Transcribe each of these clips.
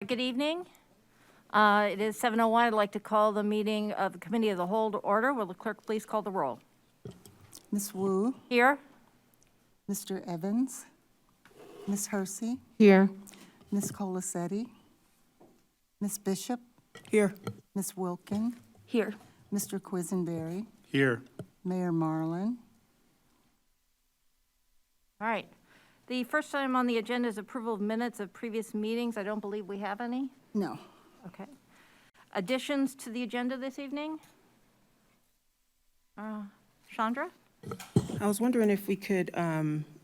Good evening. It is 7:01. I'd like to call the meeting of the Committee of the Whole to order. Will the clerk please call the roll? Ms. Wu, Here. Mr. Evans, Ms. Hersey, Here. Ms. Colasetti, Ms. Bishop, Here. Ms. Wilkin, Here. Mr. Quisenberry, Here. Mayor Marlin. All right. The first item on the agenda is approval of minutes of previous meetings. I don't believe we have any. No. Okay. Additions to the agenda this evening? Chandra? I was wondering if we could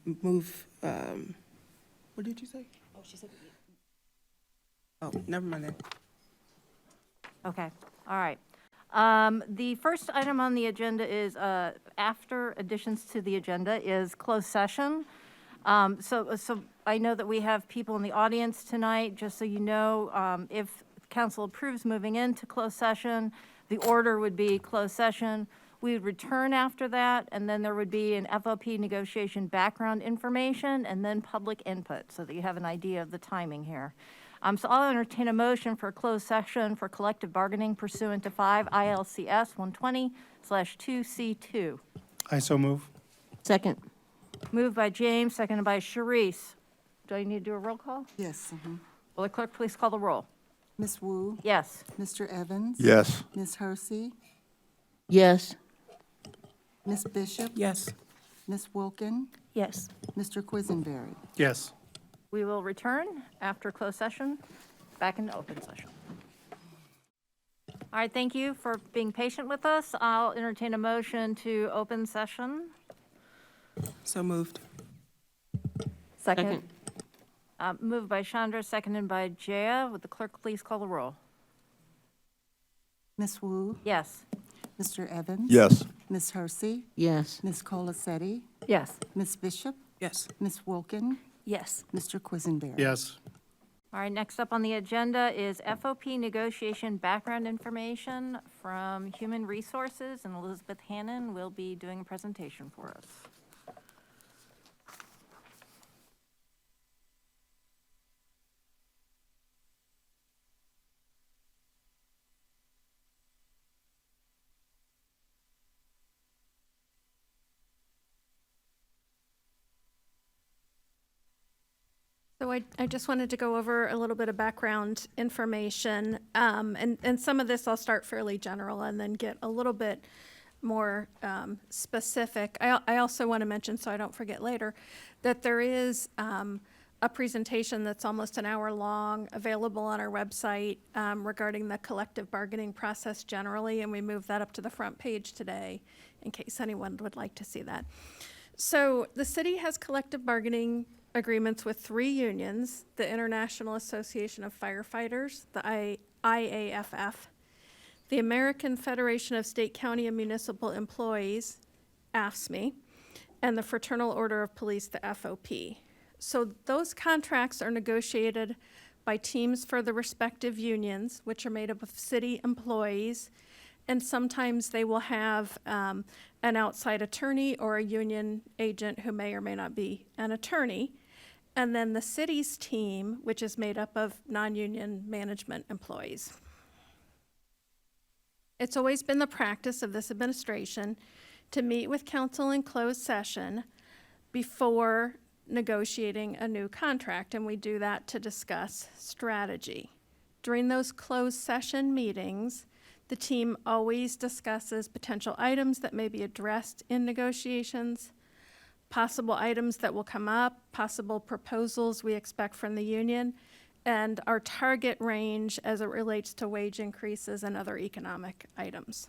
move, what did you say? Oh, she said. Oh, never mind then. Okay, all right. The first item on the agenda is, after additions to the agenda, is closed session. So I know that we have people in the audience tonight, just so you know, if council approves moving into closed session, the order would be closed session. We would return after that, and then there would be an FOP negotiation background information, and then public input, so that you have an idea of the timing here. So I'll entertain a motion for a closed session for collective bargaining pursuant to 5 ILCS 120/2C2. I so move. Second. Moved by James, seconded by Sharice. Do I need to do a roll call? Yes. Will the clerk please call the roll? Ms. Wu, Yes. Mr. Evans. Yes. Ms. Hersey, Yes. Ms. Bishop, Yes. Ms. Wilkin, Yes. Mr. Quisenberry. Yes. We will return after closed session, back into open session. All right, thank you for being patient with us. I'll entertain a motion to open session. So moved. Second. Moved by Chandra, seconded by Jaya. Would the clerk please call the roll? Ms. Wu, Yes. Mr. Evans. Yes. Ms. Hersey, Yes. Ms. Colasetti, Yes. Ms. Bishop, Yes. Ms. Wilkin, Yes. Mr. Quisenberry. Yes. All right, next up on the agenda is FOP negotiation background information from Human Resources, and Elizabeth Hannon will be doing a presentation for us. So I just wanted to go over a little bit of background information. And some of this I'll start fairly general and then get a little bit more specific. I also want to mention, so I don't forget later, that there is a presentation that's almost an hour long available on our website regarding the collective bargaining process generally, and we moved that up to the front page today in case anyone would like to see that. So the city has collective bargaining agreements with 3 unions, the International Association of Firefighters, the IAFF, the American Federation of State, County, and Municipal Employees, AFSCME, and the Fraternal Order of Police, the FOP. So those contracts are negotiated by teams for the respective unions, which are made up of city employees, and sometimes they will have an outside attorney or a union agent who may or may not be an attorney. And then the city's team, which is made up of non-union management employees. It's always been the practice of this administration to meet with council in closed session before negotiating a new contract, and we do that to discuss strategy. During those closed session meetings, the team always discusses potential items that may be addressed in negotiations, possible items that will come up, possible proposals we expect from the union, and our target range as it relates to wage increases and other economic items.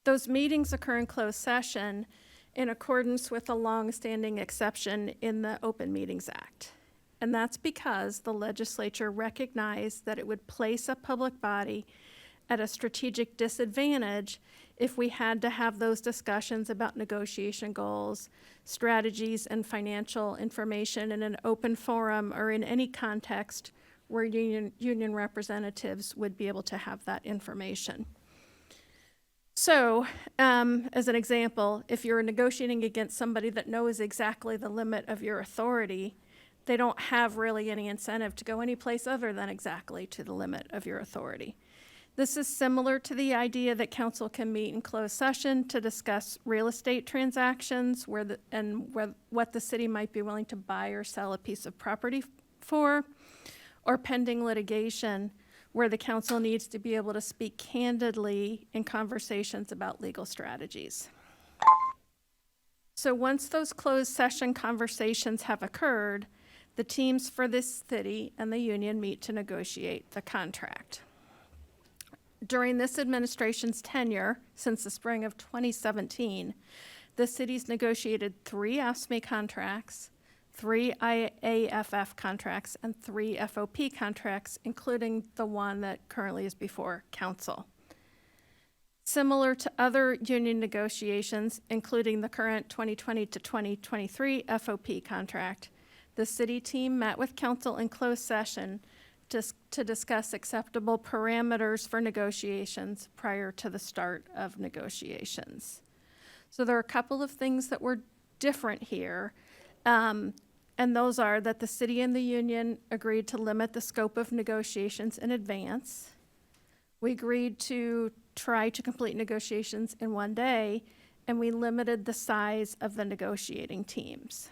Those meetings occur in closed session in accordance with a long-standing exception in the Open Meetings Act. And that's because the legislature recognized that it would place a public body at a strategic disadvantage if we had to have those discussions about negotiation goals, strategies, and financial information in an open forum or in any context where union representatives would be able to have that information. So, as an example, if you're negotiating against somebody that knows exactly the limit of your authority, they don't have really any incentive to go anyplace other than exactly to the limit of your authority. This is similar to the idea that council can meet in closed session to discuss real estate transactions what the city might be willing to buy or sell a piece of property for, or pending litigation where the council needs to be able to speak candidly in conversations about legal strategies. So once those closed session conversations have occurred, the teams for this city and the union meet to negotiate the contract. During this administration's tenure, since the spring of 2017, the city's negotiated 3 AFSCME contracts, 3 IAFF contracts, and 3 FOP contracts, including the one that currently is before council. Similar to other union negotiations, including the current 2020 to 2023 FOP contract, the city team met with council in closed session to discuss acceptable parameters for negotiations prior to the start of negotiations. So there are a couple of things that were different here, and those are that the city and the union agreed to limit the scope of negotiations in advance. We agreed to try to complete negotiations in 1 day, and we limited the size of the negotiating teams.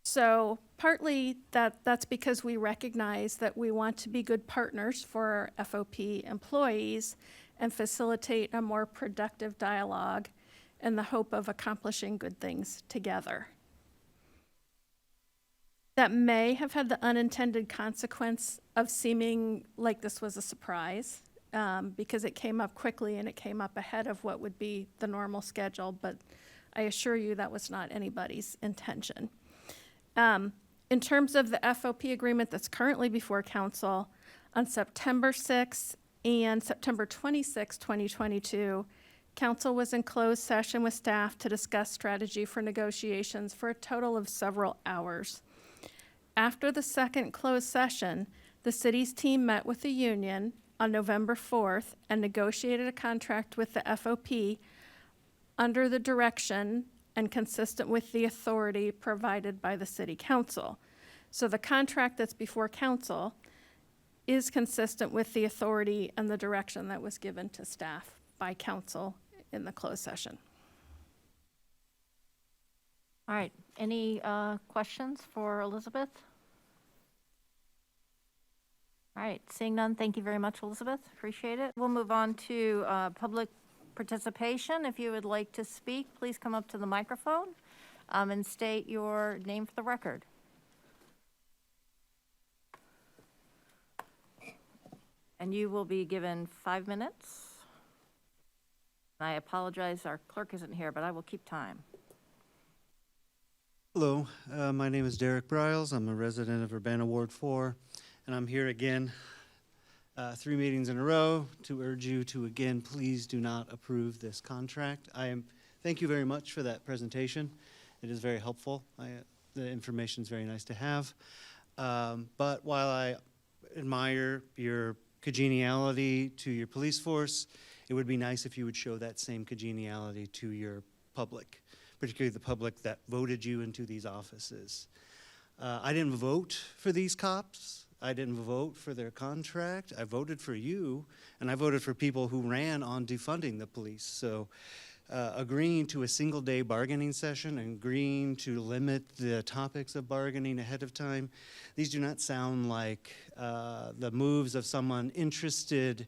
So partly that's because we recognize that we want to be good partners for our FOP employees and facilitate a more productive dialogue in the hope of accomplishing good things together. That may have had the unintended consequence of seeming like this was a surprise, because it came up quickly and it came up ahead of what would be the normal schedule, but I assure you that was not anybody's intention. In terms of the FOP agreement that's currently before council, on September 6th and September 26th, 2022, council was in closed session with staff to discuss strategy for negotiations for a total of several hours. After the second closed session, the city's team met with the union on November 4th and negotiated a contract with the FOP under the direction and consistent with the authority provided by the city council. So the contract that's before council is consistent with the authority and the direction that was given to staff by council in the closed session. All right, any questions for Elizabeth? All right, seeing none, thank you very much, Elizabeth, appreciate it. We'll move on to public participation. If you would like to speak, please come up to the microphone and state your name for the record. And you will be given 5 minutes. I apologize, our clerk isn't here, but I will keep time. Hello, my name is Derek Briles. I'm a resident of Urbana Ward 4, and I'm here again 3 meetings in a row to urge you to again, please do not approve this contract. Thank you very much for that presentation. It is very helpful. The information is very nice to have. But while I admire your congeniality to your police force, it would be nice if you would show that same congeniality to your public, particularly the public that voted you into these offices. I didn't vote for these cops. I didn't vote for their contract. I voted for you, and I voted for people who ran on defunding the police. So agreeing to a single-day bargaining session and agreeing to limit the topics of bargaining ahead of time, these do not sound like the moves of someone interested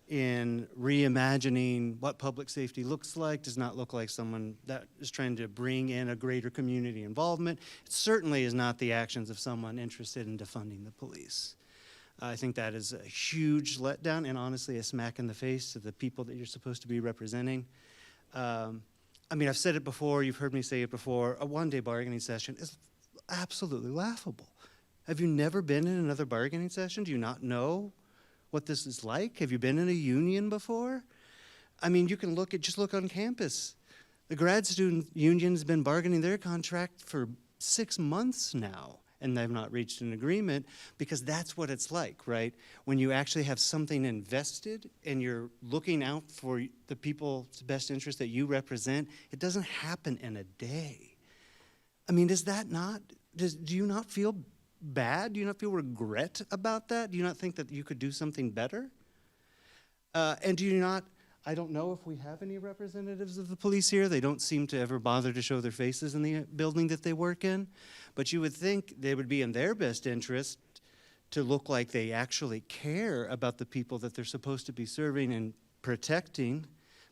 in reimagining what public safety looks like. Does not look like someone that is trying to bring in a greater community involvement. It certainly is not the actions of someone interested in defunding the police. I think that is a huge letdown and honestly a smack in the face to the people that you're supposed to be representing. I mean, I've said it before, you've heard me say it before, a one-day bargaining session is absolutely laughable. Have you never been in another bargaining session? Do you not know what this is like? Have you been in a union before? I mean, you can just look on campus. The grad student union's been bargaining their contract for 6 months now, and they've not reached an agreement because that's what it's like, right? When you actually have something invested and you're looking out for the people's best interest that you represent, it doesn't happen in a day. I mean, is that not Do you not feel bad? Do you not feel regret about that? Do you not think that you could do something better? And do you not, I don't know if we have any representatives of the police here. They don't seem to ever bother to show their faces in the building that they work in. But you would think they would be in their best interest to look like they actually care about the people that they're supposed to be serving and protecting.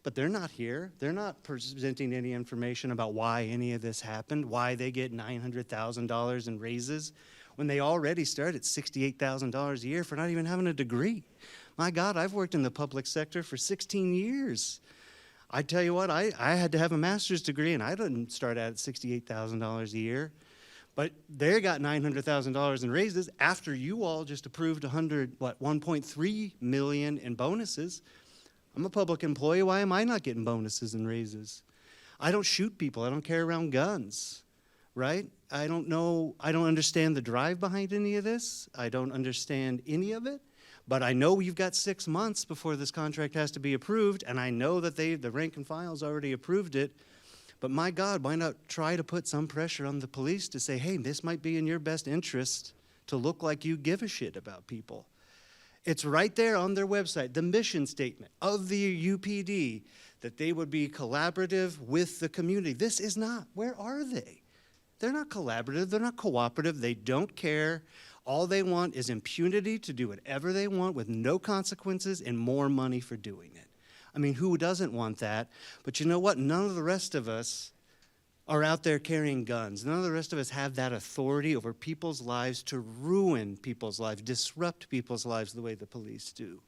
But they're not here. They're not presenting any information about why any of this happened, why they get $900,000 in raises when they already start at $68,000 a year for not even having a degree. My God, I've worked in the public sector for 16 years. I tell you what, I had to have a master's degree, and I didn't start out at $68,000 a year. But they got $900,000 in raises after you all just approved $1.3 million in bonuses. I'm a public employee. Why am I not getting bonuses and raises? I don't shoot people. I don't carry around guns, right? I don't understand the drive behind any of this. I don't understand any of it. But I know you've got 6 months before this contract has to be approved, and I know that the rank and file's already approved it. But my God, why not try to put some pressure on the police to say, hey, this might be in your best interest to look like you give a shit about people. It's right there on their website, the mission statement of the UPD, that they would be collaborative with the community. This is not. Where are they? They're not collaborative. They're not cooperative. They don't care. All they want is impunity to do whatever they want with no consequences and more money for doing it. I mean, who doesn't want that? But you know what? None of the rest of us are out there carrying guns. None of the rest of us have that authority over people's lives to ruin people's lives, disrupt people's lives the way the police do.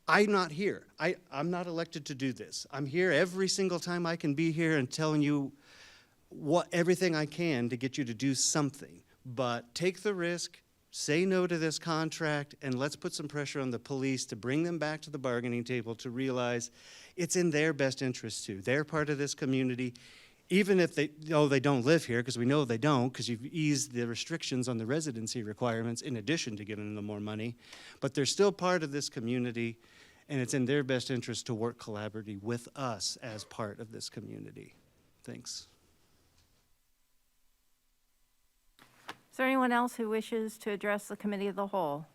I'm not here. I'm not elected to do this. I'm here every single time I can be here and telling you everything I can to get you to do something. But take the risk, say no to this contract, and let's put some pressure on the police to bring them back to the bargaining table to realize it's in their best interest too. They're part of this community, even if they don't live here, because we know they don't, because you've eased the restrictions on the residency requirements in addition to giving them more money. But they're still part of this community, and it's in their best interest to work collaboratively with us as part of this community. Thanks. Is there anyone else who wishes to address the committee of the whole?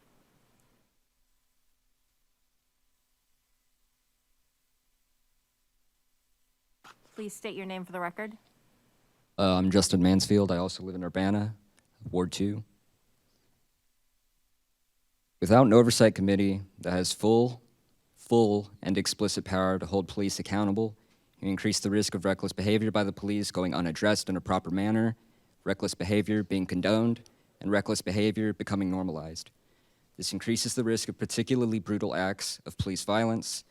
Please state your name for the record. I'm Justin Mansfield. I also live in Urbana, Ward 2. Without an oversight committee that has full and explicit power to hold police accountable, you increase the risk of reckless behavior by the police going unaddressed in a proper manner, reckless behavior being condoned, and reckless behavior becoming normalized. This increases the risk of particularly brutal acts of police violence.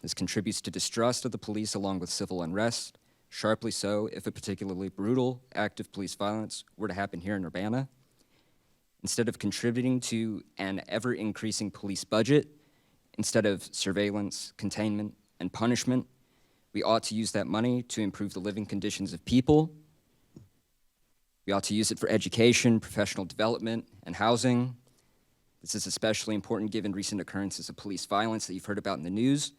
This contributes to distrust of the police along with civil unrest, sharply so if a particularly brutal act of police violence were to happen here in Urbana. Instead of contributing to an ever-increasing police budget, instead of surveillance, containment, and punishment, we ought to use that money to improve the living conditions of people. We ought to use it for education, professional development, and housing. This is especially important given recent occurrences of police violence that you've heard about in the news,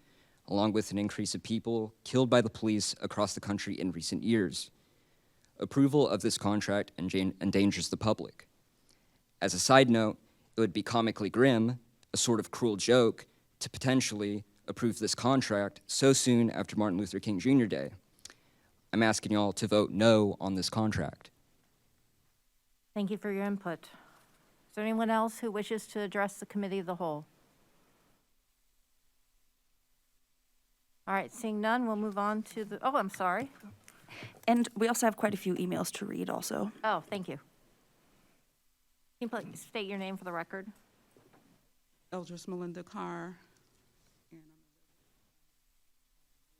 along with an increase of people killed by the police across the country in recent years. Approval of this contract endangers the public. As a side note, it would be comically grim, a sort of cruel joke, to potentially approve this contract so soon after Martin Luther King Jr. Day. I'm asking y'all to vote no on this contract. Thank you for your input. Is there anyone else who wishes to address the committee of the whole? All right, seeing none, we'll move on to the, I'm sorry. And we also have quite a few emails to read also. Oh, thank you. Can you please state your name for the record? Eldris Melinda Carr, and I'm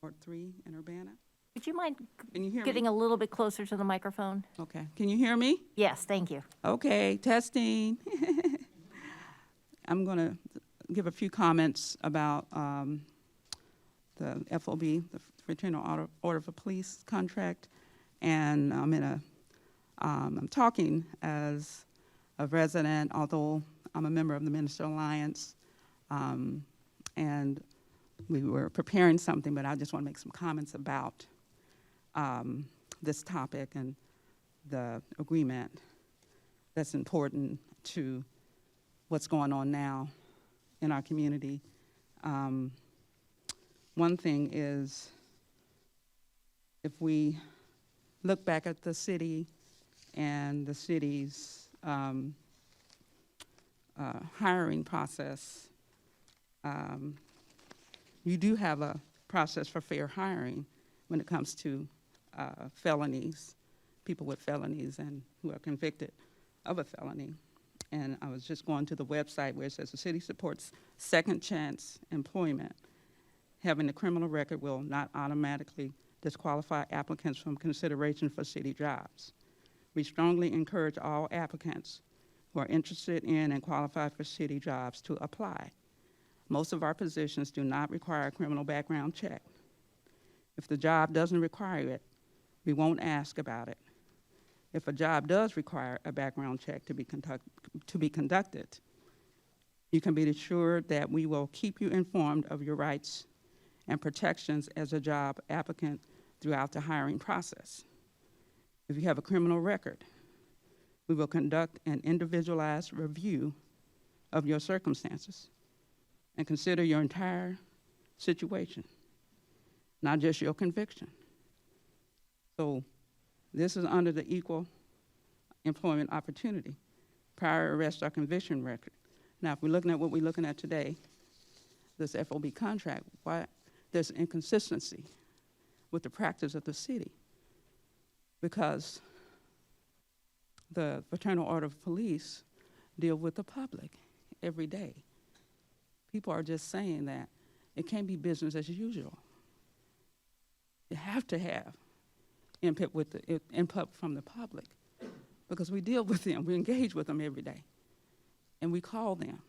Ward 3 in Urbana. Would you mind Can you hear getting me? a little bit closer to the microphone? Okay. Can you hear me? Yes, thank you. Okay, testing. I'm going to give a few comments about the FOB, the Fraternal Order for Police contract, and I'm talking as a resident, although I'm a member of the Minister Alliance, and we were preparing something, but I just want to make some comments about this topic and the agreement that's important to what's going on now in our community. One thing is, if we look back at the city and the city's hiring process, you do have a process for fair hiring when it comes to felonies, people with felonies and who are convicted of a felony. And I was just going to the website where it says the city supports second chance employment. Having a criminal record will not automatically disqualify applicants from consideration for city jobs. We strongly encourage all applicants who are interested in and qualified for city jobs to apply. Most of our positions do not require a criminal background check. If the job doesn't require it, we won't ask about it. If a job does require a background check to be conducted, you can be assured that we will keep you informed of your rights and protections as a job applicant throughout the hiring process. If you have a criminal record, we will conduct an individualized review of your circumstances and consider your entire situation, not just your conviction. So this is under the Equal Employment Opportunity, prior arrest or conviction record. Now, if we're looking at what we're looking at today, this FOB contract, why there's inconsistency with the practice of the city, because the Fraternal Order of Police deal with the public every day. People are just saying that it can't be business as usual. You have to have input from the public, because we deal with them, we engage with them every day, and we call them.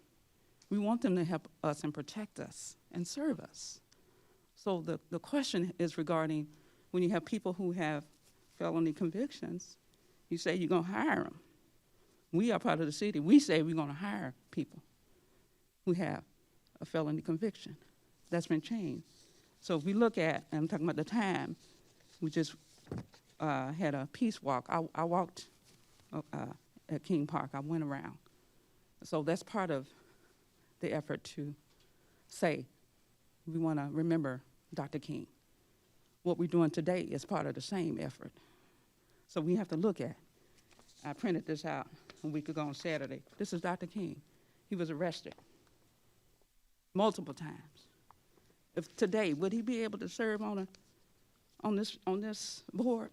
We want them to help us and protect us and serve us. So the question is regarding when you have people who have felony convictions, you say you're going to hire them. We are part of the city. We say we're going to hire people who have a felony conviction. That's been changed. So if we look at, and I'm talking about the time, we just had a peace walk. I walked at King Park. I went around. So that's part of the effort to say we want to remember Dr. King. What we're doing today is part of the same effort. So we have to look at, I printed this out a week ago on Saturday. This is Dr. King. He was arrested multiple times. If today, would he be able to serve on this board?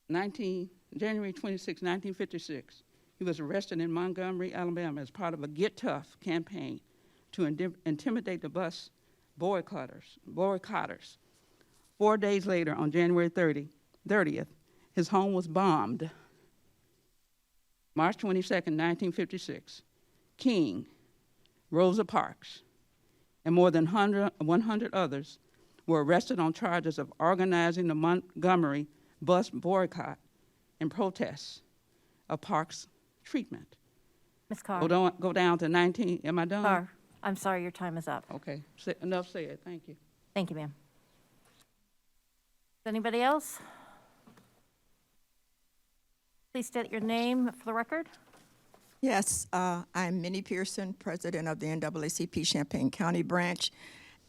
January 26, 1956, he was arrested in Montgomery, Alabama as part of a Get Tough campaign to intimidate the bus boycotters. 4 days later, on January 30th, his home was bombed. March 22nd, 1956, King, Rosa Parks, and more than 100 others were arrested on charges of organizing the Montgomery bus boycott in protest of Parks' treatment. Ms. Carr. Go down to 19, am I done? Carr, I'm sorry, your time is up. Okay, enough said, thank you. Thank you, ma'am. Anybody else? Please state your name for the record. Yes, I'm Minnie Pearson, president of the NAACP Champaign County branch,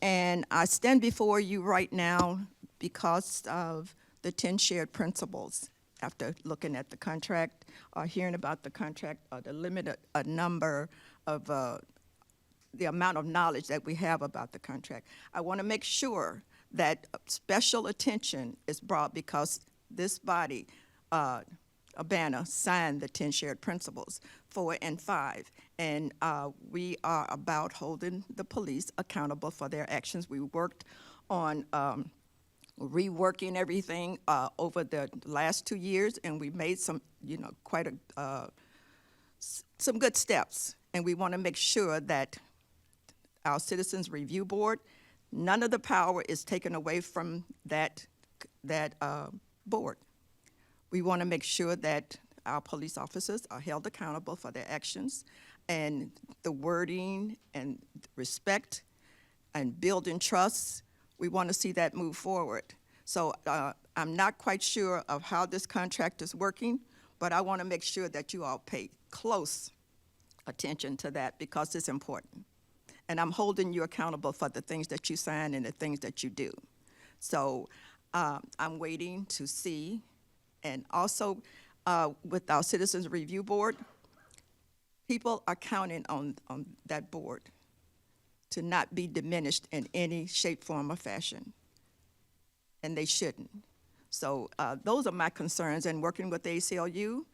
and I stand before you right now because of the 10 shared principles. After looking at the contract, or hearing about the contract, or the limited number of the amount of knowledge that we have about the contract, I want to make sure that special attention is brought, because this body, Urbana, signed the 10 shared principles 4 and 5, and we are about holding the police accountable for their actions. We worked on reworking everything over the last 2 years, and we made some, quite some good steps. And we want to make sure that our Citizens Review Board, none of the power is taken away from that board. We want to make sure that our police officers are held accountable for their actions, and the wording and respect and building trust. We want to see that move forward. So I'm not quite sure of how this contract is working. But I want to make sure that you all pay close attention to that because it's important. And I'm holding you accountable for the things that you sign and the things that you do. So I'm waiting to see. And also with our Citizens Review Board, people are counting on that board to not be diminished in any shape, form, or fashion. And they shouldn't. So those are my concerns. And working with the ACLU,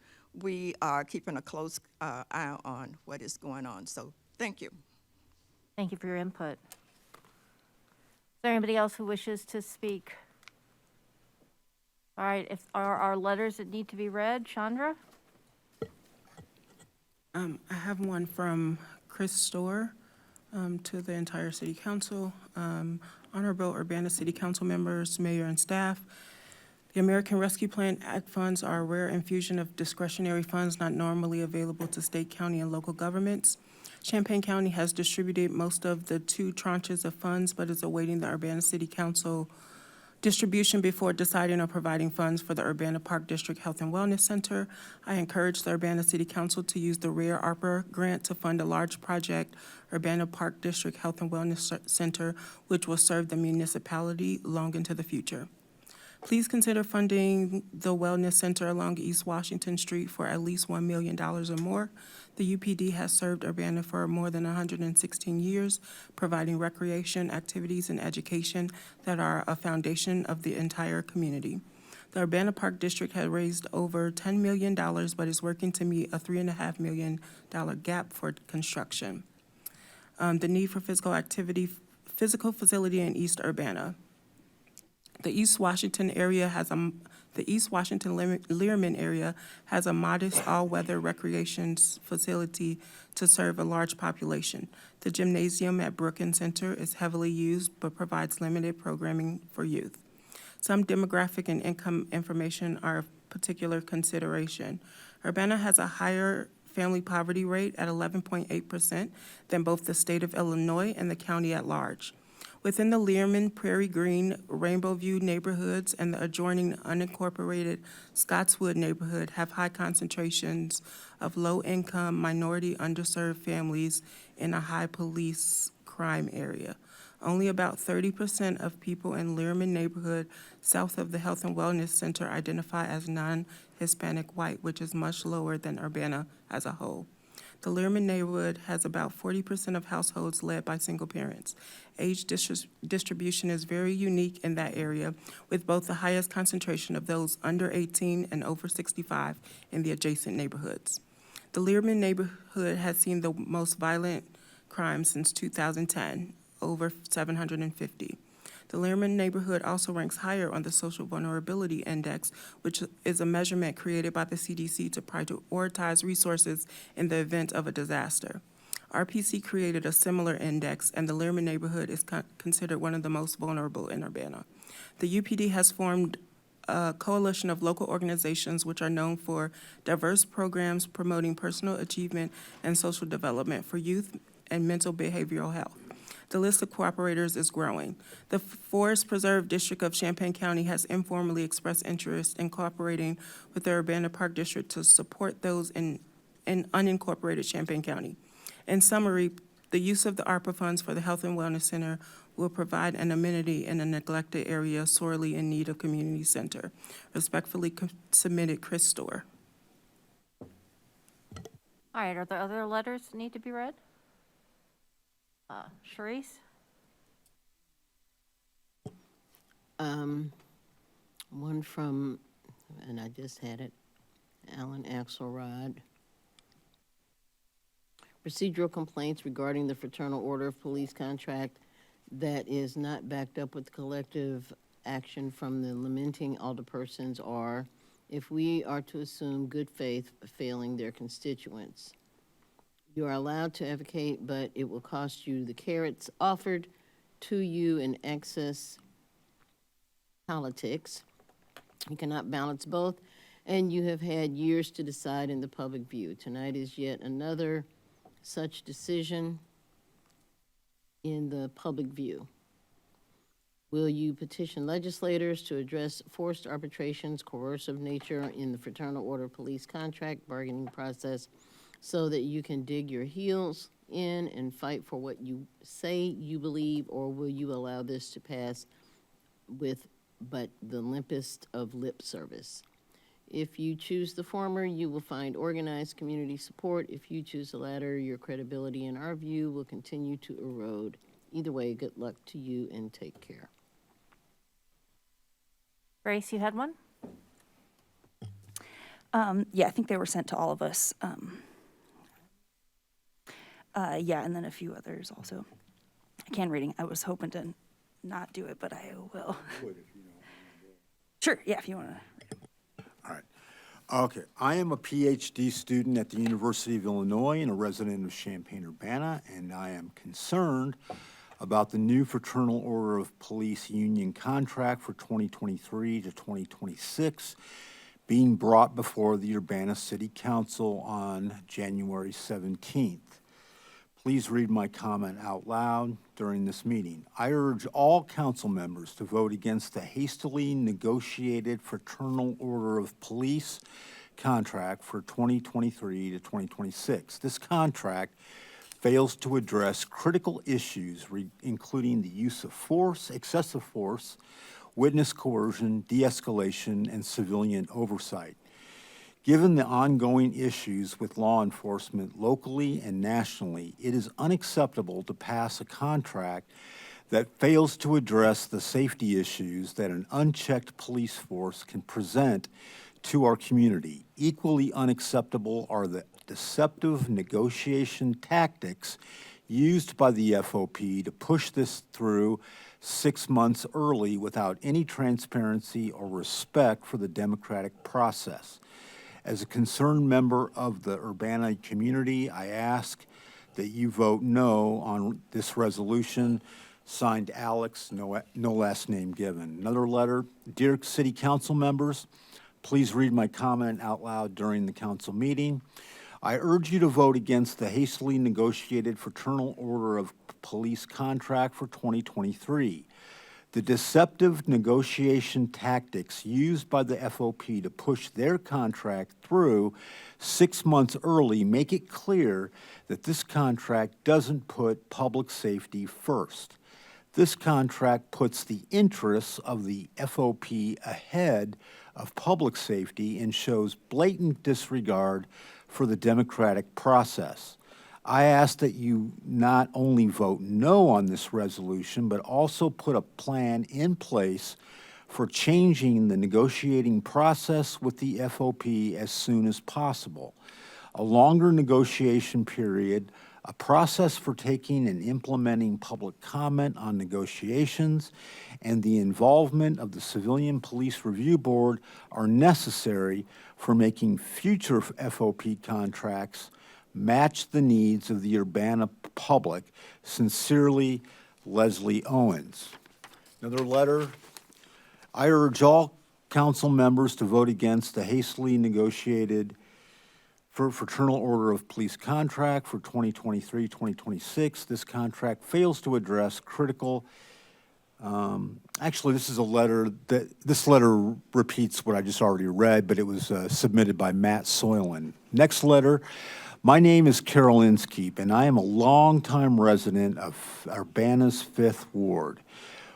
we are keeping a close eye on what is going on. So thank you. Thank you for your input. Is there anybody else who wishes to speak? All right, if are our letters that need to be read, Chandra? I have one from Chris Storr to the entire city council. Honorable Urbana City Council members, mayor, and staff. The American Rescue Plan Act funds are a rare infusion of discretionary funds not normally available to state, county, and local governments. Champaign County has distributed most of the 2 tranches of funds, but is awaiting the Urbana City Council distribution before deciding on providing funds for the Urbana Park District Health and Wellness Center. I encourage the Urbana City Council to use the rare ARPA grant to fund a large project, Urbana Park District Health and Wellness Center, which will serve the municipality long into the future. Please consider funding the Wellness Center along East Washington Street for at least $1 million or more. The UPD has served Urbana for more than 116 years, providing recreation, activities, and education that are a foundation of the entire community. The Urbana Park District has raised over $10 million, but is working to meet a $3.5 million gap for construction. The need for physical facility in East Urbana. The East Washington Learman area has a modest all-weather recreation facility to serve a large population. The gymnasium at Brookins Center is heavily used but provides limited programming for youth. Some demographic and income information are of particular consideration. Urbana has a higher family poverty rate at 11.8% than both the state of Illinois and the county at large. Within the Learman, Prairie Green, Rainbow View neighborhoods and the adjoining unincorporated Scottswood neighborhood have high concentrations of low-income, minority, underserved families in a high police crime area. Only about 30% of people in Learman neighborhood south of the Health and Wellness Center identify as non-Hispanic white, which is much lower than Urbana as a whole. The Learman neighborhood has about 40% of households led by single parents. Age distribution is very unique in that area, with both the highest concentration of those under 18 and over 65 in the adjacent neighborhoods. The Learman neighborhood has seen the most violent crime since 2010, over 750. The Learman neighborhood also ranks higher on the Social Vulnerability Index, which is a measurement created by the CDC to prioritize resources in the event of a disaster. RPC created a similar index, and the Learman neighborhood is considered one of the most vulnerable in Urbana. The UPD has formed a coalition of local organizations which are known for diverse programs promoting personal achievement and social development for youth and mental behavioral health. The list of cooperators is growing. The Forest Preserve District of Champaign County has informally expressed interest in cooperating with the Urbana Park District to support those in unincorporated Champaign County. In summary, the use of the ARPA funds for the Health and Wellness Center will provide an amenity in a neglected area sorely in need of community center. Respectfully submitted, Chris Storr. All right, are there other letters that need to be read? Sharice? One from, and I just had it, Alan Axelrod. Procedural complaints regarding the Fraternal Order of Police contract that is not backed up with collective action from the lamenting alderpersons are, if we are to assume good faith failing their constituents. You are allowed to advocate, but it will cost you the carrots offered to you in excess politics. You cannot balance both, and you have had years to decide in the public view. Tonight is yet another such decision in the public view. Will you petition legislators to address forced arbitration's coercive nature in the Fraternal Order of Police contract bargaining process so that you can dig your heels in and fight for what you say you believe, or will you allow this to pass with but the limpest of lip service? If you choose the former, you will find organized community support. If you choose the latter, your credibility, in our view, will continue to erode. Either way, good luck to you and take care. Grace, you had one? Yeah, I think they were sent to all of us. Yeah, and then a few others also. I can reading. I was hoping to not do it, but I will. Sure, yeah, if you want to. All right. Okay. I am a PhD student at the University of Illinois and a resident of Champaign-Urbana, and I am concerned about the new Fraternal Order of Police union contract for 2023 to 2026 being brought before the Urbana City Council on January 17th. Please read my comment out loud during this meeting. I urge all council members to vote against the hastily negotiated Fraternal Order of Police contract for 2023 to 2026. This contract fails to address critical issues including the use of force, excessive force, witness coercion, de-escalation, and civilian oversight. Given the ongoing issues with law enforcement locally and nationally, it is unacceptable to pass a contract that fails to address the safety issues that an unchecked police force can present to our community. Equally unacceptable are the deceptive negotiation tactics used by the FOP to push this through 6 months early without any transparency or respect for the democratic process. As a concerned member of the Urbana community, I ask that you vote no on this resolution. Signed, Alex, no last name given. Another letter. Dear City Council members, please read my comment out loud during the council meeting. I urge you to vote against the hastily negotiated Fraternal Order of Police contract for 2023. The deceptive negotiation tactics used by the FOP to push their contract through 6 months early make it clear that this contract doesn't put public safety first. This contract puts the interests of the FOP ahead of public safety and shows blatant disregard for the democratic process. I ask that you not only vote no on this resolution, but also put a plan in place for changing the negotiating process with the FOP as soon as possible. A longer negotiation period, a process for taking and implementing public comment on negotiations, and the involvement of the Civilian Police Review Board are necessary for making future FOP contracts match the needs of the Urbana public. Sincerely, Leslie Owens. Another letter. I urge all council members to vote against the hastily negotiated Fraternal Order of Police contract for 2023-2026. This contract fails to address critical. Actually, this is a letter this letter repeats what I just already read, but it was submitted by Matt Soylent. Next letter. My name is Carol Inskeep, and I am a longtime resident of Urbana's 5th Ward.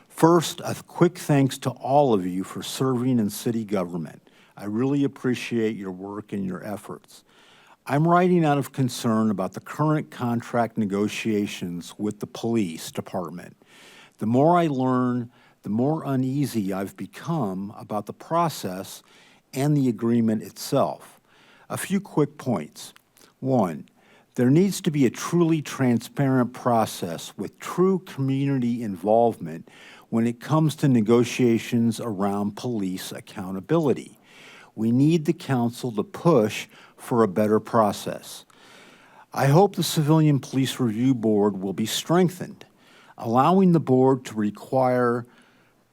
First, a quick thanks to all of you for serving in city government. I really appreciate your work and your efforts. I'm writing out of concern about the current contract negotiations with the police department. The more I learn, the more uneasy I've become about the process and the agreement itself. A few quick points. 1, there needs to be a truly transparent process with true community involvement when it comes to negotiations around police accountability. We need the council to push for a better process. I hope the Civilian Police Review Board will be strengthened, allowing the board to require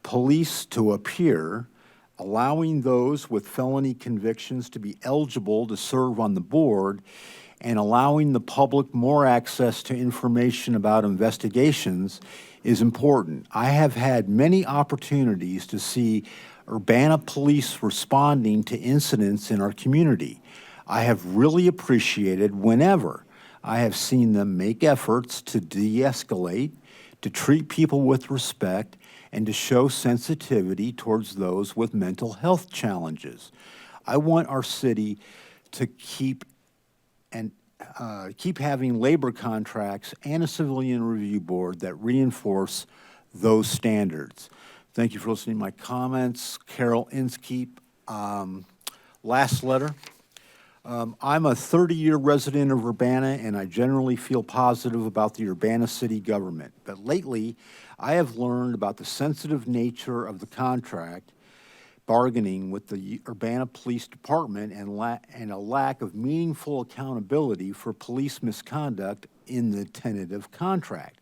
police to appear, allowing those with felony convictions to be eligible to serve on the board, and allowing the public more access to information about investigations is important. I have had many opportunities to see Urbana police responding to incidents in our community. I have really appreciated whenever I have seen them make efforts to de-escalate, to treat people with respect, and to show sensitivity towards those with mental health challenges. I want our city to keep having labor contracts and a civilian review board that reinforce those standards. Thank you for listening to my comments. Carol Inskeep, last letter. I'm a 30-year resident of Urbana, and I generally feel positive about the Urbana city government. But lately, I have learned about the sensitive nature of the contract bargaining with the Urbana Police Department and a lack of meaningful accountability for police misconduct in the tentative contract.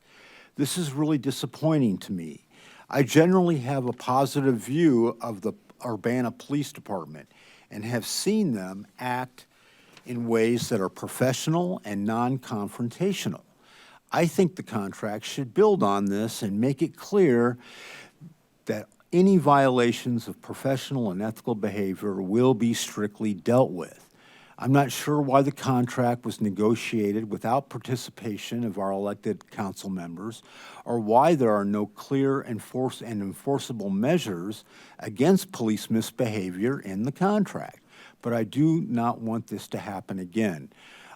This is really disappointing to me. I generally have a positive view of the Urbana Police Department and have seen them act in ways that are professional and non-confrontational. I think the contract should build on this and make it clear that any violations of professional and ethical behavior will be strictly dealt with. I'm not sure why the contract was negotiated without participation of our elected council members, or why there are no clear enforceable measures against police misbehavior in the contract. But I do not want this to happen again.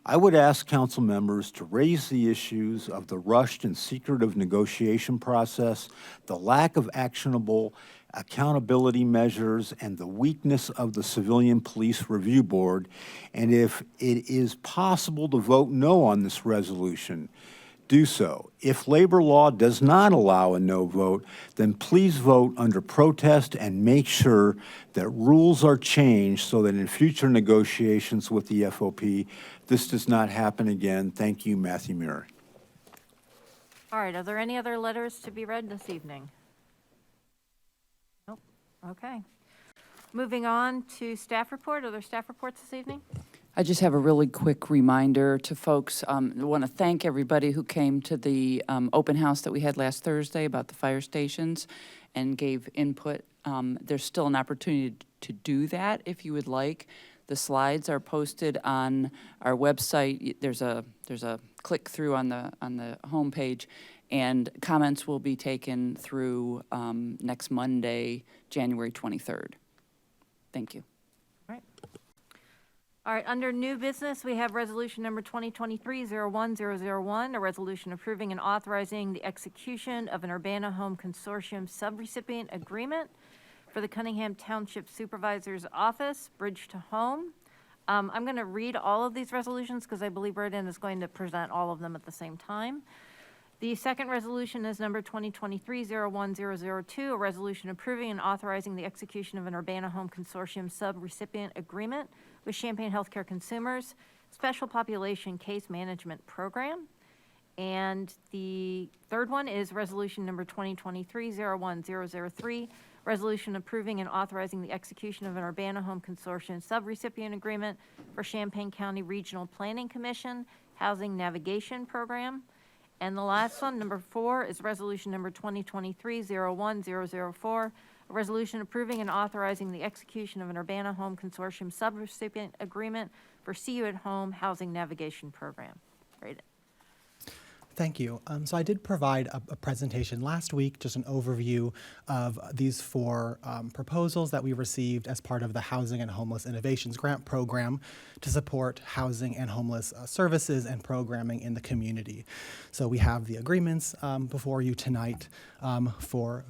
I would ask council members to raise the issues of the rushed and secretive negotiation process, the lack of actionable accountability measures, and the weakness of the Civilian Police Review Board. And if it is possible to vote no on this resolution, do so. If labor law does not allow a no vote, then please vote under protest and make sure that rules are changed so that in future negotiations with the FOP, this does not happen again. Thank you, Matthew Murray. All right, are there any other letters to be read this evening? Nope, okay. Moving on to staff report. Are there staff reports this evening? I just have a really quick reminder to folks. I want to thank everybody who came to the open house that we had last Thursday about the fire stations and gave input. There's still an opportunity to do that if you would like. The slides are posted on our website. There's a click through on the homepage, and comments will be taken through next Monday, January 23rd. Thank you. All right, under new business, we have resolution number 2023-01001, a resolution approving and authorizing the execution of an Urbana Home Consortium subrecipient agreement for the Cunningham Township Supervisor's Office, Bridge to Home. I'm going to read all of these resolutions because I believe Rodan is going to present all of them at the same time. The second resolution is number 2023-01002, a resolution approving and authorizing the execution of an Urbana Home Consortium subrecipient agreement with Champaign Healthcare Consumers Special Population Case Management Program. And the third one is resolution number 2023-01003, resolution approving and authorizing the execution of an Urbana Home Consortium subrecipient agreement for Champaign County Regional Planning Commission Housing Navigation Program. And the last one, number 4, is resolution number 2023-01004, a resolution approving and authorizing the execution of an Urbana Home Consortium subrecipient agreement for CU at Home Housing Navigation Program. Great. Thank you. So I did provide a presentation last week, just an overview of these 4 proposals that we received as part of the Housing and Homeless Innovations Grant Program to support housing and homeless services and programming in the community. So we have the agreements before you tonight for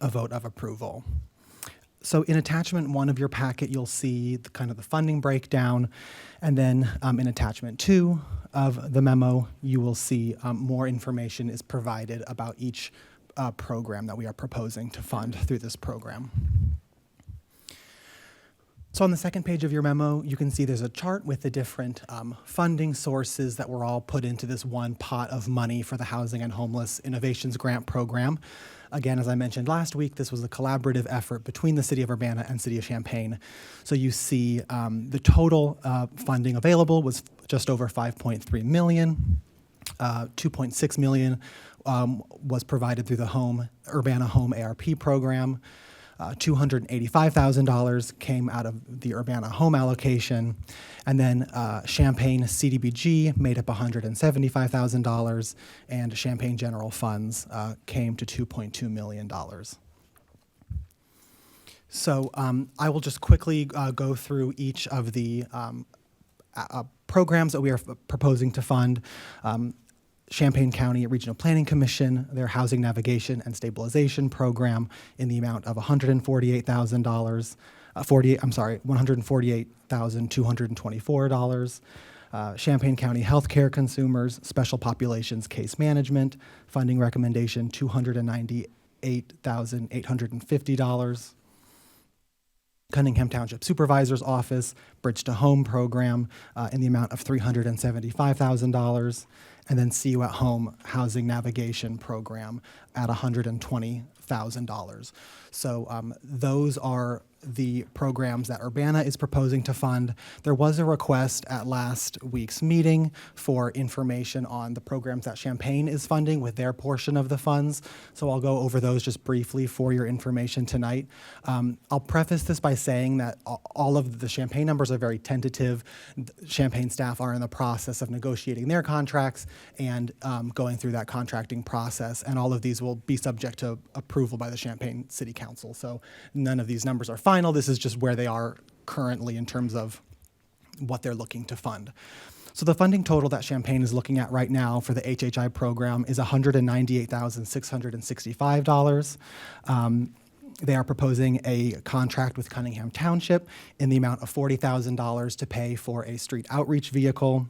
a vote of approval. So in attachment 1 of your packet, you'll see the funding breakdown, and then in attachment 2 of the memo, you will see more information is provided about each program that we are proposing to fund through this program. So on the second page of your memo, you can see there's a chart with the different funding sources that were all put into this one pot of money for the Housing and Homeless Innovations Grant Program. Again, as I mentioned last week, this was a collaborative effort between the City of Urbana and City of Champaign. So you see the total funding available was just over $5.3 million. $2.6 million was provided through the Urbana Home ARP program. $285,000 came out of the Urbana Home allocation, and then Champaign CDBG made up $175,000, and Champaign General Funds came to $2.2 million. So I will just quickly go through each of the programs that we are proposing to fund. Champaign County Regional Planning Commission, their Housing Navigation and Stabilization Program in the amount of $148,000, $148,224. Champaign County Healthcare Consumers Special Populations Case Management, funding recommendation $298,850. Cunningham Township Supervisor's Office Bridge to Home Program in the amount of $375,000. And then See You at Home Housing Navigation Program at $120,000. So those are the programs that Urbana is proposing to fund. There was a request at last week's meeting for information on the programs that Champaign is funding with their portion of the funds. So I'll go over those just briefly for your information tonight. I'll preface this by saying that all of the Champaign numbers are very tentative. Champaign staff are in the process of negotiating their contracts and going through that contracting process, and all of these will be subject to approval by the Champaign City Council. So none of these numbers are final. This is just where they are currently in terms of what they're looking to fund. So the funding total that Champaign is looking at right now for the HHI program is $198,665. They are proposing a contract with Cunningham Township in the amount of $40,000 to pay for a street outreach vehicle.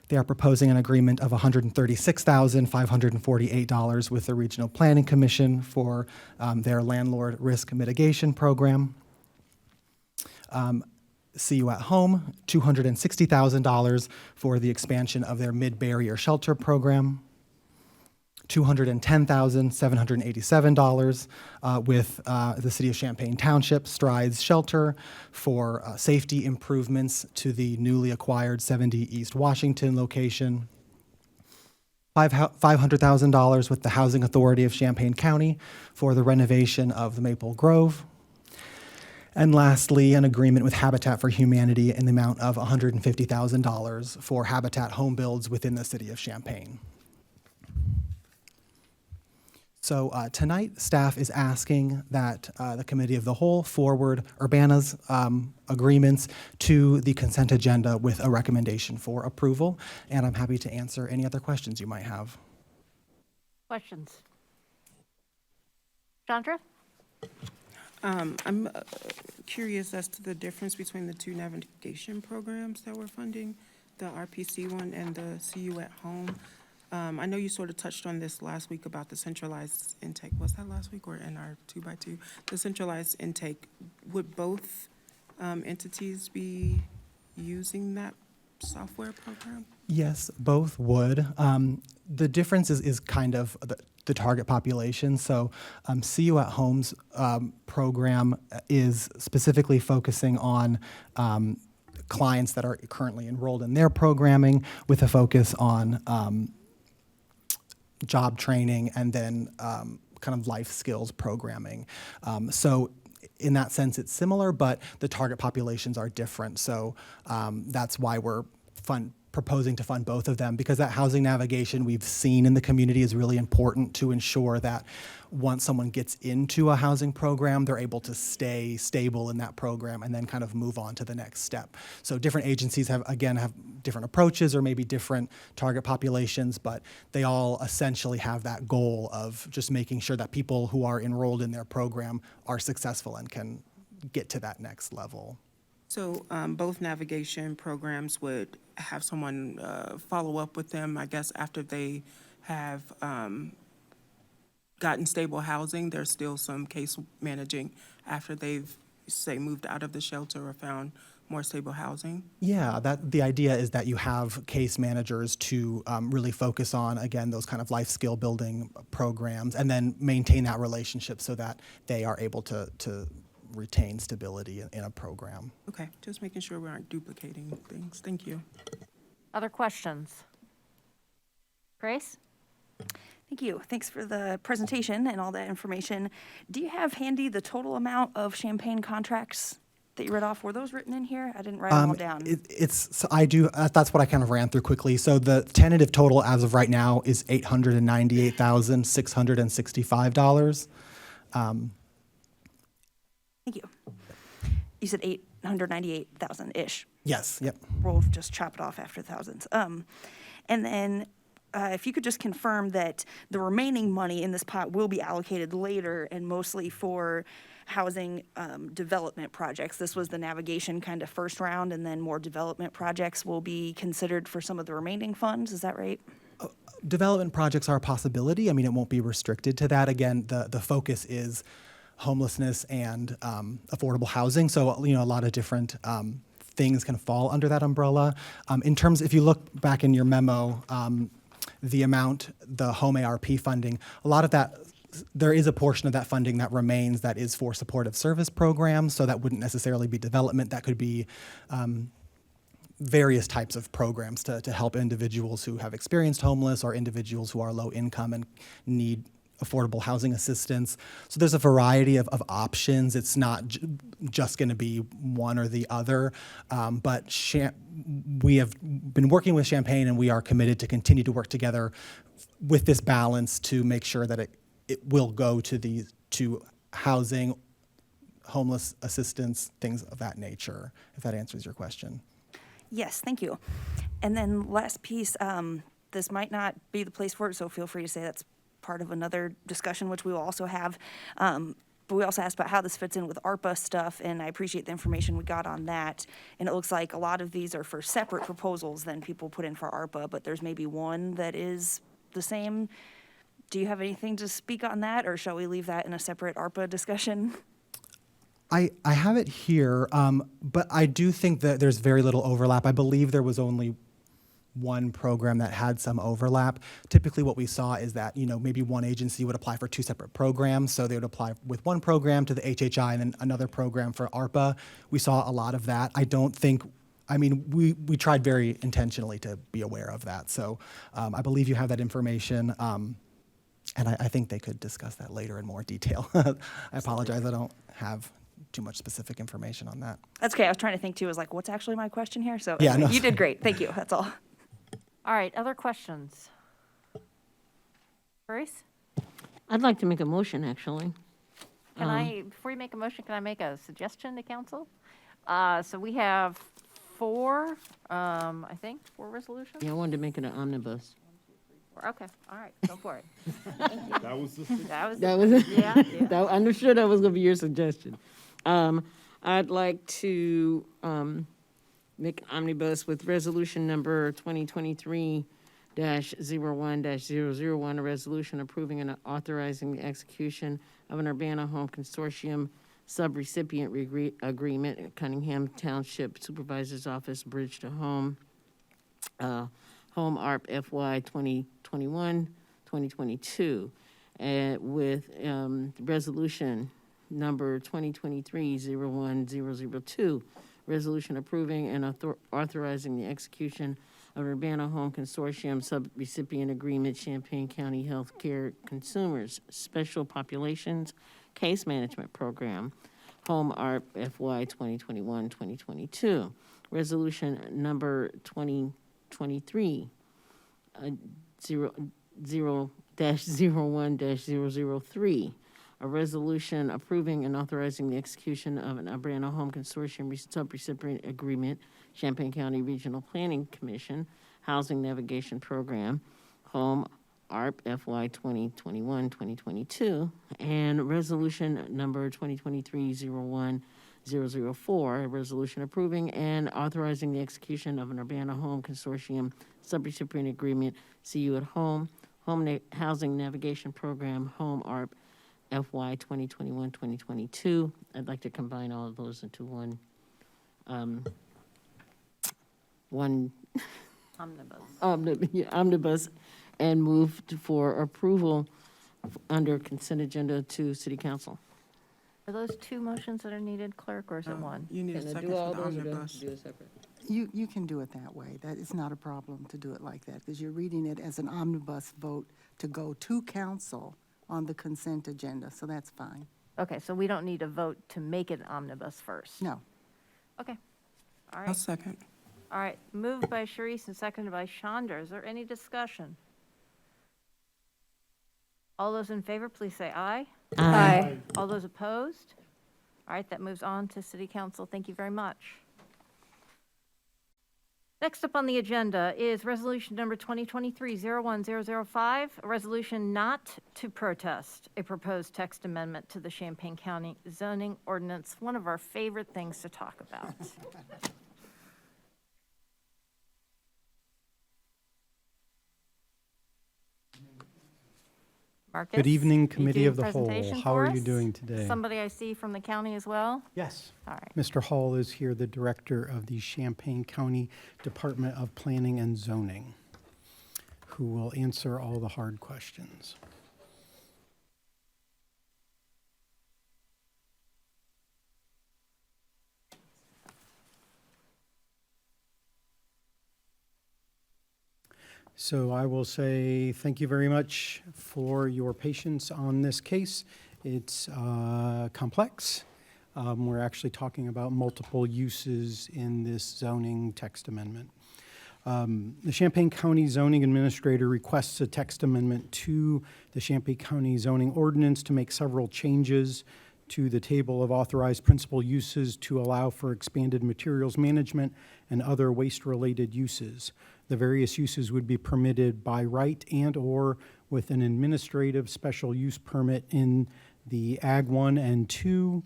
They are proposing an agreement of $136,548 with the Regional Planning Commission for their landlord risk mitigation program. See You at Home, $260,000 for the expansion of their mid-barrier shelter program. $210,787 with the City of Champaign Township Strides Shelter for safety improvements to the newly acquired 70 East Washington location. $500,000 with the Housing Authority of Champaign County for the renovation of the Maple Grove. And lastly, an agreement with Habitat for Humanity in the amount of $150,000 for Habitat home builds within the City of Champaign. So tonight, staff is asking that the Committee of the Whole forward Urbana's agreements to the consent agenda with a recommendation for approval, and I'm happy to answer any other questions you might have. Questions? Chandra? I'm curious as to the difference between the two navigation programs that we're funding, the RPC one and the See You at Home. I know you sort of touched on this last week about the centralized intake. Was that last week or in our 2x2? The centralized intake, would both entities be using that software program? Yes, both would. The difference is kind of the target population. So See You at Home's program is specifically focusing on clients that are currently enrolled in their programming with a focus on job training and then kind of life skills programming. So in that sense, it's similar, but the target populations are different. So that's why we're proposing to fund both of them, because that housing navigation we've seen in the community is really important to ensure that once someone gets into a housing program, they're able to stay stable in that program and then kind of move on to the next step. So different agencies have different approaches or maybe different target populations, but they all essentially have that goal of just making sure that people who are enrolled in their program are successful and can get to that next level. So both navigation programs would have someone follow up with them, I guess, after they have gotten stable housing. There's still some case managing after they've say, moved out of the shelter or found more stable housing? Yeah, the idea is that you have case managers to really focus on, again, those kind of life skill building programs, and then maintain that relationship so that they are able to retain stability in a program. Okay, just making sure we aren't duplicating things. Thank you. Other questions? Grace? Thank you. Thanks for the presentation and all that information. Do you have handy the total amount of Champaign contracts that you read off? Were those written in here? I didn't write them all down. So I do. That's what I kind of ran through quickly. So the tentative total as of right now is $898,665. Thank you. You said 898,000-ish. Yes. Yep. We'll just chop it off after thousands. And then if you could just confirm that the remaining money in this pot will be allocated later and mostly for housing development projects. This was the navigation kind of first round, and then more development projects will be considered for some of the remaining funds. Is that right? Development projects are a possibility. I mean, it won't be restricted to that. Again, the focus is homelessness and affordable housing. So, you know, a lot of different things can fall under that umbrella. In terms, if you look back in your memo, the amount, the home ARP funding, a lot of that, there is a portion of that funding that remains that is for supportive service programs. So that wouldn't necessarily be development. That could be various types of programs to help individuals who have experienced homeless or individuals who are low income and need affordable housing assistance. So there's a variety of options. It's not just going to be one or the other, but we have been working with Champaign, and we are committed to continue to work together with this balance to make sure that it will go to housing, homeless assistance, things of that nature, if that answers your question. Yes, thank you. And then last piece, this might not be the place for it, so feel free to say that's part of another discussion, which we will also have. But we also asked about how this fits in with ARPA stuff, and I appreciate the information we got on that. And it looks like a lot of these are for separate proposals than people put in for ARPA, but there's maybe one that is the same. Do you have anything to speak on that, or shall we leave that in a separate ARPA discussion? I have it here, but I do think that there's very little overlap. I believe there was only one program that had some overlap. Typically what we saw is that, you know, maybe one agency would apply for two separate programs. So they would apply with one program to the HHI and then another program for ARPA. We saw a lot of that. I don't think, I mean, we tried very intentionally to be aware of that. So I believe you have that information. And I think they could discuss that later in more detail. I apologize, I don't have too much specific information on that. That's okay. I was trying to think too, I was like, what's actually my question here? So Yeah, anyway, no. You did great. Thank you. That's all. All right, other questions? Grace? I'd like to make a motion, actually. Before you make a motion, can I make a suggestion to council? So we have four resolutions? Yeah, I wanted to make it an omnibus. Okay, all right, go for it. That was the That was, That was, yeah. that, I understood that was gonna be your suggestion. I'd like to, make omnibus with resolution number 2023-01-001, a resolution approving and authorizing the execution of an Urbana Home Consortium subrecipient agreement at Cunningham Township Supervisor's Office, Bridge to Home, Home ARP FY 2021-2022, with resolution number 2023-01002, resolution approving and authorizing the execution of Urbana Home Consortium subrecipient agreement, Champaign County Healthcare Consumers Special Populations Case Management Program, Home ARP FY 2021-2022, resolution number 2023-001-003, a resolution approving and authorizing the execution of an Urbana Home Consortium subrecipient agreement, Champaign County Regional Planning Commission, Housing Navigation Program, Home ARP FY 2021-2022, and resolution number 2023-01004, a resolution approving and authorizing the execution of an Urbana Home Consortium subrecipient agreement, CU at Home, Housing Navigation Program, Home ARP FY 2021-2022. I'd like to combine all of those into one omnibus, and move for approval under consent agenda to City Council. Are those two motions that are needed, clerk, or is it one? You need a Can I second do all for the those or do omnibus. do it separate? You can do it that way. That is not a problem to do it like that, because you're reading it as an omnibus vote to go to council on the consent agenda, so that's fine. Okay, so we don't need a vote to make it omnibus first? No. Okay, all I'll right. second. All right, moved by Sharice and seconded by Chandra. Is there any discussion? All those in favor, please say aye. Aye. All those opposed? All right, that moves on to City Council. Thank you very much. Next up on the agenda is Resolution Number 2023-01005, a resolution not to protest a proposed text amendment to the Champaign County zoning ordinance, one of our favorite things to talk about. Marcus? Good evening, you Committee do of the Whole. presentation How for are you us? doing today? Somebody I see from the county as well? Yes. All right. Mr. Hall is here, the Director of the Champaign County Department of Planning and Zoning, who will answer all the hard questions. So I will say thank you very much for your patience on this case. It's complex. We're actually talking about multiple uses in this zoning text amendment. The Champaign County Zoning Administrator requests a text amendment to the Champaign County zoning ordinance to make several changes to the table of authorized principal uses to allow for expanded materials management and other waste-related uses. The various uses would be permitted by right and/or with an administrative special use permit in the Ag 1 and 2,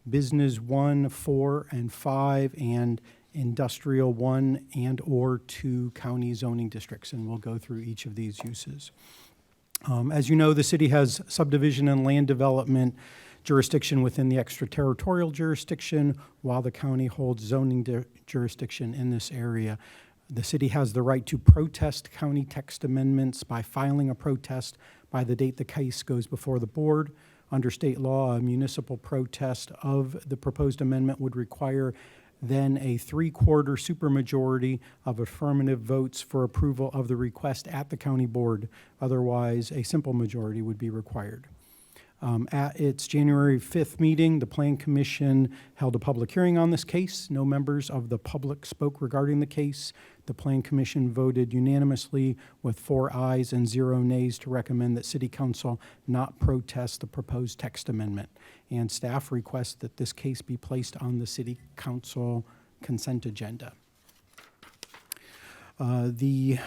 Business 1, 4, and 5, and Industrial 1 and/or 2 county zoning districts, and we'll go through each of these uses. As you know, the city has subdivision and land development jurisdiction within the extraterritorial jurisdiction, while the county holds zoning jurisdiction in this area. The city has the right to protest county text amendments by filing a protest by the date the case goes before the board. Under state law, a municipal protest of the proposed amendment would require then a 3/4 supermajority of affirmative votes for approval of the request at the county board. Otherwise, a simple majority would be required. At its January 5th meeting, the Plan Commission held a public hearing on this case. No members of the public spoke regarding the case. The Plan Commission voted unanimously with 4 ayes and 0 nays to recommend that City Council not protest the proposed text amendment. And staff requests that this case be placed on the City Council consent agenda. The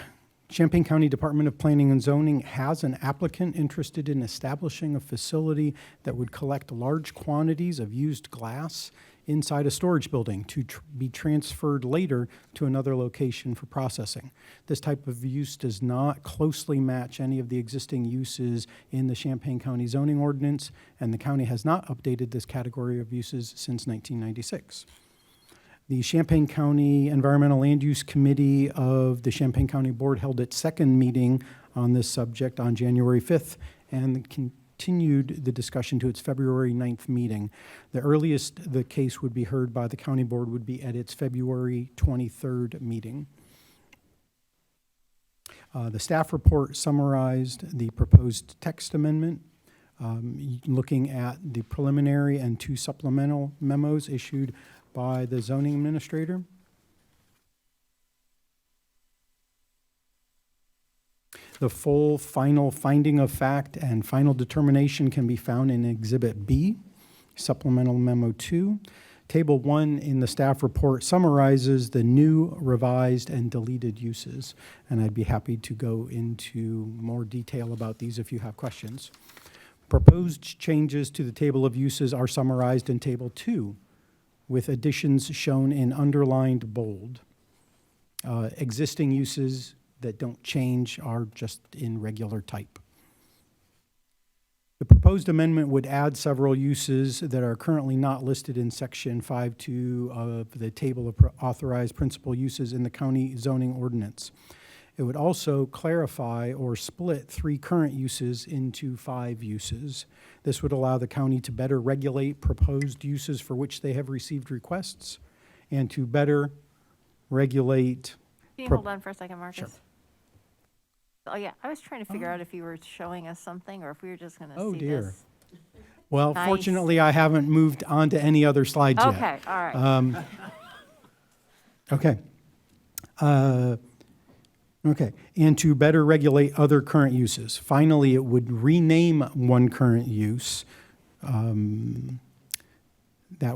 Champaign County Department of Planning and Zoning has an applicant interested in establishing a facility that would collect large quantities of used glass inside a storage building to be transferred later to another location for processing. This type of use does not closely match any of the existing uses in the Champaign County zoning ordinance, and the county has not updated this category of uses since 1996. The Champaign County Environmental Land Use Committee of the Champaign County Board held its second meeting on this subject on January 5th and continued the discussion to its February 9th meeting. The earliest the case would be heard by the county board would be at its February 23rd meeting. The staff report summarized the proposed text amendment, looking at the preliminary and 2 supplemental memos issued by the zoning administrator. The full final finding of fact and final determination can be found in Exhibit B, Supplemental Memo 2. Table 1 in the staff report summarizes the new, revised, and deleted uses, and I'd be happy to go into more detail about these if you have questions. Proposed changes to the table of uses are summarized in Table 2, with additions shown in underlined bold. Existing uses that don't change are just in regular type. The proposed amendment would add several uses that are currently not listed in Section 5.2 of the Table of Authorized Principal Uses in the county zoning ordinance. It would also clarify or split 3 current uses into 5 uses. This would allow the county to better regulate proposed uses for which they have received requests and to better regulate. Can you hold on for a second, Marcus? Sure. Oh, yeah, I was trying to figure out if you were showing us something or if we were just going to see Oh, dear. this. Well, Nice. fortunately, I haven't moved on to any other slides yet. Okay, all right. Okay. Okay, and to better regulate other current uses. Finally, it would rename one current use. That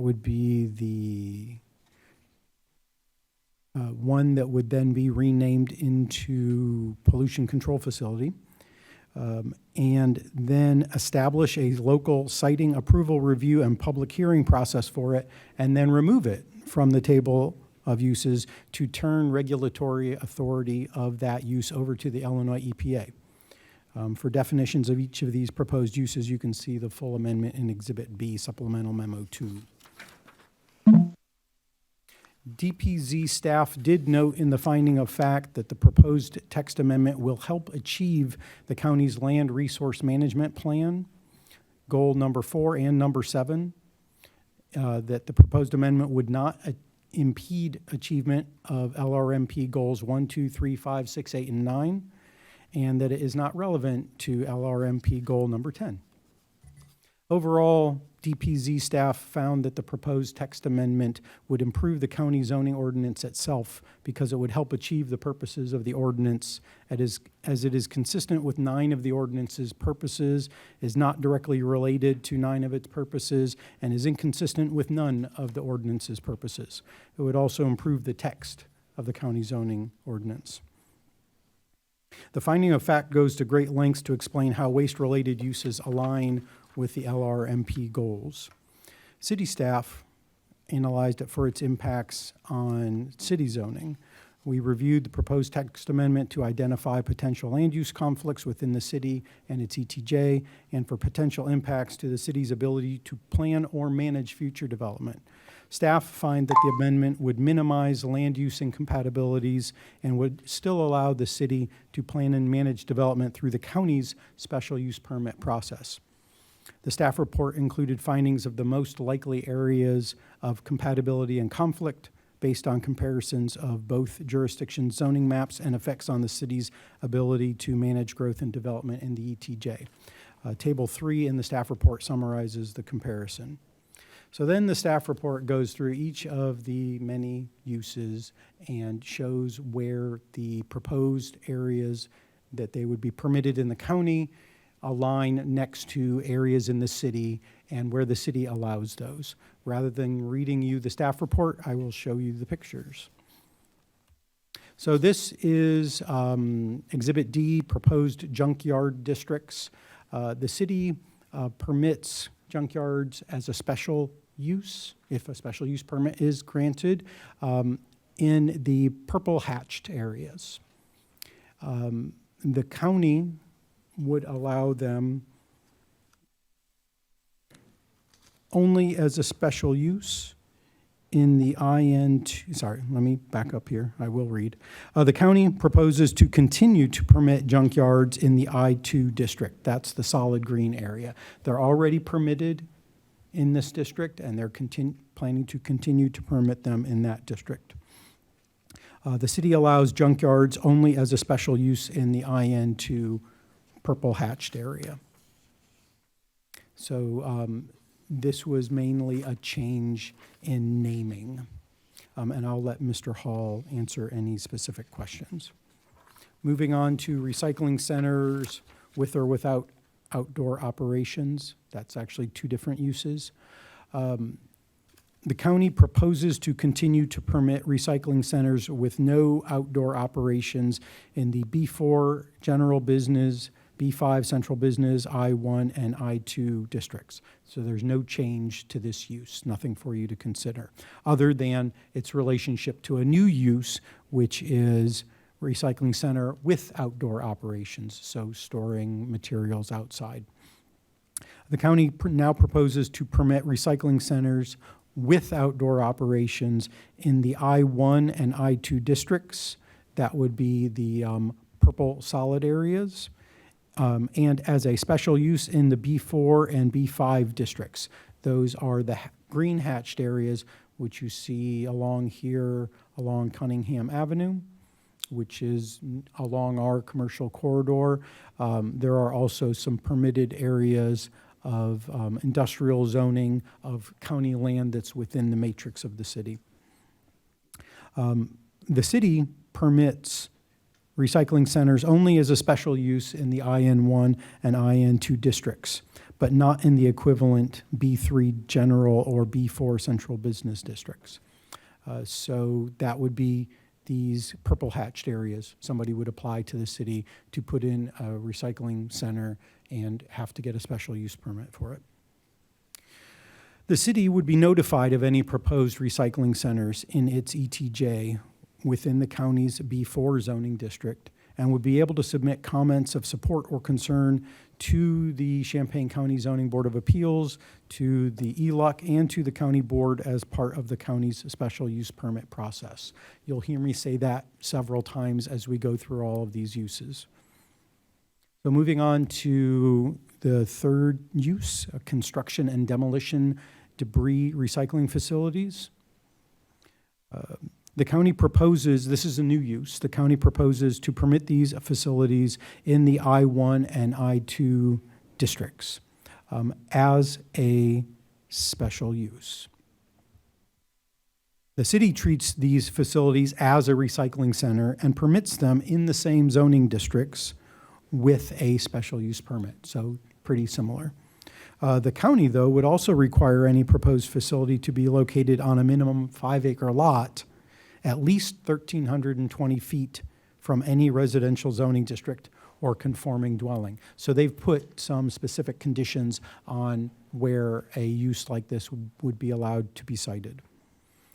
would be the one that would then be renamed into pollution control facility. And then establish a local siting approval review and public hearing process for it, and then remove it from the table of uses to turn regulatory authority of that use over to the Illinois EPA. For definitions of each of these proposed uses, you can see the full amendment in Exhibit B, Supplemental Memo 2. DPZ staff did note in the finding of fact that the proposed text amendment will help achieve the county's land resource management plan, goal number 4 and number 7, that the proposed amendment would not impede achievement of LRMP goals 1, 2, 3, 5, 6, 8, and 9, and that it is not relevant to LRMP goal number 10. Overall, DPZ staff found that the proposed text amendment would improve the county zoning ordinance itself because it would help achieve the purposes of the ordinance as it is consistent with 9 of the ordinance's purposes, is not directly related to 9 of its purposes, and is inconsistent with none of the ordinance's purposes. It would also improve the text of the county zoning ordinance. The finding of fact goes to great lengths to explain how waste-related uses align with the LRMP goals. City staff analyzed it for its impacts on city zoning. We reviewed the proposed text amendment to identify potential land use conflicts within the city and its ETJ, and for potential impacts to the city's ability to plan or manage future development. Staff find that the amendment would minimize land use incompatibilities and would still allow the city to plan and manage development through the county's special use permit process. The staff report included findings of the most likely areas of compatibility and conflict based on comparisons of both jurisdiction zoning maps and effects on the city's ability to manage growth and development in the ETJ. Table 3 in the staff report summarizes the comparison. So then the staff report goes through each of the many uses and shows where the proposed areas that they would be permitted in the county align next to areas in the city and where the city allows those. Rather than reading you the staff report, I will show you the pictures. So this is Exhibit D, proposed junkyard districts. The city permits junkyards as a special use, if a special use permit is granted, in the purple hatched areas. The county would allow them only as a special use in the IN2, sorry, let me back up here, I will read. The county proposes to continue to permit junkyards in the I2 district. That's the solid green area. They're already permitted in this district, and they're planning to continue to permit them in that district. The city allows junkyards only as a special use in the IN2 purple hatched area. So this was mainly a change in naming. And I'll let Mr. Hall answer any specific questions. Moving on to recycling centers with or without outdoor operations. That's actually 2 different uses. The county proposes to continue to permit recycling centers with no outdoor operations in the B4 general business, B5 central business, I1, and I2 districts. So there's no change to this use, nothing for you to consider, other than its relationship to a new use, which is recycling center with outdoor operations, so storing materials outside. The county now proposes to permit recycling centers with outdoor operations in the I-1 and I-2 districts. That would be the purple solid areas. And as a special use in the B4 and B5 districts. Those are the green hatched areas, which you see along here, along Cunningham Avenue, which is along our commercial corridor. There are also some permitted areas of industrial zoning of county land that's within the matrix of the city. The city permits recycling centers only as a special use in the IN1 and IN2 districts, but not in the equivalent B3 general or B4 central business districts. So that would be these purple hatched areas. Somebody would apply to the city to put in a recycling center and have to get a special use permit for it. The city would be notified of any proposed recycling centers in its ETJ within the county's B4 zoning district and would be able to submit comments of support or concern to the Champaign County Zoning Board of Appeals, to the ELUC, and to the county board as part of the county's special use permit process. You'll hear me say that several times as we go through all of these uses. So moving on to the third use, construction and demolition debris recycling facilities. The county proposes, this is a new use, the county proposes to permit these facilities in the I-1 and I-2 districts as a special use. The city treats these facilities as a recycling center and permits them in the same zoning districts with a special use permit, so pretty similar. The county, though, would also require any proposed facility to be located on a minimum 5-acre lot at least 1,320 feet from any residential zoning district or conforming dwelling. So they've put some specific conditions on where a use like this would be allowed to be sited.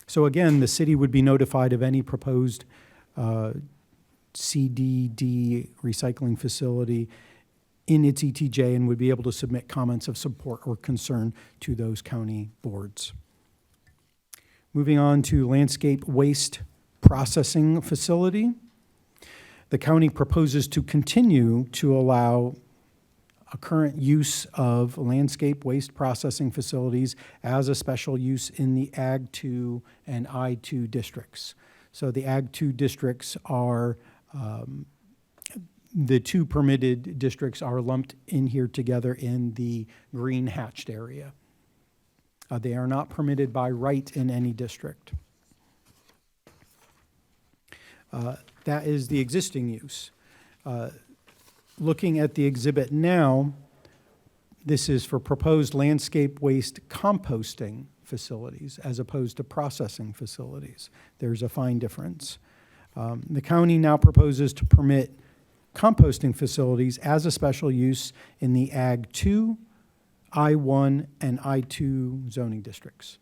So again, the city would be notified of any proposed CDD recycling facility in its ETJ and would be able to submit comments of support or concern to those county boards. Moving on to landscape waste processing facility. The county proposes to continue to allow a current use of landscape waste processing facilities as a special use in the Ag 2 and I-2 districts. So the Ag 2 districts are, the two permitted districts are lumped in here together in the green hatched area. They are not permitted by right in any district. That is the existing use. Looking at the exhibit now, this is for proposed landscape waste composting facilities as opposed to processing facilities. There's a fine difference. The county now proposes to permit composting facilities as a special use in the Ag 2, I-1, and I-2 zoning districts.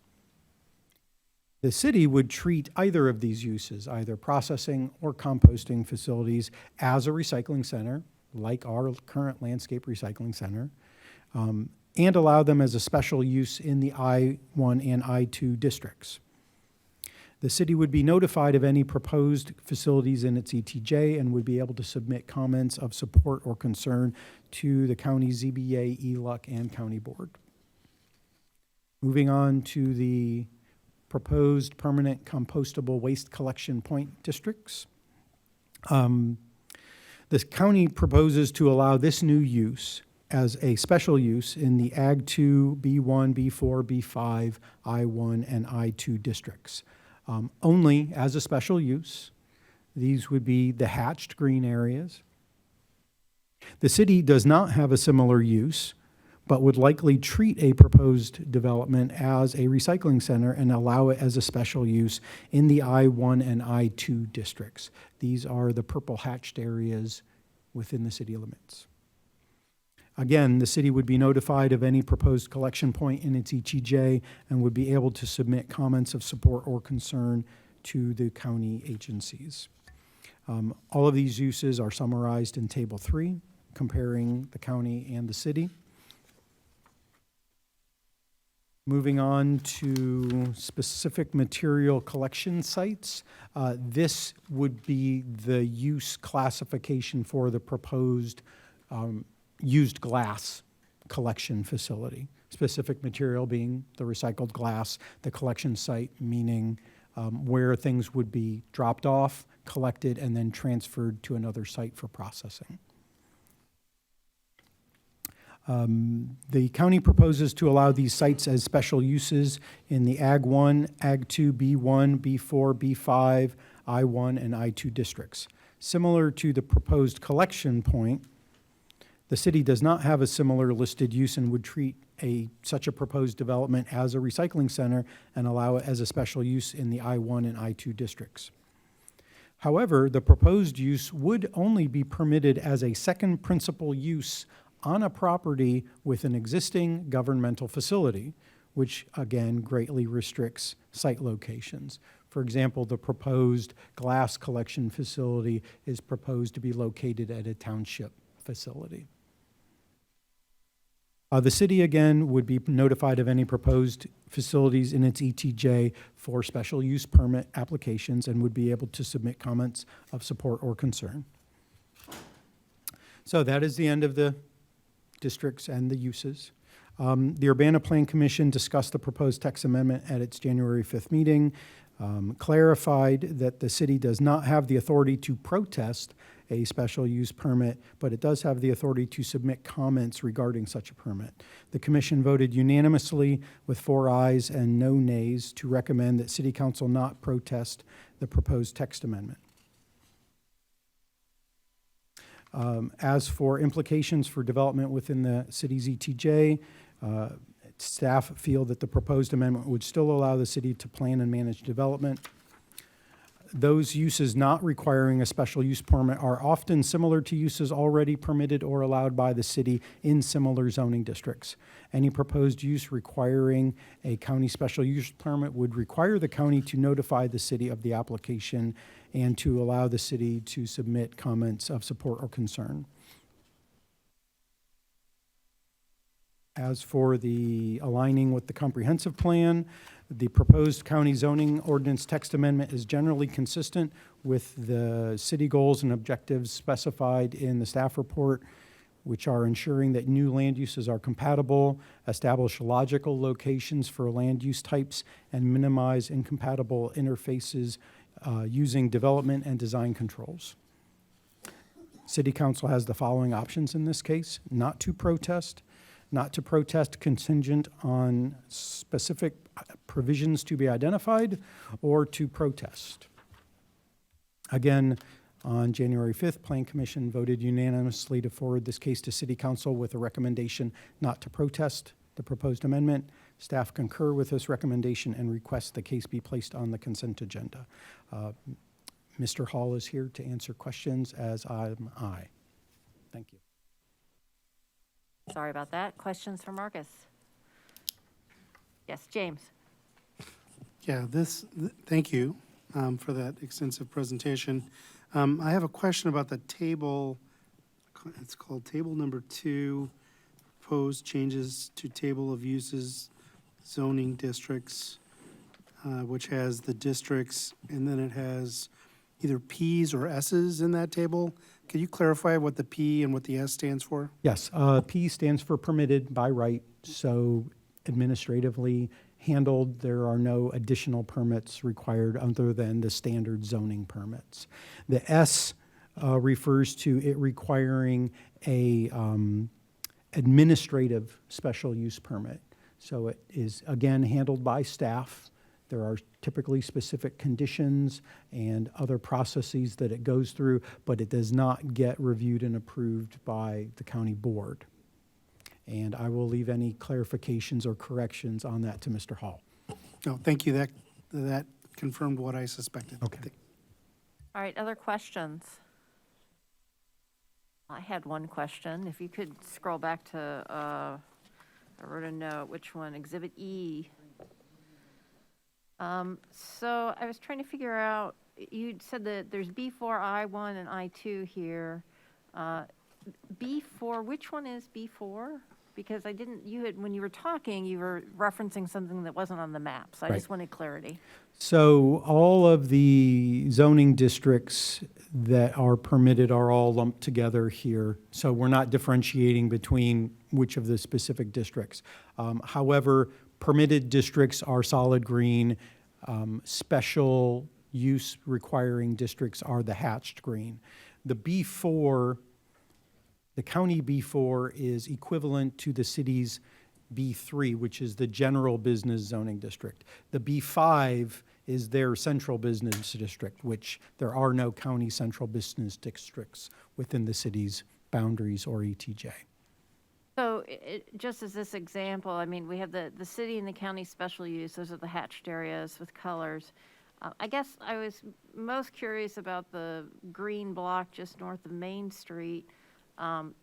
The city would treat either of these uses, either processing or composting facilities, as a recycling center, like our current landscape recycling center, and allow them as a special use in the I-1 and I-2 districts. The city would be notified of any proposed facilities in its ETJ and would be able to submit comments of support or concern to the county ZBA, ELUC, and county board. Moving on to the proposed permanent compostable waste collection point districts. The county proposes to allow this new use as a special use in the Ag 2, B1, B4, B5, I1, and I2 districts. Only as a special use. These would be the hatched green areas. The city does not have a similar use, but would likely treat a proposed development as a recycling center and allow it as a special use in the I-1 and I-2 districts. These are the purple hatched areas within the city limits. Again, the city would be notified of any proposed collection point in its ETJ and would be able to submit comments of support or concern to the county agencies. All of these uses are summarized in Table 3, comparing the county and the city. Moving on to specific material collection sites. This would be the use classification for the proposed used glass collection facility. Specific material being the recycled glass, the collection site meaning where things would be dropped off, collected, and then transferred to another site for processing. The county proposes to allow these sites as special uses in the Ag 1, Ag 2, B1, B4, B5, I1, and I2 districts. Similar to the proposed collection point, the city does not have a similar listed use and would treat such a proposed development as a recycling center and allow it as a special use in the I1 and I2 districts. However, the proposed use would only be permitted as a second principal use on a property with an existing governmental facility, which again greatly restricts site locations. For example, the proposed glass collection facility is proposed to be located at a township facility. The city, again, would be notified of any proposed facilities in its ETJ for special use permit applications and would be able to submit comments of support or concern. So that is the end of the districts and the uses. The Urbana Plan Commission discussed the proposed text amendment at its January 5th meeting, clarified that the city does not have the authority to protest a special use permit, but it does have the authority to submit comments regarding such a permit. The commission voted unanimously with 4 ayes and no nays to recommend that City Council not protest the proposed text amendment. As for implications for development within the city's ETJ, staff feel that the proposed amendment would still allow the city to plan and manage development. Those uses not requiring a special use permit are often similar to uses already permitted or allowed by the city in similar zoning districts. Any proposed use requiring a county special use permit would require the county to notify the city of the application and to allow the city to submit comments of support or concern. As for the aligning with the comprehensive plan, the proposed county zoning ordinance text amendment is generally consistent with the city goals and objectives specified in the staff report, which are ensuring that new land uses are compatible, establish logical locations for land use types, and minimize incompatible interfaces using development and design controls. City Council has the following options in this case: not to protest contingent on specific provisions to be identified, or to protest. Again, on January 5th, Plan Commission voted unanimously to forward this case to City Council with a recommendation not to protest the proposed amendment. Staff concur with this recommendation and request the case be placed on the consent agenda. Mr. Hall is here to answer questions, as am I. Thank you. Sorry about that. Questions for Marcus? Yes, James. Yeah, thank you for that extensive presentation. I have a question about the table. It's called Table Number 2, Proposed Changes to Table of Uses, Zoning Districts, which has the districts, and then it has either Ps or Ss in that table. Can you clarify what the P and what the S stands for? Yes, P stands for permitted by right, so administratively handled. There are no additional permits required other than the standard zoning permits. The S refers to it requiring a administrative special use permit. So it is, again, handled by staff. There are typically specific conditions and other processes that it goes through, but it does not get reviewed and approved by the county board. And I will leave any clarifications or corrections on that to Mr. Hall. No, thank you. That confirmed what I suspected. Okay. All right, other questions? I had one question. If you could scroll back to, I wrote a note, which one? Exhibit E. So I was trying to figure out, you said that there's B4, I1, and I2 here. B4, which one is B4? because I didn't, when you were talking, you were referencing something that wasn't on the map, so I just wanted clarity. So all of the zoning districts that are permitted are all lumped together here. So we're not differentiating between which of the specific districts. However, permitted districts are solid green. Special use requiring districts are the hatched green. The B4, the county B4 is equivalent to the city's B3, which is the general business zoning district. The B5 is their central business district, which there are no county central business districts within the city's boundaries or ETJ. So just as this example, I mean, we have the city and the county special use. Those are the hatched areas with colors. I guess I was most curious about the green block just north of Main Street. That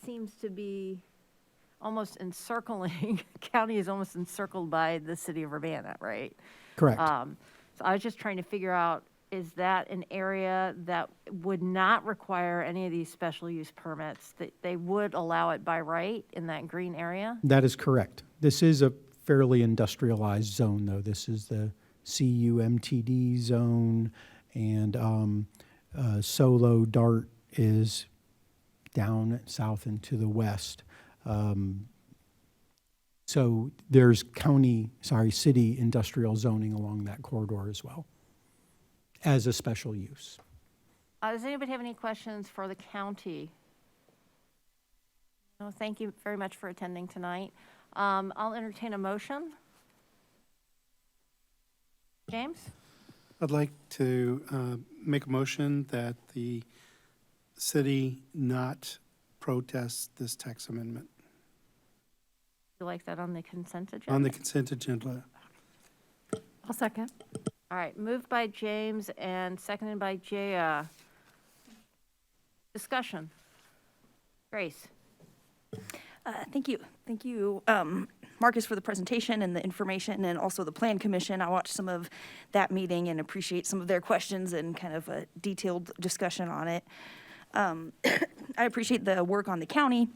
seems to be almost encircling, county is almost encircled by the city of Urbana, right? Correct. So I was just trying to figure out, is that an area that would not require any of these special use permits, that they would allow it by right in that green area? That is correct. This is a fairly industrialized zone, though. This is the CUMTD zone, and Solo Dart is down south and to the west. So there's city industrial zoning along that corridor as well, as a special use. Does anybody have any questions for the county? No, thank you very much for attending tonight. I'll entertain a motion. James? I'd like to make a motion that the city not protest this text amendment You like that on the consent agenda? on the consent agenda. I'll second. All right, moved by James and seconded by Jaya. Discussion. Grace? Thank you. Thank you, Marcus, for the presentation and the information, and also the Plan Commission. I watched some of that meeting and appreciate some of their questions and kind of a detailed discussion on it. I appreciate the work on the county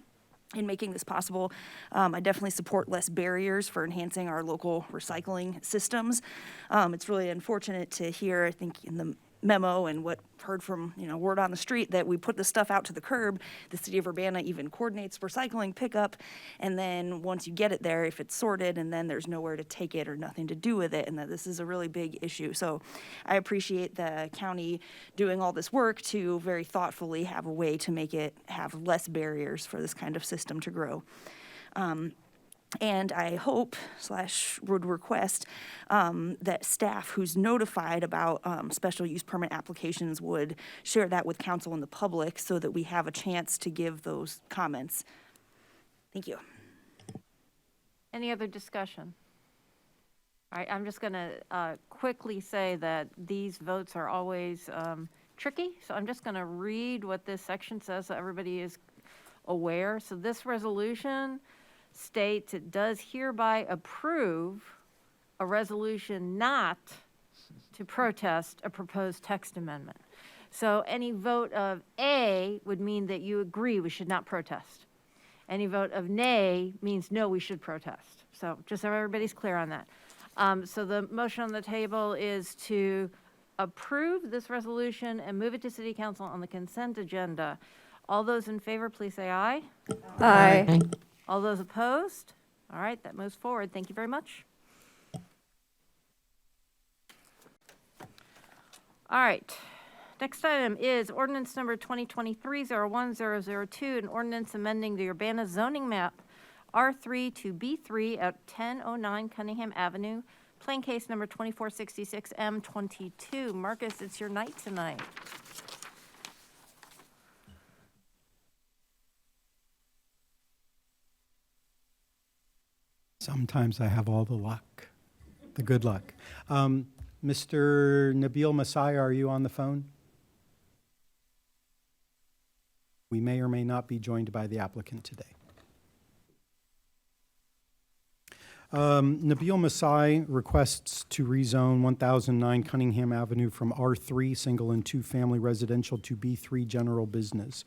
in making this possible. I definitely support less barriers for enhancing our local recycling systems. It's really unfortunate to hear, I think, in the memo and what heard from, word on the street, that we put the stuff out to the curb. The city of Urbana even coordinates recycling pickup, and then once you get it there, if it's sorted, and then there's nowhere to take it or nothing to do with it, and that this is a really big issue. So I appreciate the county doing all this work to very thoughtfully have a way to make it have less barriers for this kind of system to grow. And I hope / would request that staff who's notified about special use permit applications would share that with council and the public so that we have a chance to give those comments. Thank you. Any other discussion? All right, I'm just going to quickly say that these votes are always tricky, so I'm just going to read what this section says so everybody is aware. So this resolution states it does hereby approve a resolution not to protest a proposed text amendment. So any vote of A would mean that you agree we should not protest. Any vote of nay means no, we should protest. So just so everybody's clear on that. So the motion on the table is to approve this resolution and move it to City Council on the consent agenda. All those in favor, please say aye. Aye. All those opposed? All right, that moves forward. Thank you very much. All right, next item is ordinance number 2023-01002, an ordinance amending the Urbana zoning map R3 to B3 at 1009 Cunningham Avenue, plain case number 2466M22. Marcus, it's your night tonight. Sometimes I have all the luck, the good luck. Mr. Nabil Masai, are you on the phone? We may or may not be joined by the applicant today. Nabil Masai requests to rezone 1009 Cunningham Avenue from R3 single and two family residential to B3 general business.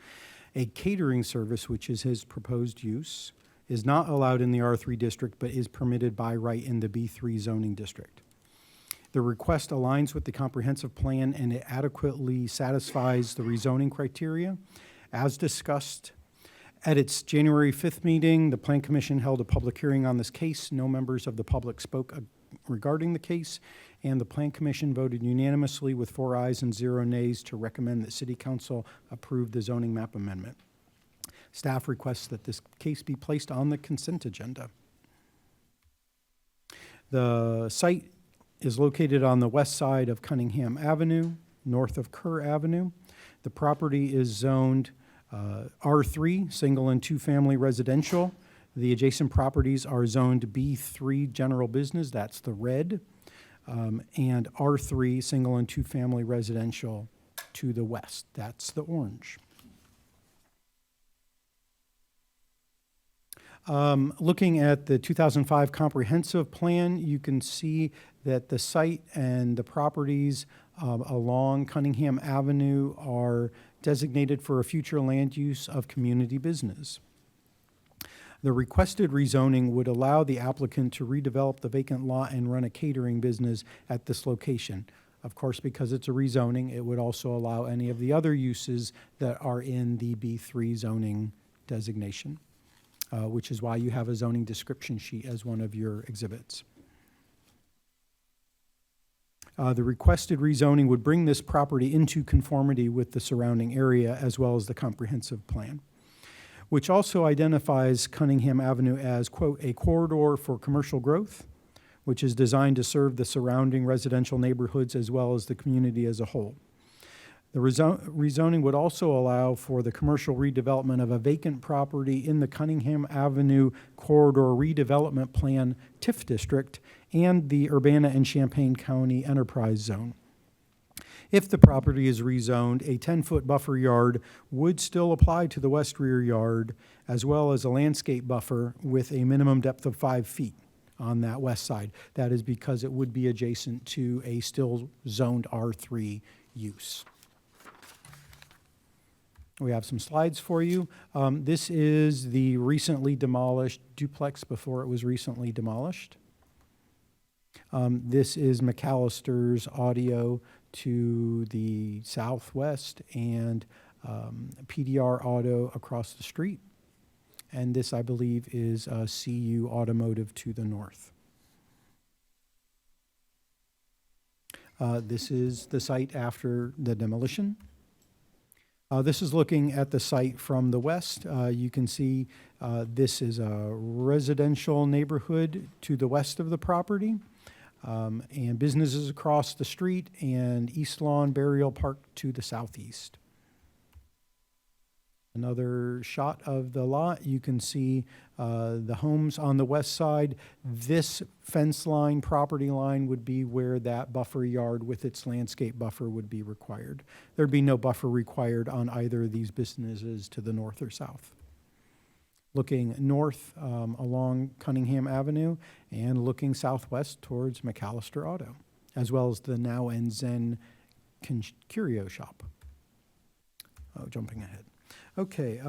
A catering service, which is his proposed use, is not allowed in the R3 district, but is permitted by right in the B3 zoning district. The request aligns with the comprehensive plan and it adequately satisfies the rezoning criteria. As discussed at its January 5th meeting, the Plan Commission held a public hearing on this case. No members of the public spoke regarding the case, and the Plan Commission voted unanimously with 4 ayes and 0 nays to recommend that City Council approve the zoning map amendment. Staff requests that this case be placed on the consent agenda. The site is located on the west side of Cunningham Avenue, north of Kerr Avenue. The property is zoned R3, single and two-family residential. The adjacent properties are zoned B3 general business, that's the red, and R3, single and two-family residential to the west, that's the orange. Looking at the 2005 comprehensive plan, you can see that the site and the properties along Cunningham Avenue are designated for a future land use of community business. The requested rezoning would allow the applicant to redevelop the vacant lot and run a catering business at this location. Of course, because it's a rezoning, it would also allow any of the other uses that are in the B3 zoning designation, which is why you have a zoning description sheet as one of your exhibits. The requested rezoning would bring this property into conformity with the surrounding area as well as the comprehensive plan, which also identifies Cunningham Avenue as, quote, a corridor for commercial growth, which is designed to serve the surrounding residential neighborhoods as well as the community as a whole. The rezoning would also allow for the commercial redevelopment of a vacant property in the Cunningham Avenue Corridor Redevelopment Plan TIF District and the Urbana and Champaign County Enterprise Zone. If the property is rezoned, a 10-foot buffer yard would still apply to the west rear yard, as well as a landscape buffer with a minimum depth of 5 feet on that west side. That is because it would be adjacent to a still zoned R3 use. We have some slides for you. This is the recently demolished duplex before it was recently demolished. This is McAllister's Audio to the southwest and PDR Auto across the street. And this, I believe, is CU Automotive to the north. This is the site after the demolition. This is looking at the site from the west. You can see this is a residential neighborhood to the west of the property, and businesses across the street, and East Lawn Burial Park to the southeast. Another shot of the lot, you can see the homes on the west side. This fence line, property line, would be where that buffer yard with its landscape buffer would be required. There'd be no buffer required on either of these businesses to the north or south. Looking north along Cunningham Avenue and looking southwest towards McAllister Auto, as well as the Now and Zen Curio Shop. Oh, jumping ahead. Okay,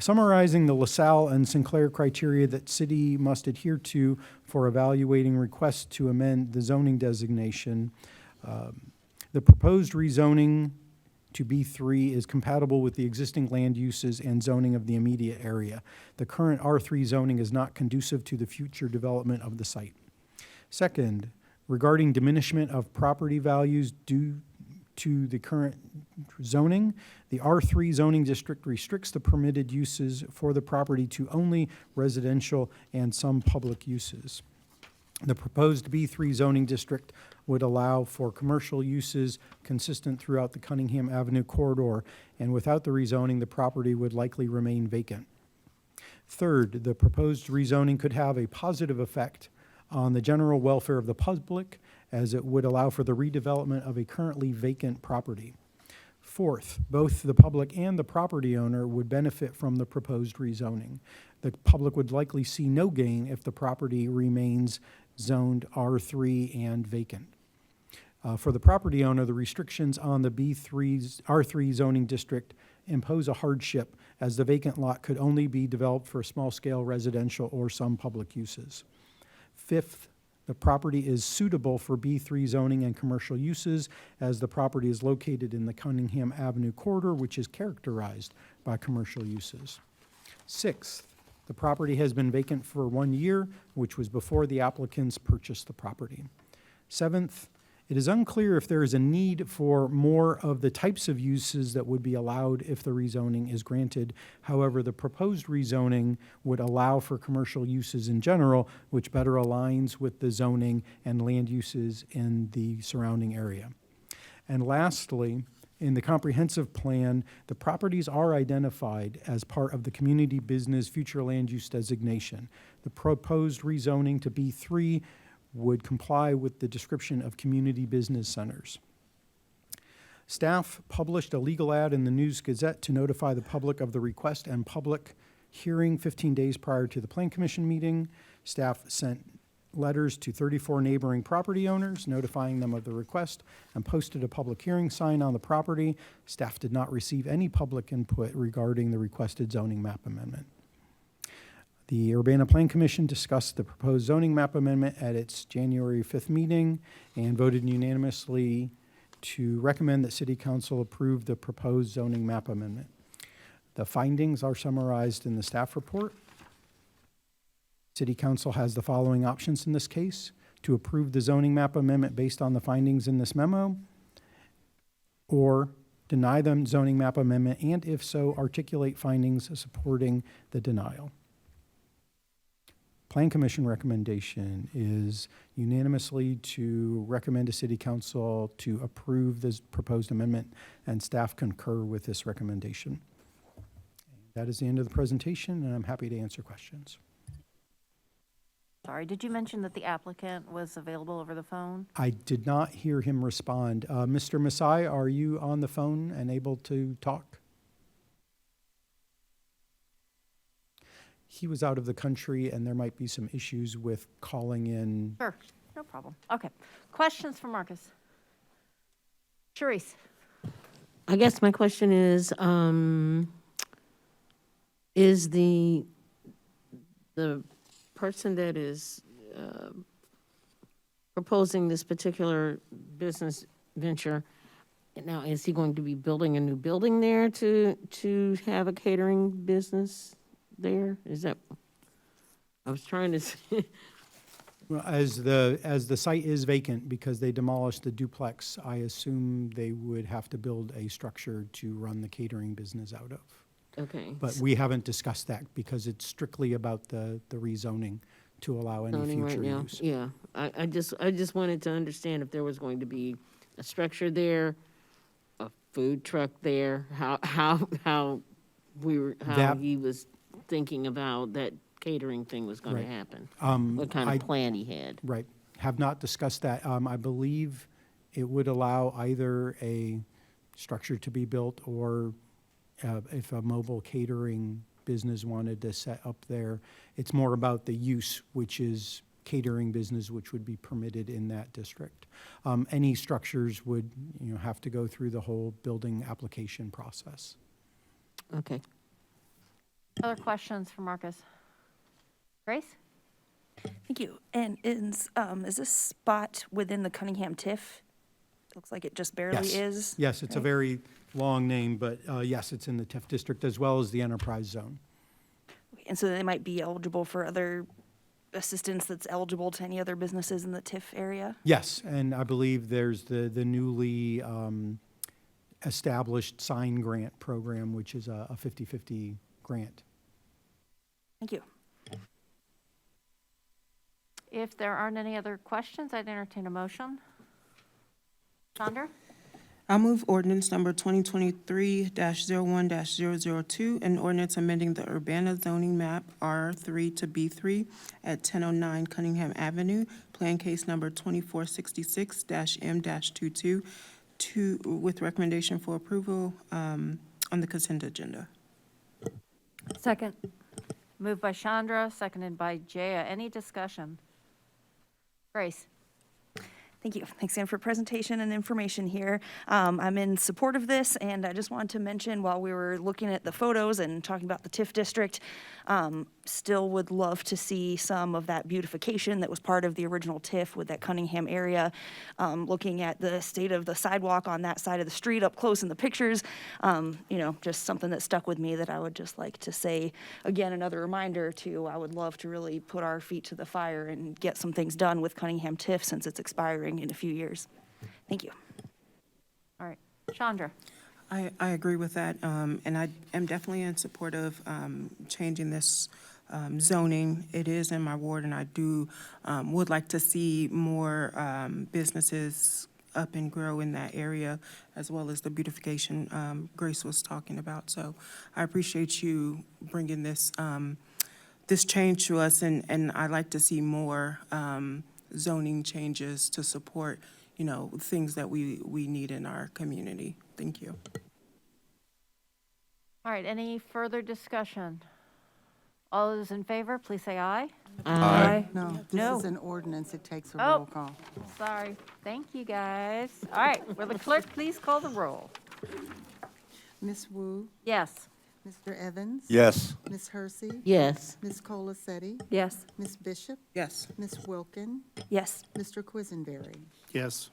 summarizing the LaSalle and Sinclair criteria that city must adhere to for evaluating requests to amend the zoning designation. The proposed rezoning to B3 is compatible with the existing land uses and zoning of the immediate area. The current R3 zoning is not conducive to the future development of the site. Second, regarding diminishment of property values due to the current zoning, the R3 zoning district restricts the permitted uses for the property to only residential and some public uses. The proposed B3 zoning district would allow for commercial uses consistent throughout the Cunningham Avenue corridor, and without the rezoning, the property would likely remain vacant. Third, the proposed rezoning could have a positive effect on the general welfare of the public, as it would allow for the redevelopment of a currently vacant property. Fourth, both the public and the property owner would benefit from the proposed rezoning. The public would likely see no gain if the property remains zoned R3 and vacant. For the property owner, the restrictions on the R3 zoning district impose a hardship, as the vacant lot could only be developed for small-scale residential or some public uses. Fifth, the property is suitable for B3 zoning and commercial uses, as the property is located in the Cunningham Avenue corridor, which is characterized by commercial uses. Sixth, the property has been vacant for 1 year, which was before the applicants purchased the property. Seventh, it is unclear if there is a need for more of the types of uses that would be allowed if the rezoning is granted. However, the proposed rezoning would allow for commercial uses in general, which better aligns with the zoning and land uses in the surrounding area. And lastly, in the comprehensive plan, the properties are identified as part of the community business future land use designation. The proposed rezoning to B3 would comply with the description of community business centers. Staff published a legal ad in the News Gazette to notify the public of the request and public hearing 15 days prior to the Plan Commission meeting. Staff sent letters to 34 neighboring property owners notifying them of the request and posted a public hearing sign on the property. Staff did not receive any public input regarding the requested zoning map amendment. The Urbana Plan Commission discussed the proposed zoning map amendment at its January 5th meeting and voted unanimously to recommend that City Council approve the proposed zoning map amendment. The findings are summarized in the staff report. City Council has the following options in this case: to approve the zoning map amendment based on the findings in this memo, or deny the zoning map amendment, and if so, articulate findings supporting the denial. Plan Commission recommendation is unanimously to recommend to City Council to approve this proposed amendment, and staff concur with this recommendation. That is the end of the presentation, and I'm happy to answer questions. Sorry, did you mention that the applicant was available over the phone? I did not hear him respond. Mr. Masai, are you on the phone and able to talk? He was out of the country, and there might be some issues with calling in. Sure, no problem. Okay. Questions for Marcus? Sharice? I guess my question is the person that is proposing this particular business venture, now, is he going to be building a new building there to have a catering business there? Is that, I was trying to see. Well, as the site is vacant because they demolished the duplex, I assume they would have to build a structure to run the catering business out of. Okay. But we haven't discussed that because it's strictly about the rezoning to allow any Zoning future right now. use. Yeah, I just wanted to understand if there was going to be a structure there, a food truck there, how That- he was thinking about that catering thing was going Right. to happen. What kind I- of plan he had. Right. Have not discussed that. I believe it would allow either a structure to be built or if a mobile catering business wanted to set up there. It's more about the use, which is catering business, which would be permitted in that district. Any structures would, have to go through the whole building application process. Okay. Other questions for Marcus? Grace? Thank you. And is this spot within the Cunningham TIF? Looks like it just barely Yes. is. Yes, it's a right? very long name, but yes, it's in the TIF district as well as the enterprise zone. And so they might be eligible for other assistance that's eligible to any other businesses in the TIF area? Yes, and I believe there's the newly established sign grant program, which is a 50/50 grant. Thank you. If there aren't any other questions, I'd entertain a motion. Chandra? I'll move ordinance number 2023-01-002, an ordinance amending the Urbana zoning map R3 to B3 at 1009 Cunningham Avenue, plan case number 2466-M-22, with recommendation for approval on the consent agenda. Second. Moved by Chandra, seconded by Jaya. Any discussion? Grace? Thank you. Thanks again for presentation and information here. I'm in support of this, and I just wanted to mention while we were looking at the photos and talking about the TIF district, still would love to see some of that beautification that was part of the original TIF with that Cunningham area. Looking at the state of the sidewalk on that side of the street up close in the pictures, you know, just something that stuck with me that I would just like to say, again, another reminder to, I would love to really put our feet to the fire and get some things done with Cunningham TIF since it's expiring in a few years. Thank you. All right, Chandra. I agree with that, and I am definitely in support of changing this zoning. It is in my ward, and I do would like to see more businesses up and grow in that area, as well as the beautification Grace was talking about. So I appreciate you bringing this this change to us, and I'd like to see more zoning changes to support, you know, things that we need in our community. Thank you. All right, any further discussion? All those in favor, please say aye. Aye. No, this No. is an ordinance. It takes a Oh. roll call. Sorry. Thank you, guys. All right, will the clerk please call the roll? Ms. Wu, Yes. Mr. Evans? Yes. Ms. Hersey? Yes. Ms. Colacetti? Yes. Ms. Bishop? Yes. Ms. Wilkin? Yes. Mr. Quisenberry? Yes.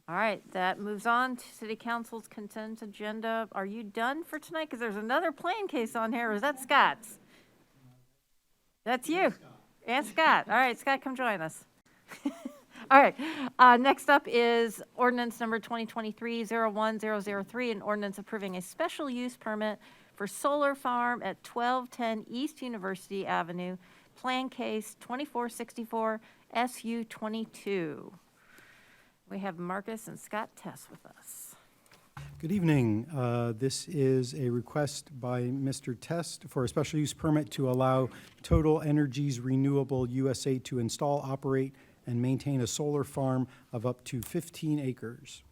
All right, that moves on to City Council's consent agenda. Are you done for tonight? Because there's another plane case on here. Or is that Scott's? That's you. And Scott. All right, Scott, come join us. All right, next up is ordinance number 2023-01003, an ordinance approving a special use permit for solar farm at 1210 East University Avenue, plan case 2464 SU 22. We have Marcus and Scott Tess with us. Good evening. This is a request by Mr. Test for a special use permit to allow Total Energies Renewable USA to install, operate, and maintain a solar farm of up to 15 acres.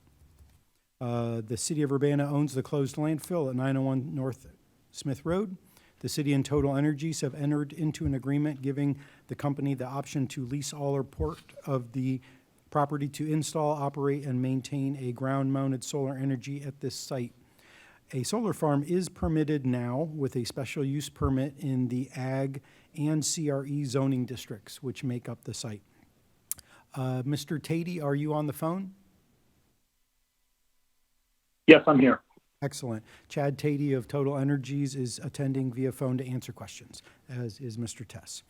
The City of Urbana owns the closed landfill at 901 North Smith Road. The city and Total Energies have entered into an agreement giving the company the option to lease all or part of the property to install, operate, and maintain a ground-mounted solar energy at this site. A solar farm is permitted now with a special use permit in the Ag and CRE zoning districts, which make up the site. Mr. Tatey, are you on the phone? Yes, I'm here. Excellent. Chad Tatey of Total Energies is attending via phone to answer questions, as is Mr. Tess.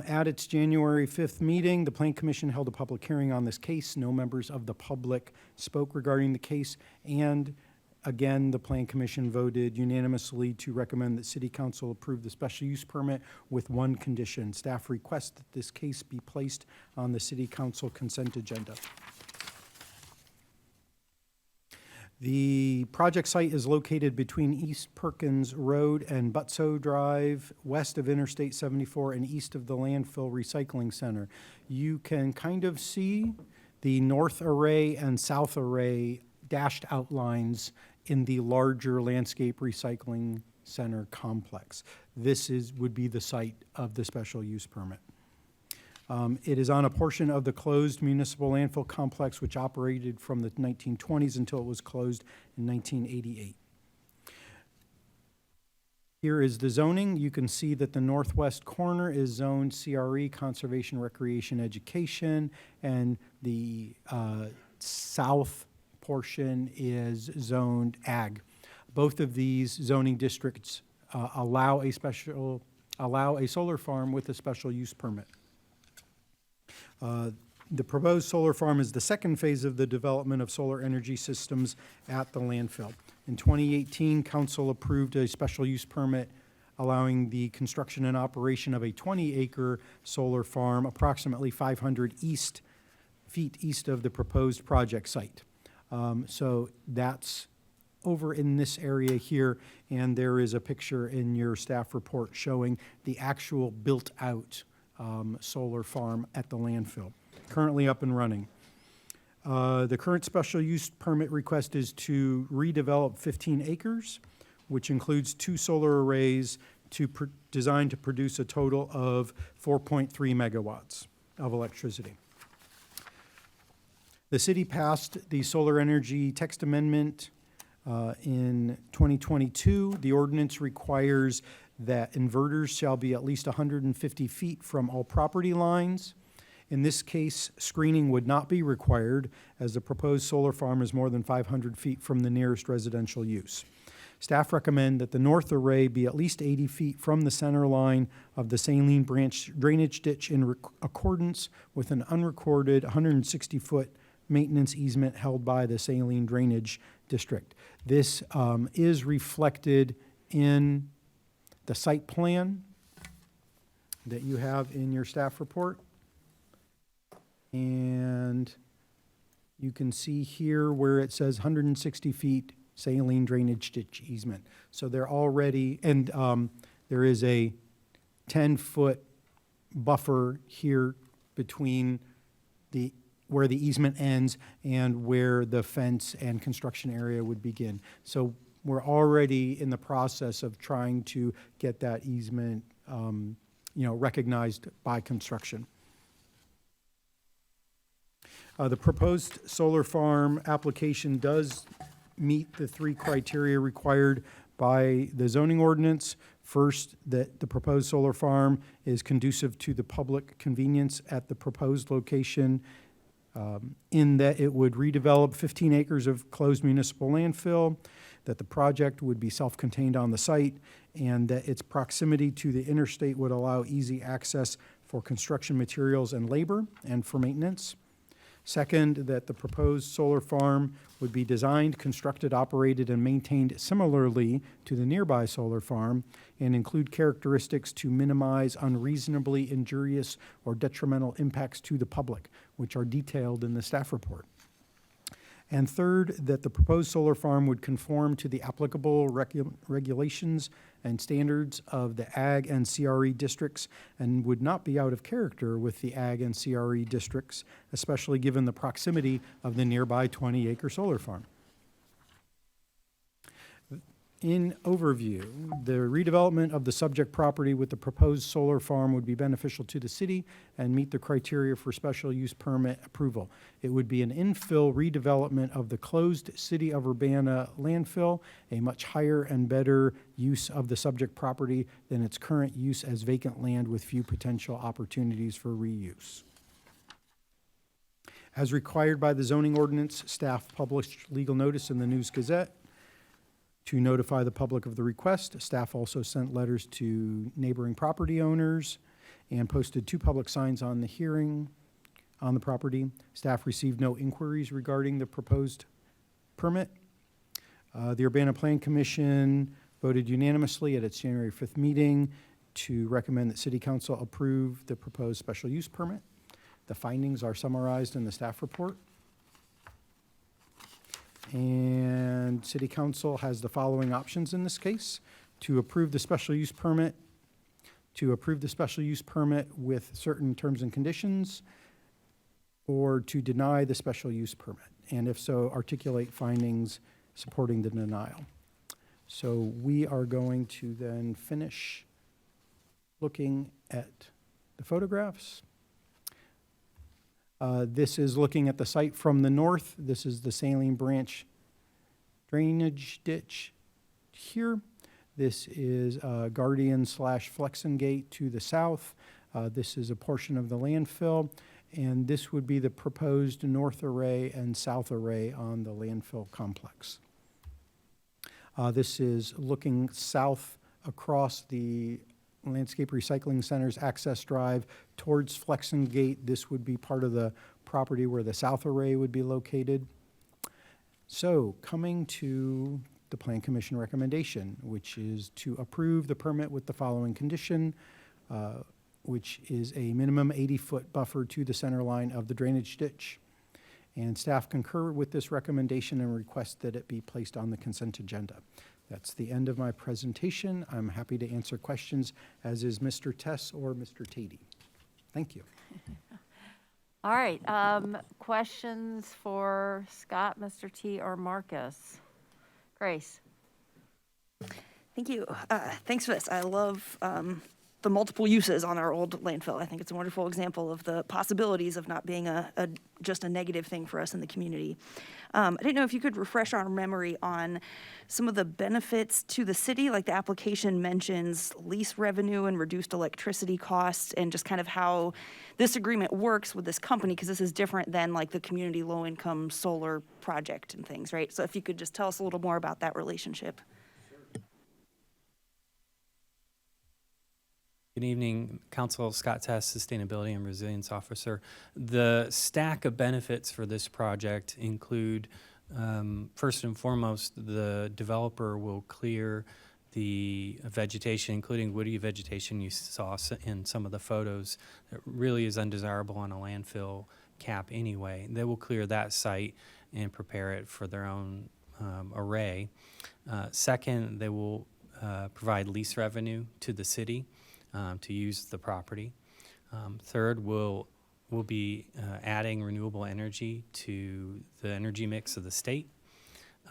At its January 5th meeting, the Plan Commission held a public hearing on this case. No members of the public spoke regarding the case, and again, the Plan Commission voted unanimously to recommend that City Council approve the special use permit with one condition. Staff requests that this case be placed on the City Council consent agenda. The project site is located between East Perkins Road and Butso Drive, west of Interstate 74 and east of the landfill recycling center. You can kind of see the north array and south array dashed outlines in the larger landscape recycling center complex. This would be the site of the special use permit. It is on a portion of the closed municipal landfill complex which operated from the 1920s until it was closed in 1988. Here is the zoning. You can see that the northwest corner is zoned CRE, Conservation, Recreation, Education, and the south portion is zoned Ag. Both of these zoning districts allow a solar farm with a special use permit. The proposed solar farm is the second phase of the development of solar energy systems at the landfill. In 2018, Council approved a special use permit allowing the construction and operation of a 20-acre solar farm approximately 500 feet east of the proposed project site. So that's over in this area here, and there is a picture in your staff report showing the actual built-out solar farm at the landfill, currently up and running. The current special use permit request is to redevelop 15 acres, which includes 2 solar arrays designed to produce a total of 4.3 megawatts of electricity. The city passed the solar energy text amendment in 2022. The ordinance requires that inverters shall be at least 150 feet from all property lines. In this case, screening would not be required, as the proposed solar farm is more than 500 feet from the nearest residential use. Staff recommend that the north array be at least 80 feet from the center line of the Saline Branch drainage ditch in accordance with an unrecorded 160-foot maintenance easement held by the Saline Drainage District. This is reflected in the site plan that you have in your staff report. And you can see here where it says 160 feet saline drainage ditch easement. So they're already, and there is a 10-foot buffer here between where the easement ends and where the fence and construction area would begin. So we're already in the process of trying to get that easement, recognized by construction. The proposed solar farm application does meet the 3 criteria required by the zoning ordinance. First, that the proposed solar farm is conducive to the public convenience at the proposed location, in that it would redevelop 15 acres of closed municipal landfill, that the project would be self-contained on the site, and that its proximity to the interstate would allow easy access for construction materials and labor and for maintenance. Second, that the proposed solar farm would be designed, constructed, operated, and maintained similarly to the nearby solar farm and include characteristics to minimize unreasonably injurious or detrimental impacts to the public, which are detailed in the staff report. And third, that the proposed solar farm would conform to the applicable regulations and standards of the Ag and CRE districts and would not be out of character with the Ag and CRE districts, especially given the proximity of the nearby 20-acre solar farm. In overview, the redevelopment of the subject property with the proposed solar farm would be beneficial to the city and meet the criteria for special use permit approval. It would be an infill redevelopment of the closed City of Urbana landfill, a much higher and better use of the subject property than its current use as vacant land with few potential opportunities for reuse. As required by the zoning ordinance, staff published legal notice in the News Gazette. To notify the public of the request, staff also sent letters to neighboring property owners and posted 2 public signs on the hearing on the property. Staff received no inquiries regarding the proposed permit. The Urbana Plan Commission voted unanimously at its January 5th meeting to recommend that City Council approve the proposed special use permit. The findings are summarized in the staff report. And City Council has the following options in this case: to approve the special use permit, to approve the special use permit with certain terms and conditions, or to deny the special use permit, and if so, articulate findings supporting the denial. So we are going to then finish looking at the photographs. This is looking at the site from the north. This is the Saline Branch drainage ditch here. This is Guardian / Flexen Gate to the south. This is a portion of the landfill, and this would be the proposed north array and south array on the landfill complex. This is looking south across the Landscape Recycling Center's access drive towards Flexen Gate. This would be part of the property where the south array would be located. So coming to the Plan Commission recommendation, which is to approve the permit with the following condition, which is a minimum 80-foot buffer to the center line of the drainage ditch. And staff concur with this recommendation and request that it be placed on the consent agenda. That's the end of my presentation. I'm happy to answer questions, as is Mr. Tess or Mr. Tatey. Thank you. All right, questions for Scott, Mr. T, or Marcus? Grace? Thank you. Thanks for this. I love the the multiple uses on our old landfill. I think it's a wonderful example of the possibilities of not being just a negative thing for us in the community. I didn't know if you could refresh our memory on some of the benefits to the city, like the application mentions lease revenue and reduced electricity costs, and just kind of how this agreement works with this company, because this is different than like the community low-income solar project and things, right? So if you could just tell us a little more about that relationship. Good evening, Council. Scott Test, Sustainability and Resilience Officer. The stack of benefits for this project include, first and foremost, the developer will clear the vegetation, including woody vegetation you saw in some of the photos that really is undesirable on a landfill cap anyway. They will clear that site and prepare it for their own array. Second, they will provide lease revenue to the city to use the property. Third, we'll be adding renewable energy to the energy mix of the state.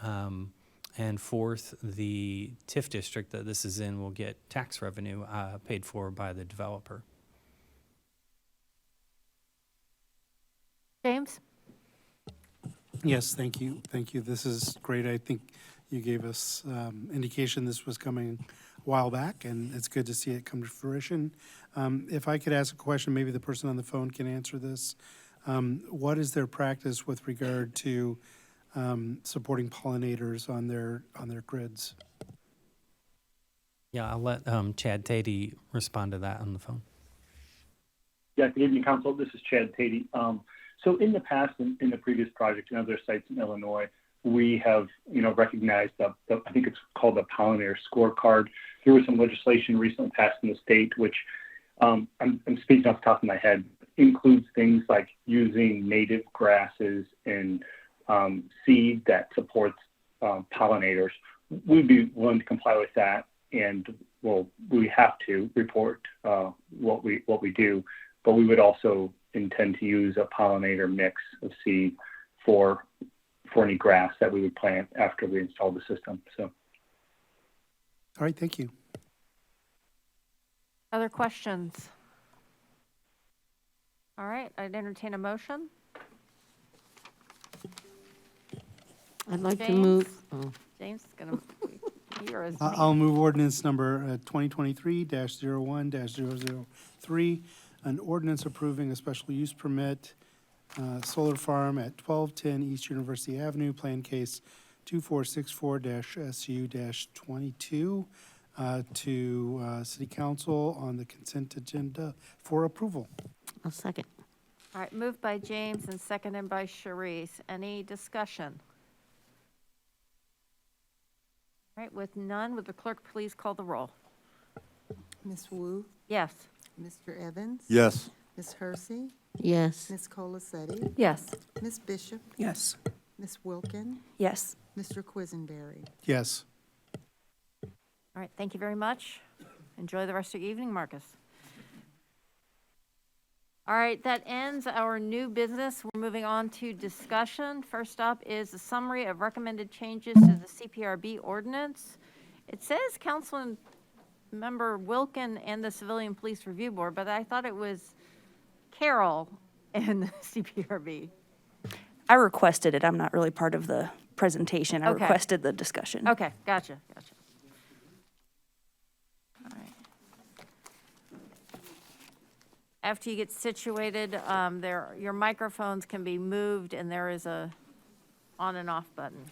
And fourth, the TIF district that this is in will get tax revenue paid for by the developer. James? Yes, thank you. Thank you. This is great. I think you gave us indication this was coming a while back, and it's good to see it come to fruition. If I could ask a question, maybe the person on the phone can answer this. What is their practice with regard to supporting pollinators on their grids? Yeah, I'll let Chad Tatey respond to that on the phone. Yeah, good evening, Council. This is Chad Tatey. So in the past, in the previous project and other sites in Illinois, we have, recognized I think it's called the pollinator scorecard. There was some legislation recently passed in the state, which I'm speaking off the top of my head, includes things like using native grasses and seed that supports pollinators. We'd be willing to comply with that, and we have to report what we do, but we would also intend to use a pollinator mix of seed for any grass that we would plant after we install the system. So, all right, thank you. Other questions? All right, I'd entertain a motion. I'd like to James? move. Oh. James is going to, you're as I'll move ordinance number 2023-01-003, an ordinance approving a special use permit, solar farm at 1210 East University Avenue, plan case 2464-SU-22, to City Council on the consent agenda for approval. I'll second. All right, moved by James and seconded by Sharice. Any discussion? All right, with none, would the clerk please call the roll? Ms. Wu? Yes. Mr. Evans? Yes. Ms. Hersey? Yes. Ms. Colacetti? Yes. Ms. Bishop? Yes. Ms. Wilkin? Yes. Mr. Quisenberry? Yes. All right, thank you very much. Enjoy the rest of your evening, Marcus. All right, that ends our new business. We're moving on to discussion. First up is a summary of recommended changes to the CPRB ordinance. It says Councilmember Wilkin and the Civilian Police Review Board, but I thought it was Carol and the CPRB. I requested it. I'm not really part of the presentation. I Okay. requested the discussion. Okay, gotcha. All right. After you get situated, your microphones can be moved, and there is a on and off button.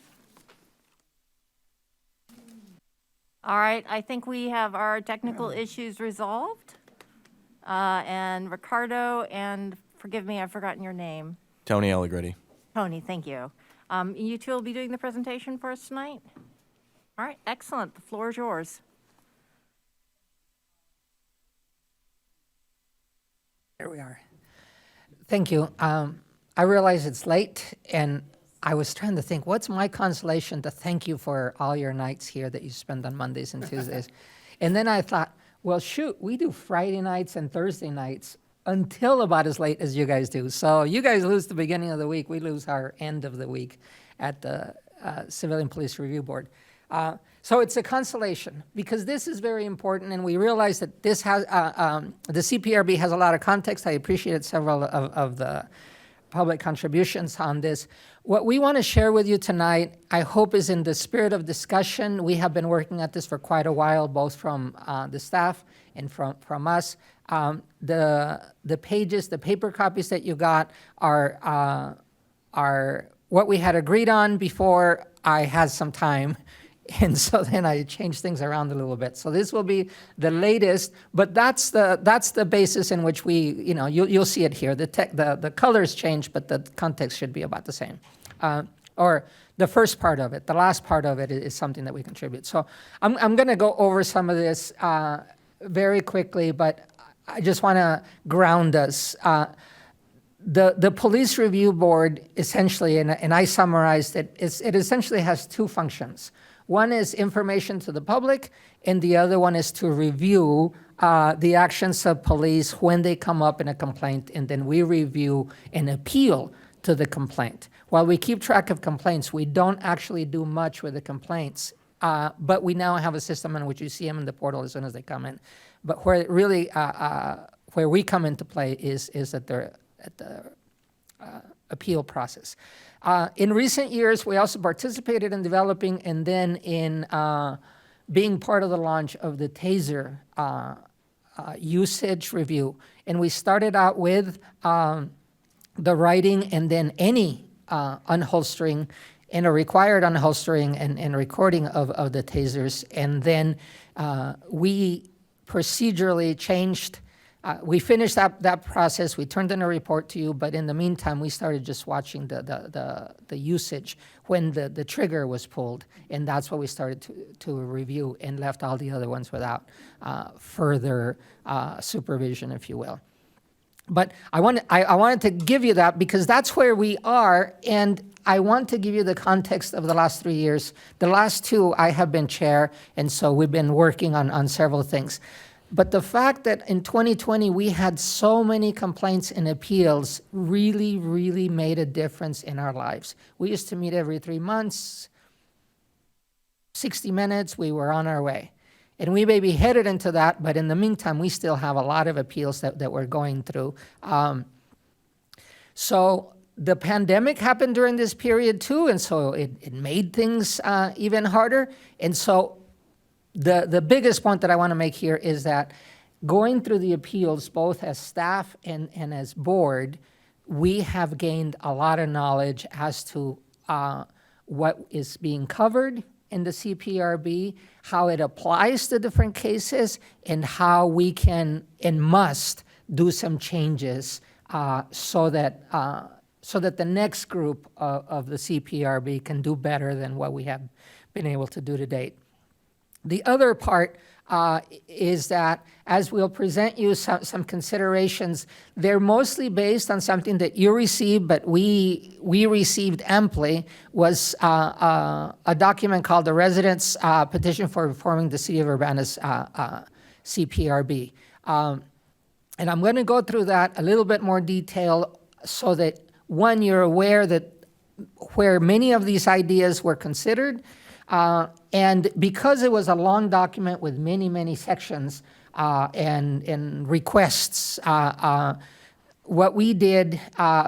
All right, I think we have our technical issues resolved. And Ricardo, and forgive me, I've forgotten your name. Tony Allegretti. Tony, thank you. You two will be doing the presentation for us tonight? All right, excellent. The floor is yours. There we are. Thank you. I realize it's late, and I was trying to think, what's my consolation to thank you for all your nights here that you spend on Mondays and Tuesdays? And then I thought, well, shoot, we do Friday nights and Thursday nights until about as late as you guys do. So you guys lose the beginning of the week. We lose our end of the week at the Civilian Police Review Board. So it's a consolation, because this is very important, and we realize that this has, the CPRB has a lot of context. I appreciated several of the public contributions on this. What we want to share with you tonight, I hope, is in the spirit of discussion. We have been working at this for quite a while, both from the staff and from us. The pages, the paper copies that you got are what we had agreed on before I had some time. And so then I changed things around a little bit. So this will be the latest, but that's the basis in which we, you'll see it here. The colors change, but the context should be about the same. Or the first part of it. The last part of it is something that we contribute. So I'm going to go over some of this very quickly, but I just want to ground us. The Police Review Board essentially, and I summarized it, it essentially has two functions. One is information to the public, and the other one is to review the actions of police when they come up in a complaint, and then we review and appeal to the complaint. While we keep track of complaints, we don't actually do much with the complaints, but we now have a system in which you see them in the portal as soon as they come in. But where it really, where we come into play is at the appeal process. In recent years, we also participated in developing and then in being part of the launch of the TASER usage review. And we started out with the writing and then any unholstering and a required unholstering and recording of the TASERs. And then we procedurally changed. We finished that process. We turned in a report to you, but in the meantime, we started just watching the usage when the trigger was pulled, and that's what we started to review and left all the other ones without further supervision, if you will. But I wanted to give you that because that's where we are, and I want to give you the context of the last 3 years. The last 2, I have been chair, and so we've been working on several things. But the fact that in 2020 we had so many complaints and appeals really, really made a difference in our lives. We used to meet every 3 months, 60 minutes, we were on our way. And we may be headed into that, but in the meantime, we still have a lot of appeals that we're going through. So the pandemic happened during this period too, and so it made things even harder. And so the biggest point that I want to make here is that going through the appeals, both as staff and as board, we have gained a lot of knowledge as to what is being covered in the CPRB, how it applies to different cases, and how we can and must do some changes so that the next group of the CPRB can do better than what we have been able to do to date. The other part is that as we'll present you some considerations, they're mostly based on something that you received, but we received amply, was a document called the Residents' Petition for Reforming the City of Urbana's CPRB. And I'm going to go through that a little bit more detail so that, one, you're aware that where many of these ideas were considered, and because it was a long document with many, many sections and requests, what we did,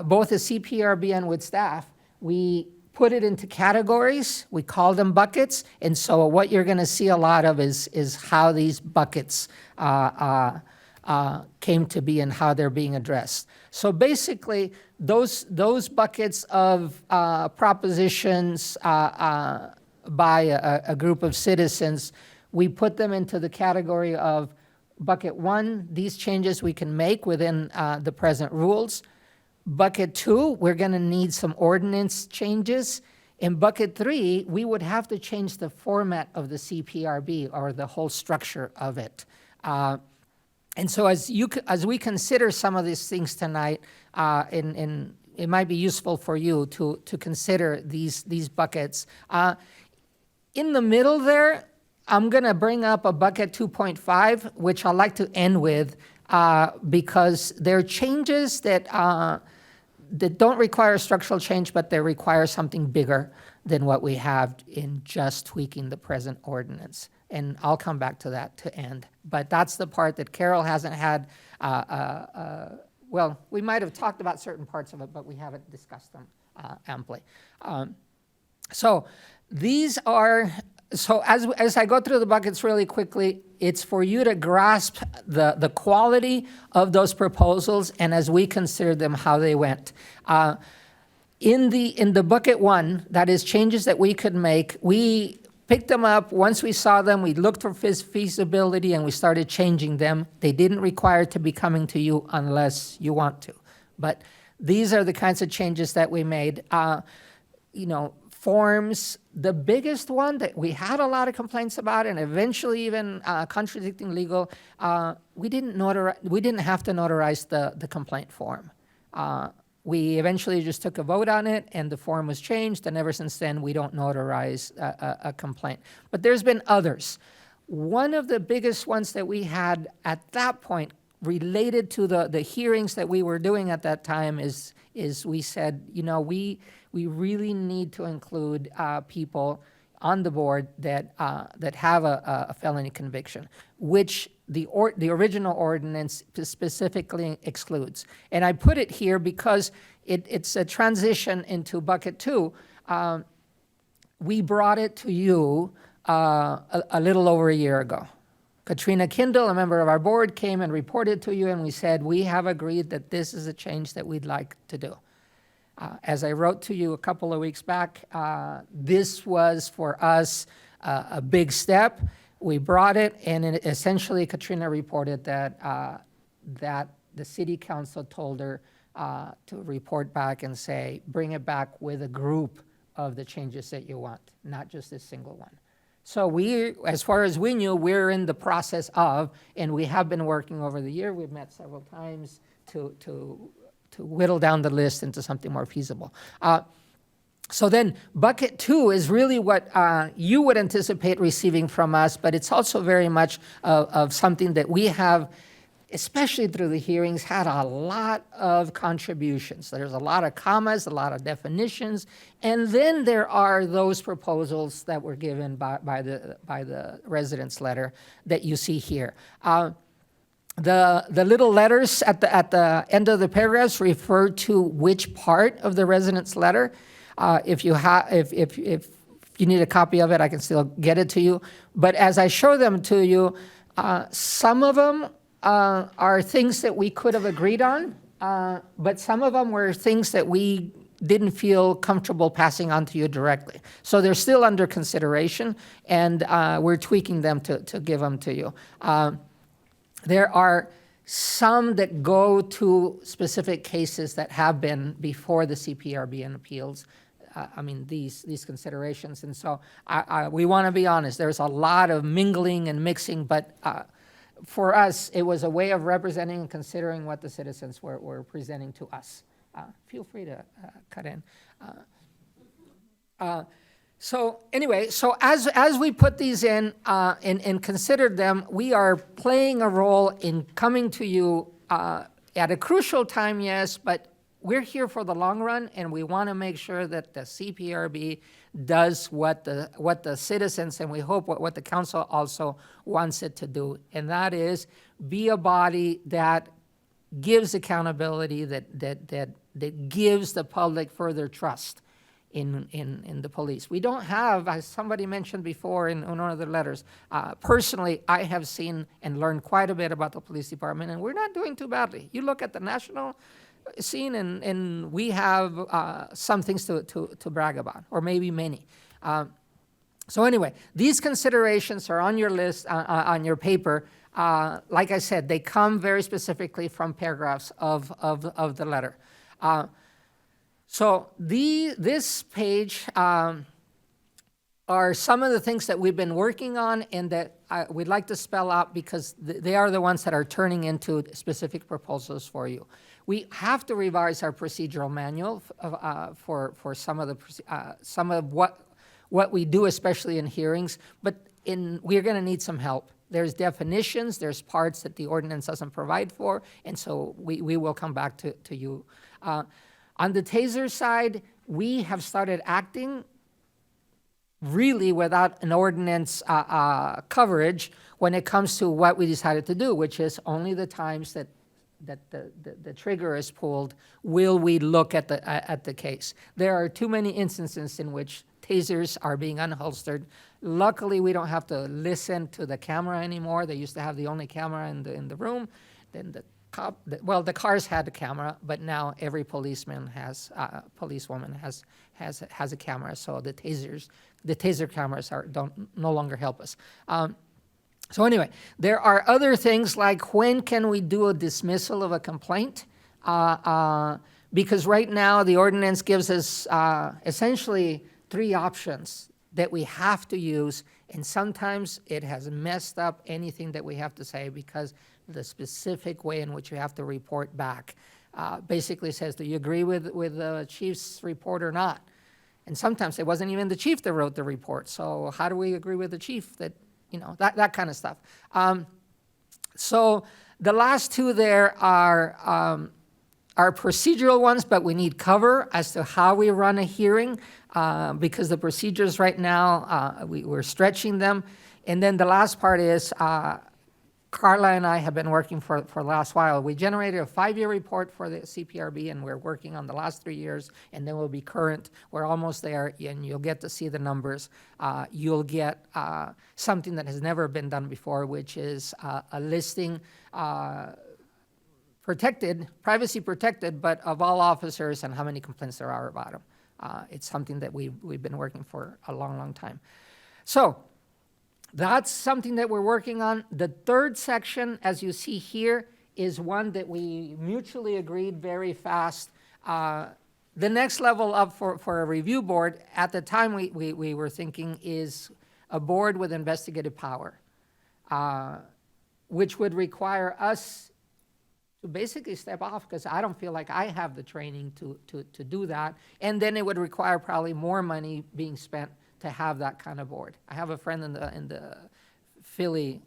both as CPRB and with staff, we put it into categories. We call them buckets. And so what you're going to see a lot of is how these buckets came to be and how they're being addressed. So basically, those buckets of propositions by a group of citizens, we put them into the category of bucket 1, these changes we can make within the present rules. Bucket 2, we're going to need some ordinance changes. In bucket 3, we would have to change the format of the CPRB or the whole structure of it. And so as we consider some of these things tonight, and it might be useful for you to consider these buckets. In the middle there, I'm going to bring up a bucket 2.5, which I'd like to end with, because there are changes that don't require structural change, but they require something bigger. than what we have in just tweaking the present ordinance. And I'll come back to that to end. But that's the part that Carol hasn't had, well, we might have talked about certain parts of it, but we haven't discussed them amply. So these are, so as I go through the buckets really quickly, it's for you to grasp the quality of those proposals and as we consider them, how they went. In the bucket one, that is changes that we could make, we picked them up. Once we saw them, we looked for feasibility and we started changing them. They didn't require to be coming to you unless you want to. But these are the kinds of changes that we made. Forms, the biggest one that we had a lot of complaints about and eventually even contradicting legal, we didn't have to notarize the complaint form. We eventually just took a vote on it and the form was changed, and ever since then we don't notarize a complaint. But there's been others. One of the biggest ones that we had at that point related to the hearings that we were doing at that time is we said, we really need to include people on the board that have a felony conviction, which the original ordinance specifically excludes. And I put it here because it's a transition into bucket two. We brought it to you a little over a year ago. Katrina Kindle, a member of our board, came and reported to you, and we said, we have agreed that this is a change that we'd like to do. As I wrote to you a couple of weeks back, this was for us a big step. We brought it, and essentially Katrina reported that the city council told her to report back and say, bring it back with a group of the changes that you want, not just a single one. So we, as far as we knew, we're in the process of, and we have been working over the year. We've met several times to whittle down the list into something more feasible. So then bucket two is really what you would anticipate receiving from us, but it's also very much of something that we have, especially through the hearings, had a lot of contributions. There's a lot of commas, a lot of definitions, and then there are those proposals that were given by the residents' letter that you see here. The little letters at the end of the paragraphs refer to which part of the resident's letter. If you need a copy of it, I can still get it to you. But as I show them to you, some of them are things that we could have agreed on, but some of them were things that we didn't feel comfortable passing on to you directly. So they're still under consideration, and we're tweaking them to give them to you. There are some that go to specific cases that have been before the CPRB and appeals. These considerations. And so we want to be honest, there's a lot of mingling and mixing, but for us, it was a way of representing and considering what the citizens were presenting to us. Feel free to cut in. So anyway, so as we put these in and considered them, we are playing a role in coming to you at a crucial time, yes, but we're here for the long run, and we want to make sure that the CPRB does what the citizens, and we hope what the council also wants it to do, and that is be a body that gives accountability, that gives the public further trust in the police. We don't have, as somebody mentioned before in one of the letters, personally, I have seen and learned quite a bit about the police department, and we're not doing too badly. You look at the national scene, and we have some things to brag about, or maybe many. So anyway, these considerations are on your list, on your paper. Like I said, they come very specifically from paragraphs of the letter. So this page are some of the things that we've been working on and that we'd like to spell out because they are the ones that are turning into specific proposals for you. We have to revise our procedural manual for some of what we do, especially in hearings, but we're going to need some help. There's definitions, there's parts that the ordinance doesn't provide for, and so we will come back to you. On the TASER side, we have started acting really without an ordinance coverage when it comes to what we decided to do, which is only the times that the trigger is pulled will we look at the case. There are too many instances in which tasers are being unholstered. Luckily, we don't have to listen to the camera anymore. They used to have the only camera in the room. Then the cars had a camera, but now every policeman policewoman has a camera. So the taser cameras no longer help us. So anyway, there are other things like when can we do a dismissal of a complaint? Because right now the ordinance gives us essentially 3 options that we have to use, and sometimes it has messed up anything that we have to say because the specific way in which you have to report back basically says, do you agree with the chief's report or not? And sometimes it wasn't even the chief that wrote the report, so how do we agree with the chief that, that kind of stuff. So the last 2 there are procedural ones, but we need cover as to how we run a hearing because the procedures right now, we're stretching them. And then the last part is Carla and I have been working for the last while. We generated a 5-year report for the CPRB, and we're working on the last 3 years, and then we'll be current. We're almost there, and you'll get to see the numbers. You'll get something that has never been done before, which is a listing privacy protected, but of all officers and how many complaints there are about them. It's something that we've been working for a long, long time. So that's something that we're working on. The 3rd section, as you see here, is one that we mutually agreed very fast. The next level up for a review board, at the time we were thinking, is a board with investigative power, which would require us to basically step off because I don't feel like I have the training to do that. And then it would require probably more money being spent to have that kind of board. I have a friend in the Philly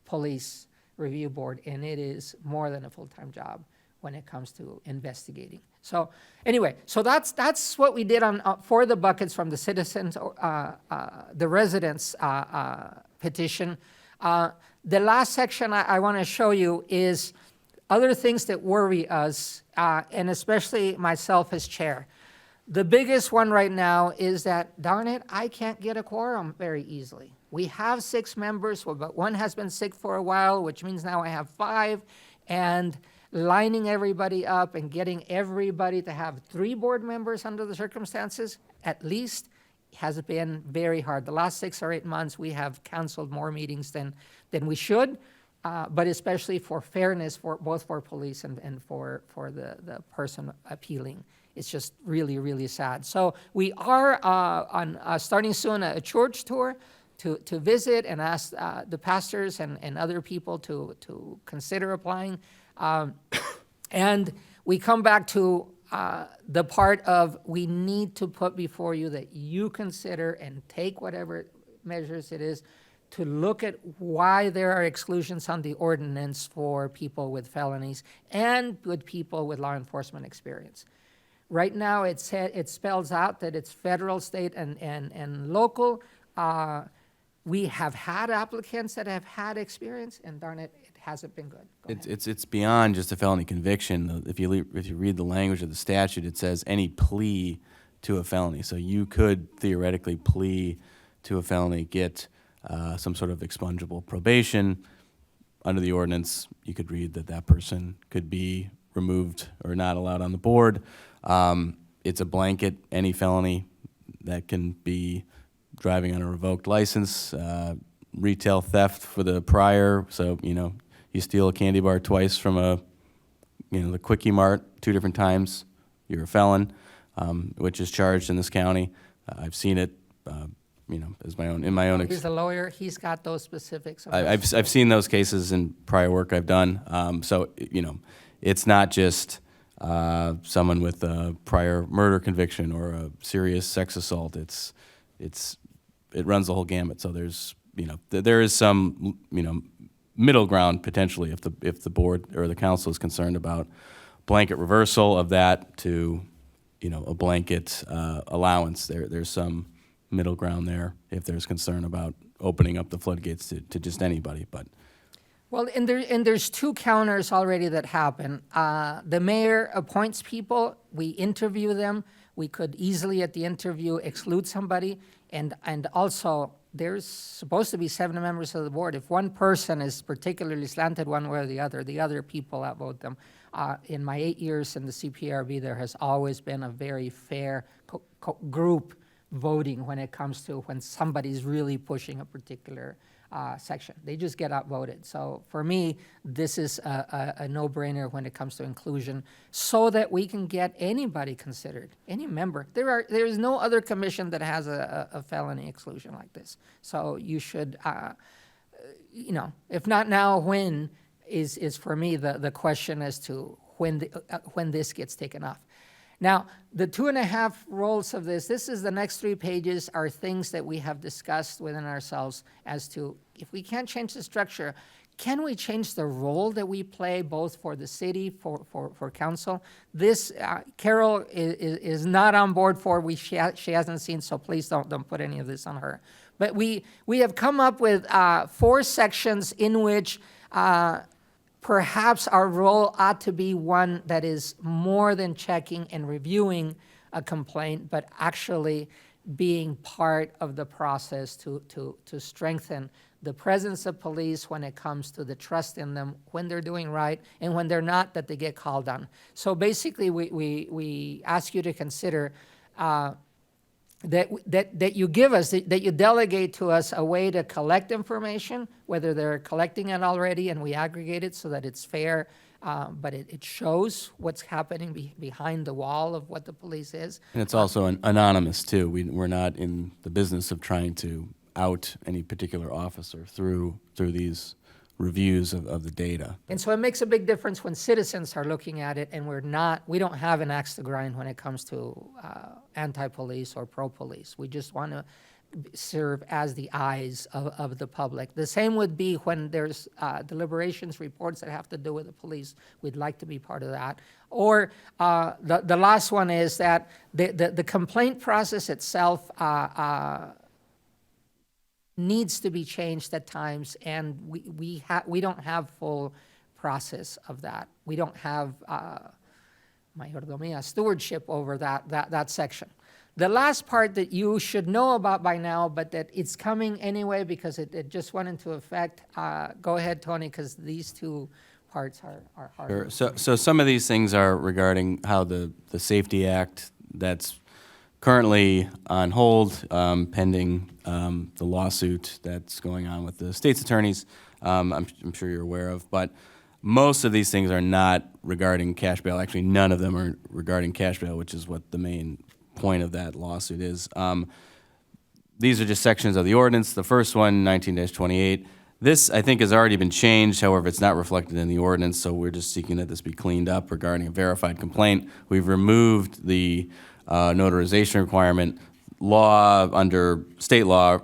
Police Review Board, and it is more than a full-time job when it comes to investigating. So anyway, so that's what we did for the buckets from the citizens, the residents petition. The last section I want to show you is other things that worry us, and especially myself as chair. The biggest one right now is that, darn it, I can't get a quorum very easily. We have 6 members, but one has been sick for a while, which means now I have 5, and lining everybody up and getting everybody to have 3 board members under the circumstances, at least, has been very hard. The last 6 or 8 months, we have canceled more meetings than we should, but especially for fairness, both for police and for the person appealing. It's just really, really sad. So we are starting soon a church tour to visit and ask the pastors and other people to consider applying. And we come back to the part of we need to put before you that you consider and take whatever measures it is to look at why there are exclusions on the ordinance for people with felonies and with people with law enforcement experience. Right now, it spells out that it's federal, state, and local. We have had applicants that have had experience, and darn it, it hasn't been good. It's beyond just a felony conviction. If you read the language of the statute, it says any plea to a felony. So you could theoretically plea to a felony, get some sort of expungible probation. Under the ordinance, you could read that person could be removed or not allowed on the board. It's a blanket, any felony that can be driving on a revoked license, retail theft for the prior. So, you steal a candy bar twice from the Quickie Mart 2 different times, you're a felon, which is charged in this county. I've seen it, as in my own. He's a lawyer. He's got those specifics. I've seen those cases in prior work I've done. So, it's not just someone with a prior murder conviction or a serious sex assault. It runs the whole gamut. So there is some middle ground potentially if the board or the council is concerned about blanket reversal of that to a blanket allowance. There's some middle ground there if there's concern about opening up the floodgates to just anybody, but. Well, and there's two counters already that happen. The mayor appoints people, we interview them, we could easily at the interview exclude somebody, and also there's supposed to be 7 members of the board. If one person is particularly slanted one way or the other people outvote them. In my 8 years in the CPRB, there has always been a very fair group voting when it comes to when somebody's really pushing a particular section. They just get outvoted. So for me, this is a no-brainer when it comes to inclusion, so that we can get anybody considered, any member. There is no other commission that has a felony exclusion like this. So you should, if not now, when is for me the question as to when this gets taken off. Now, the 2.5 roles of this is the next 3 pages are things that we have discussed within ourselves as to, if we can't change the structure, can we change the role that we play both for the city, for council? This, Carol is not on board for, she hasn't seen, so please don't put any of this on her. But we have come up with 4 sections in which perhaps our role ought to be one that is more than checking and reviewing a complaint, but actually being part of the process to strengthen the presence of police when it comes to the trust in them, when they're doing right, and when they're not, that they get called on. So basically, we ask you to consider that you give us, that you delegate to us a way to collect information, whether they're collecting it already and we aggregate it so that it's fair, but it shows what's happening behind the wall of what the police is. And it's also anonymous, too. We're not in the business of trying to out any particular officer through these reviews of the data. And so it makes a big difference when citizens are looking at it and we don't have an axe to grind when it comes to anti-police or pro-police. We just want to serve as the eyes of the public. The same would be when there's deliberations, reports that have to do with the police. We'd like to be part of that. Or the last one is that the complaint process itself needs to be changed at times, and we don't have full process of that. We don't have mayordomia, stewardship over that section. The last part that you should know about by now, but that it's coming anyway because it just went into effect. Go ahead, Tony, because these 2 parts are hard. Sure. So some of these things are regarding how the Safety Act that's currently on hold, pending the lawsuit that's going on with the state's attorneys, I'm sure you're aware of. But most of these things are not regarding cash bail. Actually, none of them are regarding cash bail, which is what the main point of that lawsuit is. These are just sections of the ordinance. The first one, 19-28. This, I think, has already been changed. However, it's not reflected in the ordinance, so we're just seeking that this be cleaned up regarding a verified complaint. We've removed the notarization requirement. Law under state law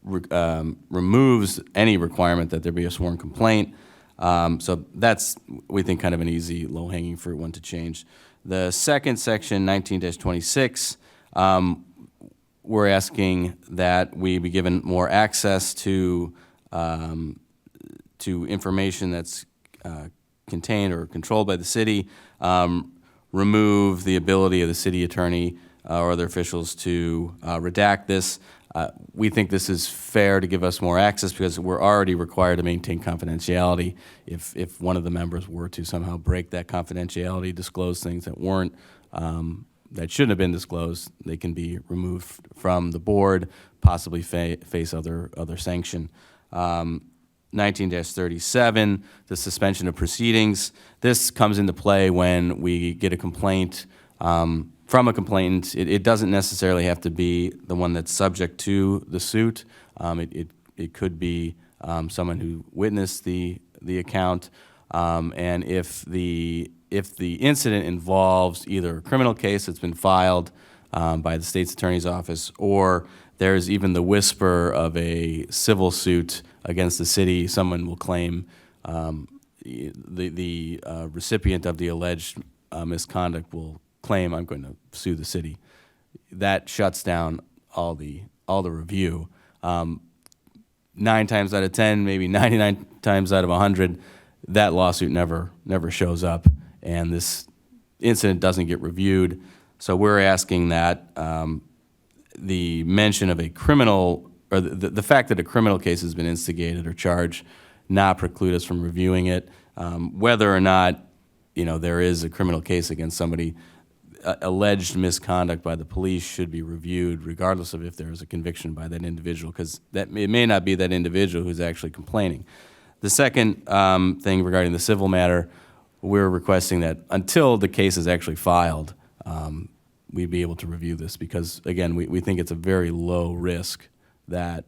removes any requirement that there be a sworn complaint. So that's, we think, kind of an easy, low-hanging fruit one to change. The second section, 19-26, we're asking that we be given more access to information that's contained or controlled by the city, remove the ability of the city attorney or other officials to redact this. We think this is fair to give us more access because we're already required to maintain confidentiality. If one of the members were to somehow break that confidentiality, disclose things that weren't, that shouldn't have been disclosed, they can be removed from the board, possibly face other sanction. 19-37, the suspension of proceedings. This comes into play when we get a complaint from a complainant. It doesn't necessarily have to be the one that's subject to the suit. It could be someone who witnessed the account, and if the incident involves either a criminal case that's been filed by the state's attorney's office, or there's even the whisper of a civil suit against the city, someone will claim the recipient of the alleged misconduct will claim, I'm going to sue the city. That shuts down all the review. 9 times out of 10, maybe 99 times out of 100, that lawsuit never shows up, and this incident doesn't get reviewed. So we're asking that the mention of a criminal, or the fact that a criminal case has been instigated or charged, not preclude us from reviewing it. Whether or not, there is a criminal case against somebody, alleged misconduct by the police should be reviewed regardless of if there is a conviction by that individual, because it may not be that individual who's actually complaining. The second thing regarding the civil matter, we're requesting that until the case is actually filed, we'd be able to review this, because again, we think it's a very low risk that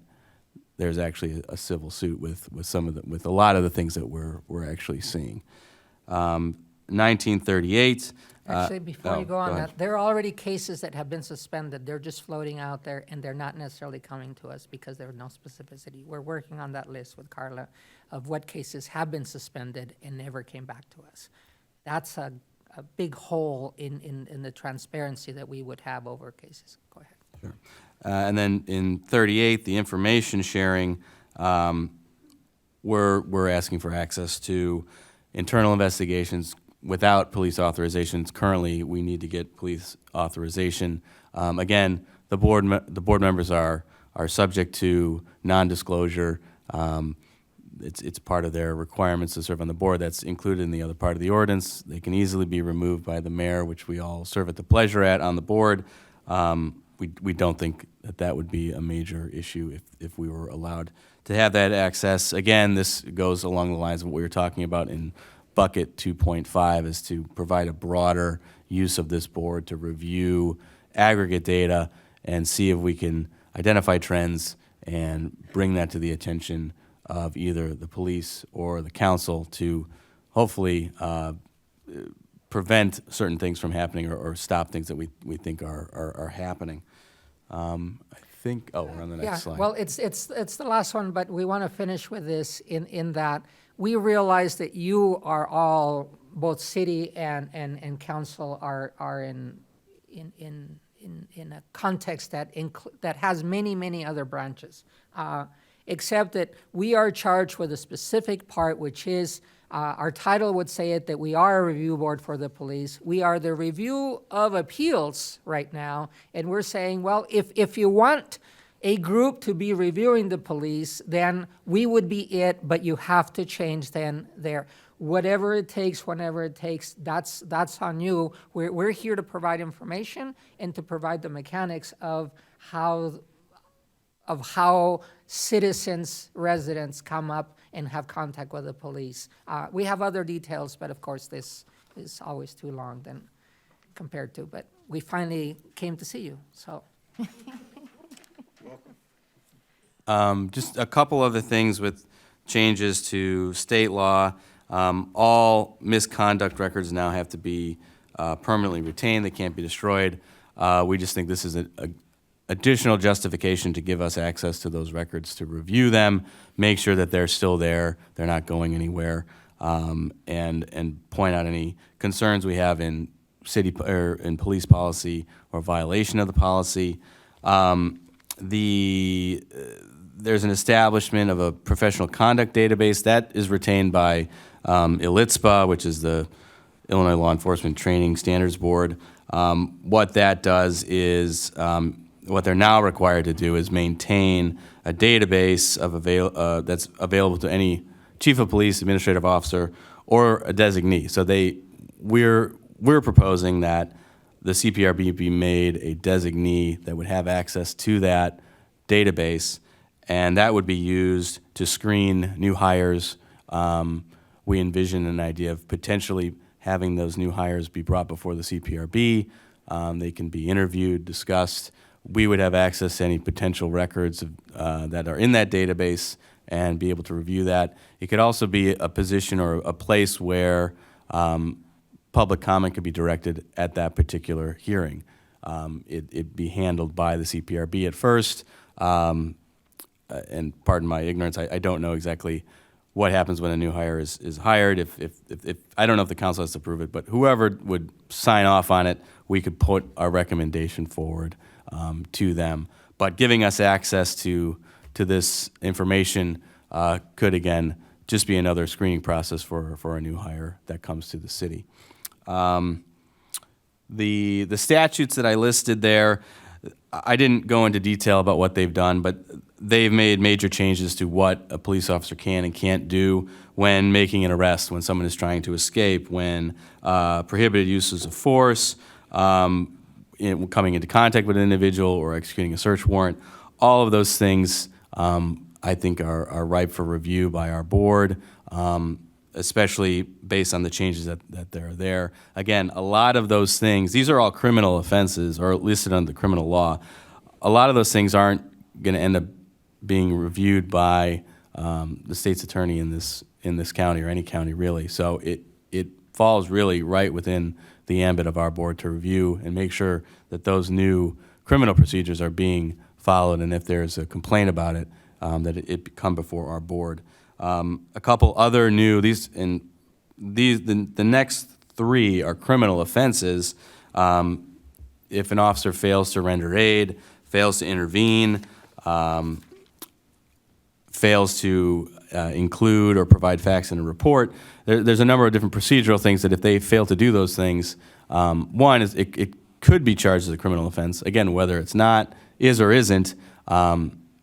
there's actually a civil suit with a lot of the things that we're actually seeing. 1938. Actually, before you go on ahead. that, there are already cases that have been suspended. They're just floating out there, and they're not necessarily coming to us because there's no specificity. We're working on that list with Carla of what cases have been suspended and never came back to us. That's a big hole in the transparency that we would have over cases. Go ahead. Sure. And then in 38, the information sharing, we're asking for access to internal investigations without police authorizations. Currently, we need to get police authorization. Again, the board members are subject to non-disclosure. It's part of their requirements to serve on the board. That's included in the other part of the ordinance. They can easily be removed by the mayor, which we all serve at the pleasure at on the board. We don't think that would be a major issue if we were allowed to have that access. Again, this goes along the lines of what we were talking about in bucket 2.5, is to provide a broader use of this board to review aggregate data and see if we can identify trends and bring that to the attention of either the police or the council to hopefully prevent certain things from happening or stop things that we think are happening. I think, we're on the next slide. Well, it's the last one, but we want to finish with this in that we realize that you are all, both city and council are in a context that has many other branches, except that we are charged with a specific part, which is our title would say it, that we are a review board for the police. We are the review of appeals right now, and we're saying, well, if you want a group to be reviewing the police, then we would be it, but you have to change then there. Whatever it takes, whenever it takes, that's on you. We're here to provide information and to provide the mechanics of how citizens, residents come up and have contact with the police. We have other details, but of course this is always too long than compared to, but we finally came to see you, so. Just a couple other things with changes to state law. All misconduct records now have to be permanently retained. They can't be destroyed. We just think this is an additional justification to give us access to those records to review them, make sure that they're still there, they're not going anywhere, and point out any concerns we have in city or in police policy or violation of the policy. There's an establishment of a professional conduct database that is retained by ILITSPA, which is the Illinois Law Enforcement Training Standards Board. What that does is, what they're now required to do is maintain a database of that's available to any chief of police, administrative officer, or a designee. So we're proposing that the CPRB be made a designee that would have access to that database, and that would be used to screen new hires. We envision an idea of potentially having those new hires be brought before the CPRB. They can be interviewed, discussed. We would have access to any potential records that are in that database and be able to review that. It could also be a position or a place where public comment could be directed at that particular hearing. It'd be handled by the CPRB at first. And pardon my ignorance, I don't know exactly what happens when a new hire is hired. If I don't know if the council has to approve it, but whoever would sign off on it, we could put our recommendation forward to them. But giving us access to this information could, again, just be another screening process for a new hire that comes to the city. The statutes that I listed there, I didn't go into detail about what they've done, but they've made major changes to what a police officer can and can't do when making an arrest, when someone is trying to escape, when prohibited uses of force, coming into contact with an individual or executing a search warrant. All of those things I think are ripe for review by our board, especially based on the changes that are there. Again, a lot of those things, these are all criminal offenses or listed under the criminal law. A lot of those things aren't going to end up being reviewed by the state's attorney in this county or any county really. So it falls really right within the ambit of our board to review and make sure that those new criminal procedures are being followed, and if there's a complaint about it, that it come before our board. A couple other new, the next three are criminal offenses. If an officer fails to render aid, fails to intervene, fails to include or provide facts in a report, there's a number of different procedural things that if they fail to do those things, one is it could be charged as a criminal offense. Again, whether it's not, is or isn't,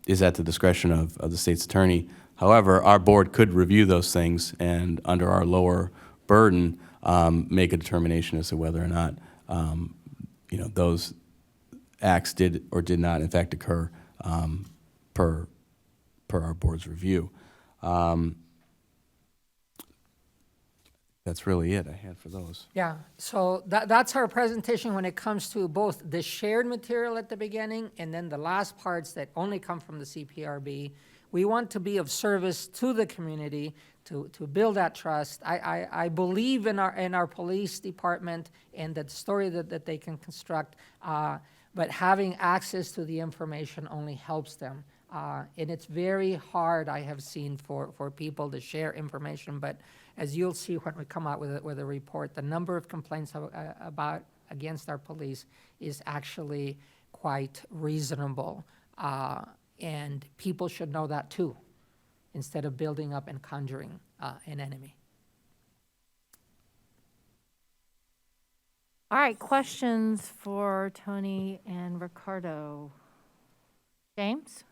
is at the discretion of the state's attorney. However, our board could review those things and under our lower burden, make a determination as to whether or not, those acts did or did not in fact occur per our board's review. That's really it I had for those. Yeah, so that's our presentation when it comes to both the shared material at the beginning and then the last parts that only come from the CPRB. We want to be of service to the community to build that trust. I believe in our police department and the story that they can construct, but having access to the information only helps them. And it's very hard, I have seen, for people to share information, but as you'll see when we come out with a report, the number of complaints against our police is actually quite reasonable. And people should know that too, instead of building up and conjuring an enemy. All right, questions for Tony and Ricardo? James?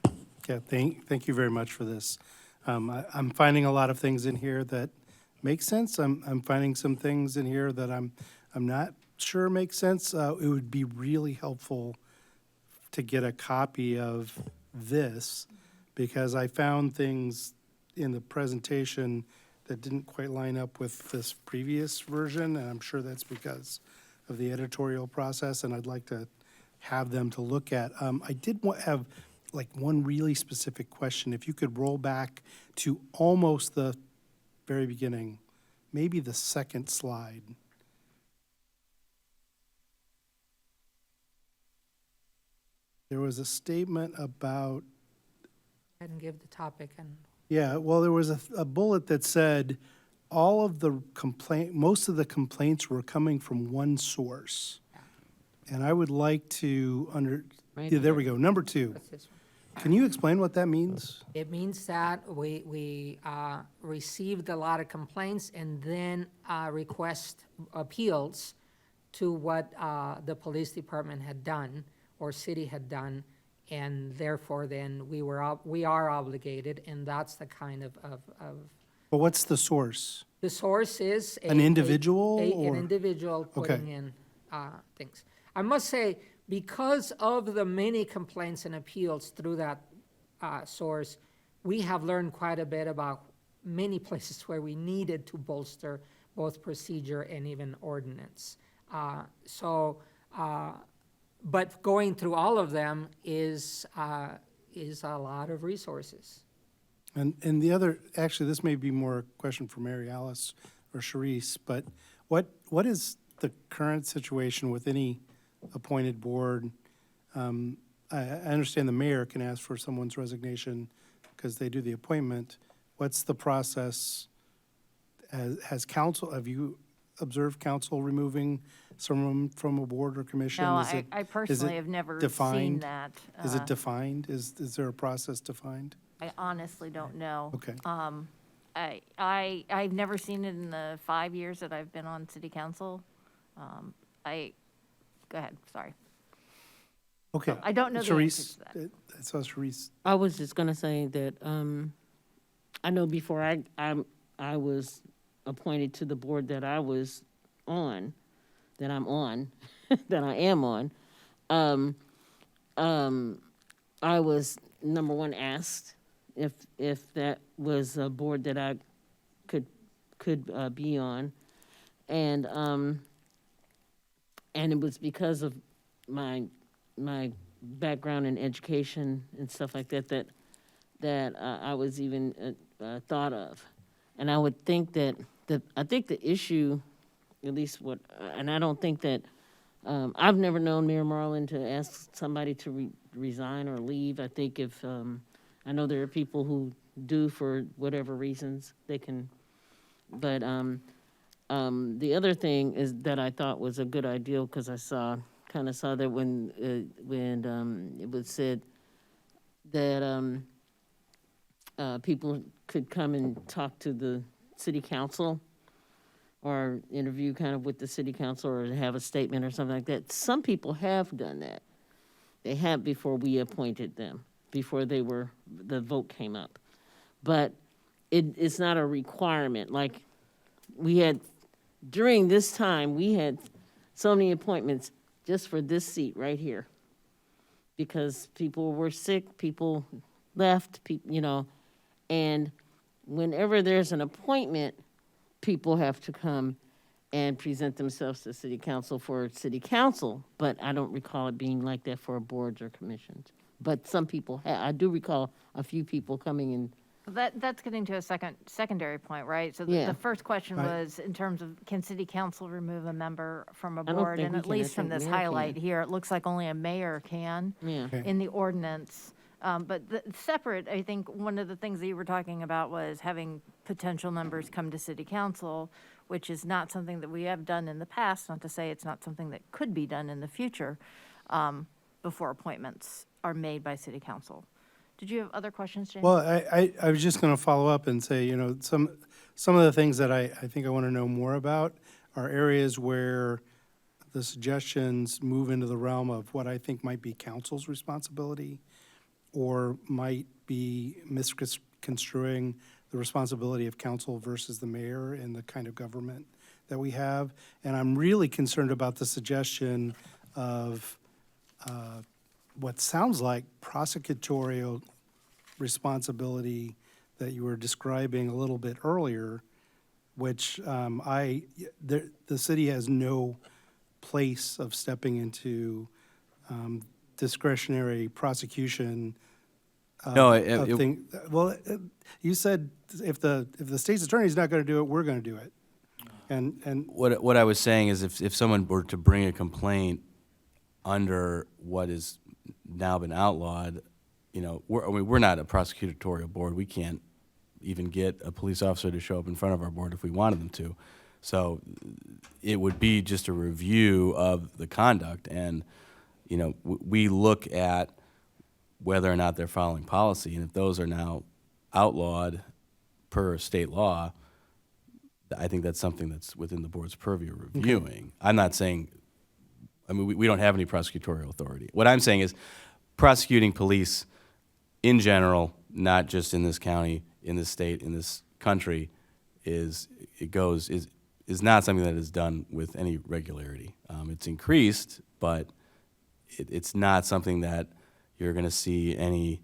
Yeah, thank you very much for this. I'm finding a lot of things in here that make sense. I'm finding some things in here that I'm not sure make sense. It would be really helpful to get a copy of this, because I found things in the presentation that didn't quite line up with this previous version, and I'm sure that's because of the editorial process, and I'd like to have them to look at. I did have like one really specific question. If you could roll back to almost the very beginning, maybe the second slide. There was a statement about, Go ahead and give the topic and. yeah, well, there was a bullet that said all of the most of the complaints were coming from one source. And I would like to yeah, there we go, number 2. What's this one? Can you explain what that means? It means that we received a lot of complaints and then request appeals to what the police department had done or city had done, and therefore then we are obligated, and that's the kind of But what's the source? the source is An individual an or- individual putting in things. I must say, because of the many complaints and appeals through that source, we have learned quite a bit about many places where we needed to bolster both procedure and even ordinance. But going through all of them is a lot of resources. And the other, actually, this may be more a question for Mary Alice or Sharice, but what is the current situation with any appointed board? I understand the mayor can ask for someone's resignation because they do the appointment. What's the process? Has council, have you observed council removing someone from a board or commission? No, Is it- I is personally it have never seen defined? that. Is it defined? Is there a process defined? I honestly don't know. Okay. I've never seen it in the 5 years that I've been on city council. Go ahead, sorry. Okay. I don't know the answer Sharice, to that. I saw Sharice. I was just gonna say that, I know before I was appointed to the board that I was on, that I'm on, that I am on, I was, number one, asked if that was a board that I could be on. And it was because of my background in education and stuff like that, that I was even thought of. And I would think that I think the issue, at least what, and I don't think that, I've never known Mayor Marlin to ask somebody to resign or leave. I think if, I know there are people who do for whatever reasons they can, but the other thing is that I thought was a good idea, because I kind of saw that when it was said that people could come and talk to the city council or interview kind of with the city council or have a statement or something like that. Some people have done that. They have before we appointed them, before the vote came up. But it's not a requirement. Like we had, during this time, we had so many appointments just for this seat right here. Because people were sick, people left, and whenever there's an appointment, people have to come and present themselves to city council for city council, but I don't recall it being like that for boards or commissions. But some people I do recall a few people coming in. That's getting to a secondary point, right? So Yeah. the first question Right. was in terms of, can city council remove a member from a don't board? think And we at can. I least from think this mayor can. highlight here, it looks like only a mayor can Yeah. Okay. in the ordinance. But separate, I think one of the things that you were talking about was having potential members come to city council, which is not something that we have done in the past, not to say it's not something that could be done in the future, before appointments are made by city council. Did you have other questions, James? Well, I was just going to follow up and say, some of the things that I think I want to know more about are areas where the suggestions move into the realm of what I think might be council's responsibility or might be misconstruing the responsibility of council versus the mayor and the kind of government that we have. And I'm really concerned about the suggestion of what sounds like prosecutorial responsibility that you were describing a little bit earlier, which the city has no place of stepping into discretionary prosecution. No, You said if the state's attorney's not going to do it, we're going to do it. And What I was saying is if someone were to bring a complaint under what has now been outlawed, we're not a prosecutorial board. We can't even get a police officer to show up in front of our board if we wanted them to. So it would be just a review of the conduct, and we look at whether or not they're following policy, and if those are now outlawed per state law, I think that's something that's within the board's purview of reviewing. I'm not saying, we don't have any prosecutorial authority. What I'm saying is prosecuting police in general, not just in this county, in this state, in this country, is not something that is done with any regularity. It's increased, but it's not something that you're going to see any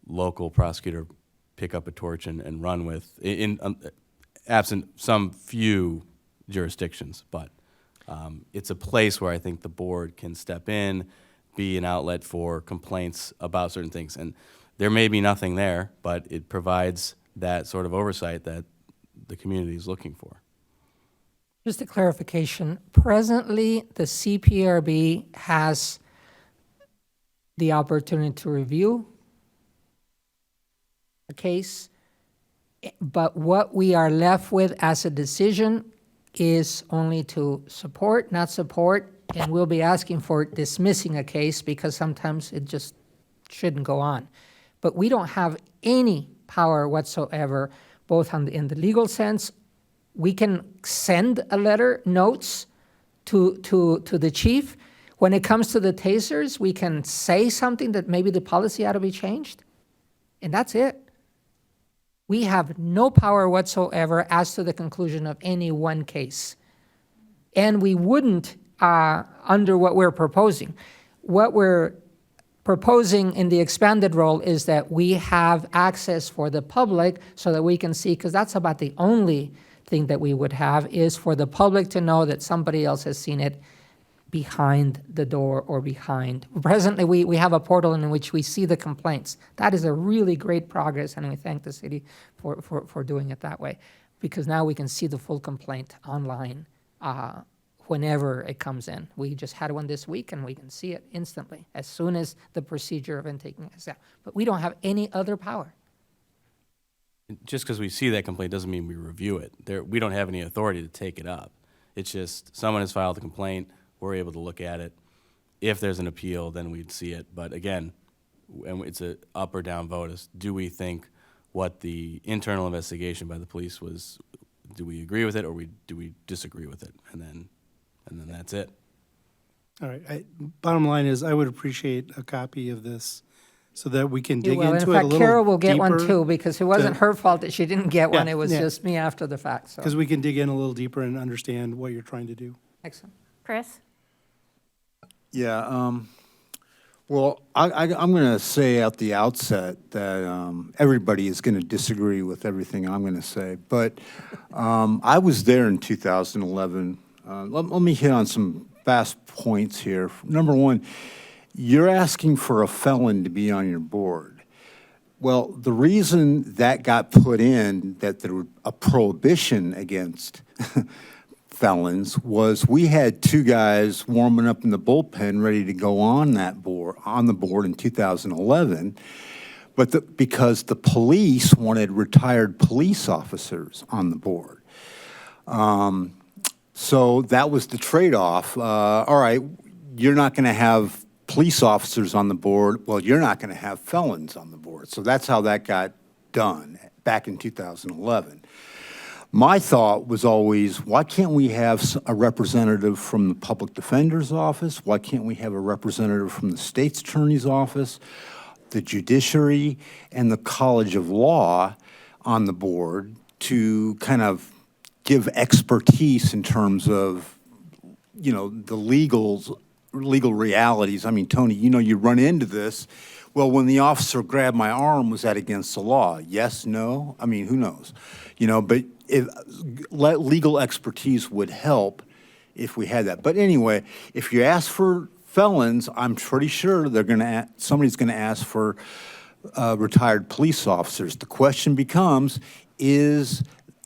local prosecutor pick up a torch and run with, absent some few jurisdictions. But it's a place where I think the board can step in, be an outlet for complaints about certain things. And there may be nothing there, but it provides that sort of oversight that the community is looking for. Just a clarification. Presently, the CPRB has the opportunity to review a case, but what we are left with as a decision is only to support, not support, and we'll be asking for dismissing a case because sometimes it just shouldn't go on. But we don't have any power whatsoever, both in the legal sense. We can send a letter, notes, to the chief. When it comes to the tasers, we can say something that maybe the policy ought to be changed, and that's it. We have no power whatsoever as to the conclusion of any one case. And we wouldn't under what we're proposing. What we're proposing in the expanded role is that we have access for the public so that we can see, because that's about the only thing that we would have, is for the public to know that somebody else has seen it behind the door or behind. Presently, we have a portal in which we see the complaints. That is a really great progress, and we thank the city for doing it that way, because now we can see the full complaint online whenever it comes in. We just had one this week, and we can see it instantly as soon as the procedure of intaking is out. But we don't have any other power. Just because we see that complaint doesn't mean we review it. We don't have any authority to take it up. It's just someone has filed a complaint, we're able to look at it. If there's an appeal, then we'd see it. But again, and it's a up or down vote, is do we think what the internal investigation by the police was, do we agree with it or do we disagree with it? And then that's it. All right. Bottom line is, I would appreciate a copy of this so that we can dig Well, into in it a fact, little Carol will get one deeper, too, because it wasn't her fault that she didn't get one. Yeah, It was yeah. just me after the fact, so. because we can dig in a little deeper and understand what you're trying to do. Excellent. Chris? Yeah, well, I'm going to say at the outset that everybody is going to disagree with everything I'm going to say, but I was there in 2011. Let me hit on some fast points here. Number one, you're asking for a felon to be on your board. Well, the reason that got put in, that there was a prohibition against felons, was we had two guys warming up in the bullpen ready to go on the board in 2011, but because the police wanted retired police officers on the board. So that was the trade-off. All right, you're not going to have police officers on the board. Well, you're not going to have felons on the board. So that's how that got done back in 2011. My thought was always, why can't we have a representative from the public defender's office? Why can't we have a representative from the state's attorney's office, the judiciary, and the College of Law on the board to kind of give expertise in terms of, you know, the legal realities? I mean, Tony, you know, you run into this. Well, when the officer grabbed my arm, was that against the law? Yes, no? I mean, who knows? You know, but legal expertise would help if we had that. But anyway, if you ask for felons, I'm pretty sure somebody's going to ask for retired police officers. The question becomes,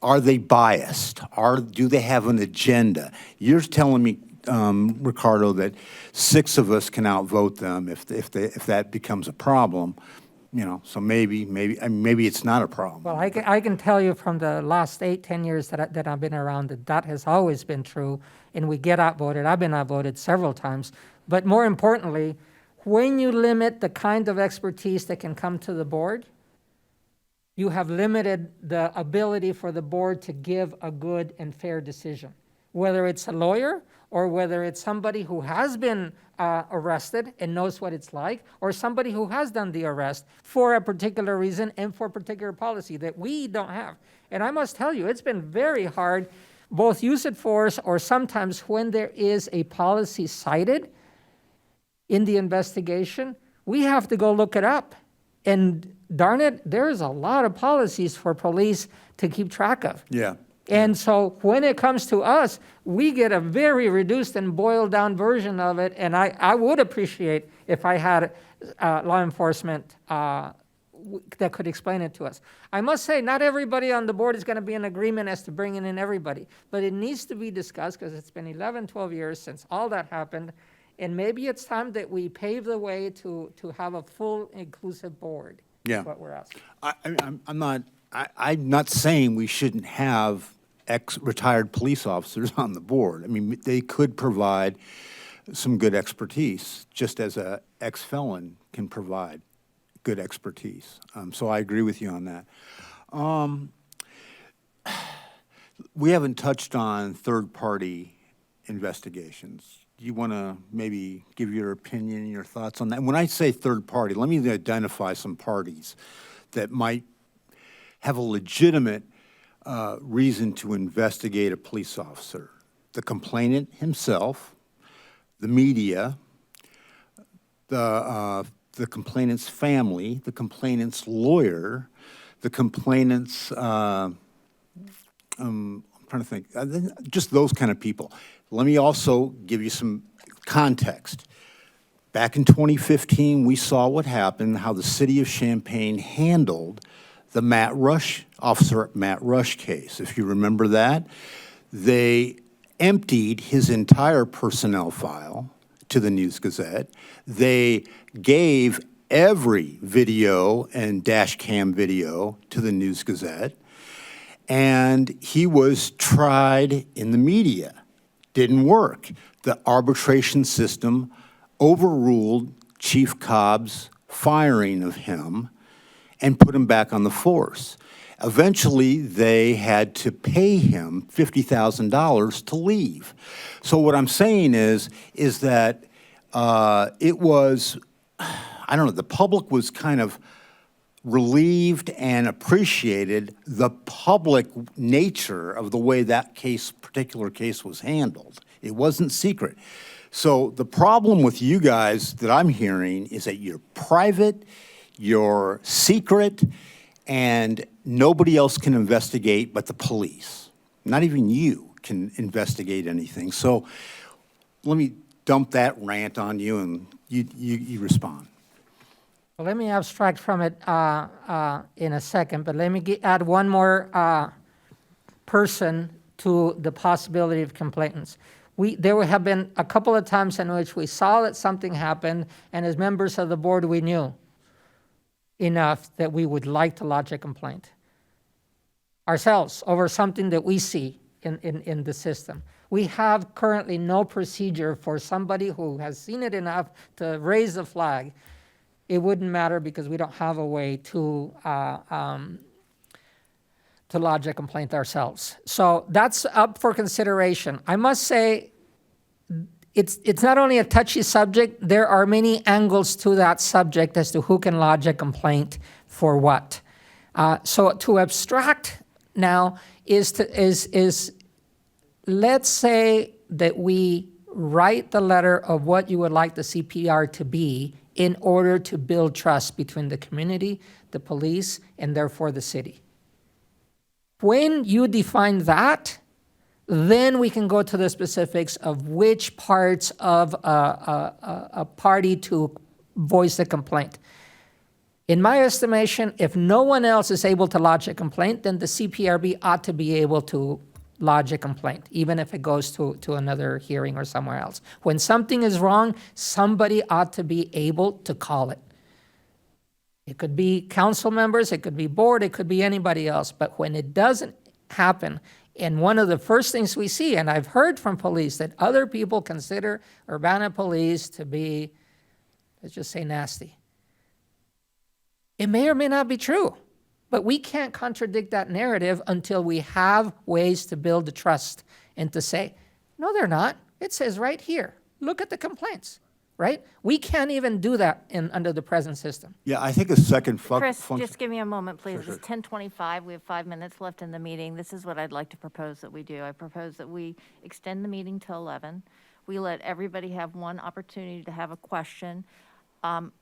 are they biased? Do they have an agenda? You're telling me, Ricardo, that 6 of us can outvote them if that becomes a problem. You know, so maybe it's not a problem. Well, I can tell you from the last 8-10 years that I've been around that has always been true, and we get outvoted. I've been outvoted several times. But more importantly, when you limit the kind of expertise that can come to the board, you have limited the ability for the board to give a good and fair decision. Whether it's a lawyer or whether it's somebody who has been arrested and knows what it's like, or somebody who has done the arrest for a particular reason and for a particular policy that we don't have. And I must tell you, it's been very hard, both use of force or sometimes when there is a policy cited in the investigation, we have to go look it up. And darn it, there's a lot of policies for police to keep track of. Yeah. And so when it comes to us, we get a very reduced and boiled down version of it. And I would appreciate if I had law enforcement that could explain it to us. I must say, not everybody on the board is going to be in agreement as to bringing in everybody. But it needs to be discussed because it's been 11, 12 years since all that happened. And maybe it's time that we pave the way to have a full inclusive board. Yeah. Is what we're asking. I'm not saying we shouldn't have ex-retired police officers on the board. I mean, they could provide some good expertise, just as a ex-felon can provide good expertise. So I agree with you on that. We haven't touched on third-party investigations. Do you want to maybe give your opinion, your thoughts on that? When I say third-party, let me identify some parties that might have a legitimate reason to investigate a police officer. The complainant himself, the media, the complainant's family, the complainant's lawyer, the complainant's, I'm trying to think, just those kind of people. Let me also give you some context. Back in 2015, we saw what happened, how the city of Champaign handled the Officer Matt Rush case. If you remember that, they emptied his entire personnel file to the News Gazette. They gave every video and dash cam video to the News Gazette. And he was tried in the media. Didn't work. The arbitration system overruled Chief Cobb's firing of him and put him back on the force. Eventually, they had to pay him $50,000 to leave. So what I'm saying is that it was, I don't know, the public was kind of relieved and appreciated the public nature of the way that particular case was handled. It wasn't secret. So the problem with you guys that I'm hearing is that you're private, you're secret, and nobody else can investigate but the police. Not even you can investigate anything. So let me dump that rant on you and you respond. Well, let me abstract from it in a second, but let me add one more person to the possibility of complainants. There have been a couple of times in which we saw that something happened, and as members of the board, we knew enough that we would like to lodge a complaint ourselves over something that we see in the system. We have currently no procedure for somebody who has seen it enough to raise the flag. It wouldn't matter because we don't have a way to lodge a complaint ourselves. So that's up for consideration. I must say, it's not only a touchy subject, there are many angles to that subject as to who can lodge a complaint for what. So to abstract now is let's say that we write the letter of what you would like the CPR to be in order to build trust between the community, the police, and therefore the city. When you define that, then we can go to the specifics of which parts of a party to voice the complaint. In my estimation, if no one else is able to lodge a complaint, then the CPRB ought to be able to lodge a complaint, even if it goes to another hearing or somewhere else. When something is wrong, somebody ought to be able to call it. It could be council members, it could be board, it could be anybody else. But when it doesn't happen, and one of the first things we see, and I've heard from police that other people consider Urbana police to be, let's just say, nasty. It may or may not be true, but we can't contradict that narrative until we have ways to build the trust and to say, no, they're not. It says right here, look at the complaints, right? We can't even do that under the present system. Yeah, I think a second Chris, function. just give me a moment, please. Sure, It's 10:25. We have 5 minutes left in the meeting. This is what I'd like to propose that we do. I propose that we extend the meeting till 11. We let everybody have one opportunity to have a question.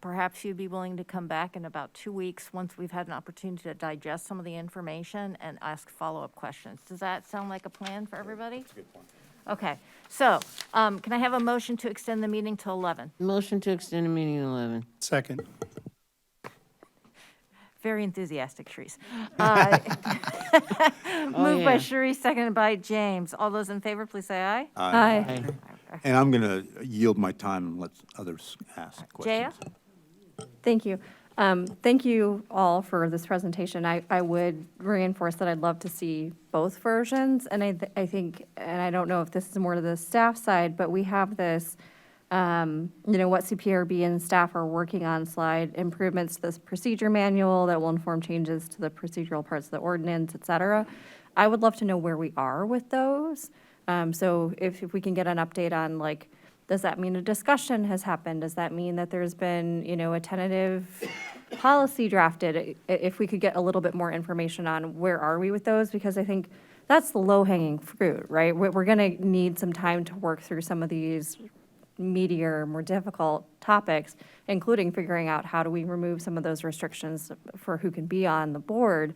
Perhaps you'd be willing to come back in about 2 weeks once we've had an opportunity to digest some of the information and ask follow-up questions. Does that sound like a plan for everybody? That's a good plan. Okay, so can I have a motion to extend the meeting till 11? Motion to extend the meeting to 11. Second. Very enthusiastic, Sharice. Oh, Moved by yeah. Sharice, seconded by James. All those in favor, please say aye. Aye. And I'm going to yield my time and let others ask Jaya? questions. Thank you. Thank you all for this presentation. I would reinforce that I'd love to see both versions, and I think, and I don't know if this is more to the staff side, but we have this, what CPRB and staff are working on slide, improvements to this procedure manual that will inform changes to the procedural parts of the ordinance, et cetera. I would love to know where we are with those. So if we can get an update on, like, does that mean a discussion has happened? Does that mean that there's been, a tentative policy drafted? If we could get a little bit more information on where are we with those, because I think that's the low-hanging fruit, right? We're going to need some time to work through some of these meatier, more difficult topics, including figuring out how do we remove some of those restrictions for who can be on the board.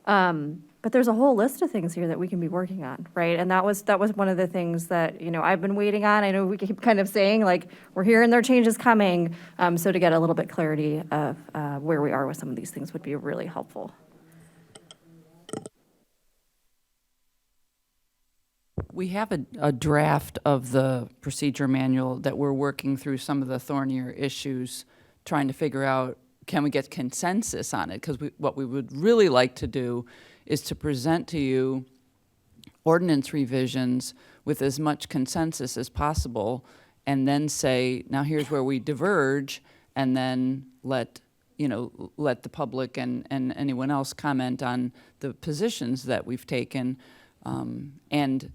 But there's a whole list of things here that we can be working on, right? And that was one of the things that, I've been waiting on. I know we keep kind of saying, like, we're hearing there are changes coming. So to get a little bit clarity of where we are with some of these things would be really helpful. We have a draft of the procedure manual that we're working through some of the thornier issues, trying to figure out, can we get consensus on it? Because what we would really like to do is to present to you ordinance revisions with as much consensus as possible, and then say, now here's where we diverge, and then let the public and anyone else comment on the positions that we've taken. And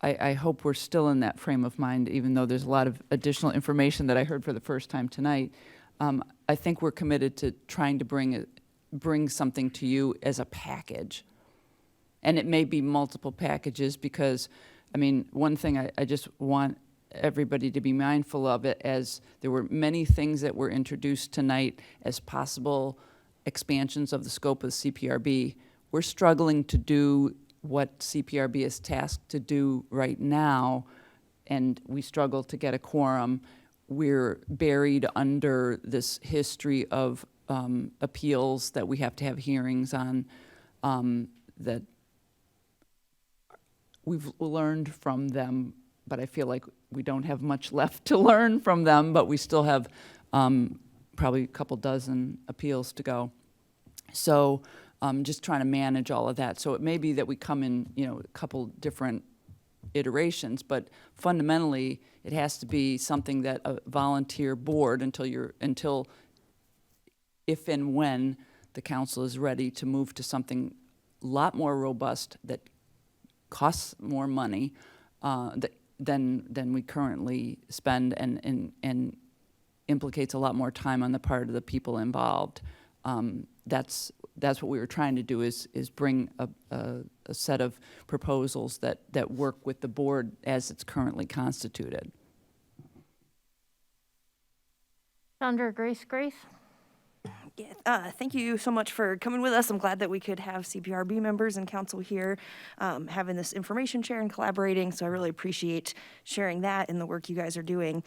I hope we're still in that frame of mind, even though there's a lot of additional information that I heard for the first time tonight. I think we're committed to trying to bring something to you as a package. And it may be multiple packages because, one thing I just want everybody to be mindful of it, as there were many things that were introduced tonight as possible expansions of the scope of CPRB. We're struggling to do what CPRB is tasked to do right now, and we struggle to get a quorum. We're buried under this history of appeals that we have to have hearings on, that we've learned from them, but I feel like we don't have much left to learn from them, but we still have probably a couple dozen appeals to go. So just trying to manage all of that. So it may be that we come in, a couple different iterations, but fundamentally it has to be something that a volunteer board until if and when the council is ready to move to something a lot more robust that costs more money than we currently spend and implicates a lot more time on the part of the people involved. That's what we were trying to do is bring a set of proposals that work with the board as it's currently constituted. Chandra, Grace? Yeah, thank you so much for coming with us. I'm glad that we could have CPRB members and council here having this information share and collaborating. So I really appreciate sharing that and the work you guys are doing.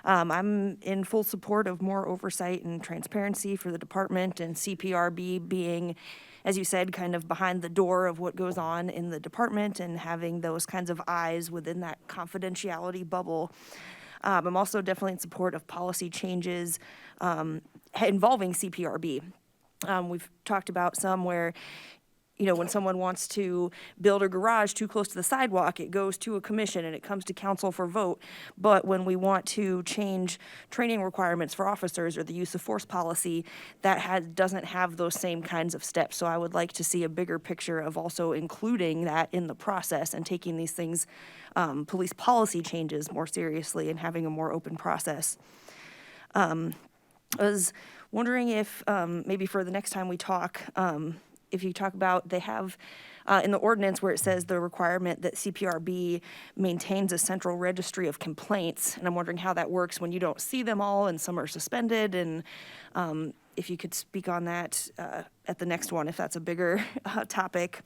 I'm in full support of more oversight and transparency for the department, and CPRB being, as you said, kind of behind the door of what goes on in the department and having those kinds of eyes within that confidentiality bubble. I'm also definitely in support of policy changes involving CPRB. We've talked about some where, when someone wants to build a garage too close to the sidewalk, it goes to a commission and it comes to council for vote. But when we want to change training requirements for officers or the use of force policy, that doesn't have those same kinds of steps. So I would like to see a bigger picture of also including that in the process and taking these things, police policy changes, more seriously and having a more open process. I was wondering if maybe for the next time we talk, if you talk about, they have in the ordinance where it says the requirement that CPRB maintains a central registry of complaints, and I'm wondering how that works when you don't see them all and some are suspended, and if you could speak on that at the next one, if that's a bigger topic.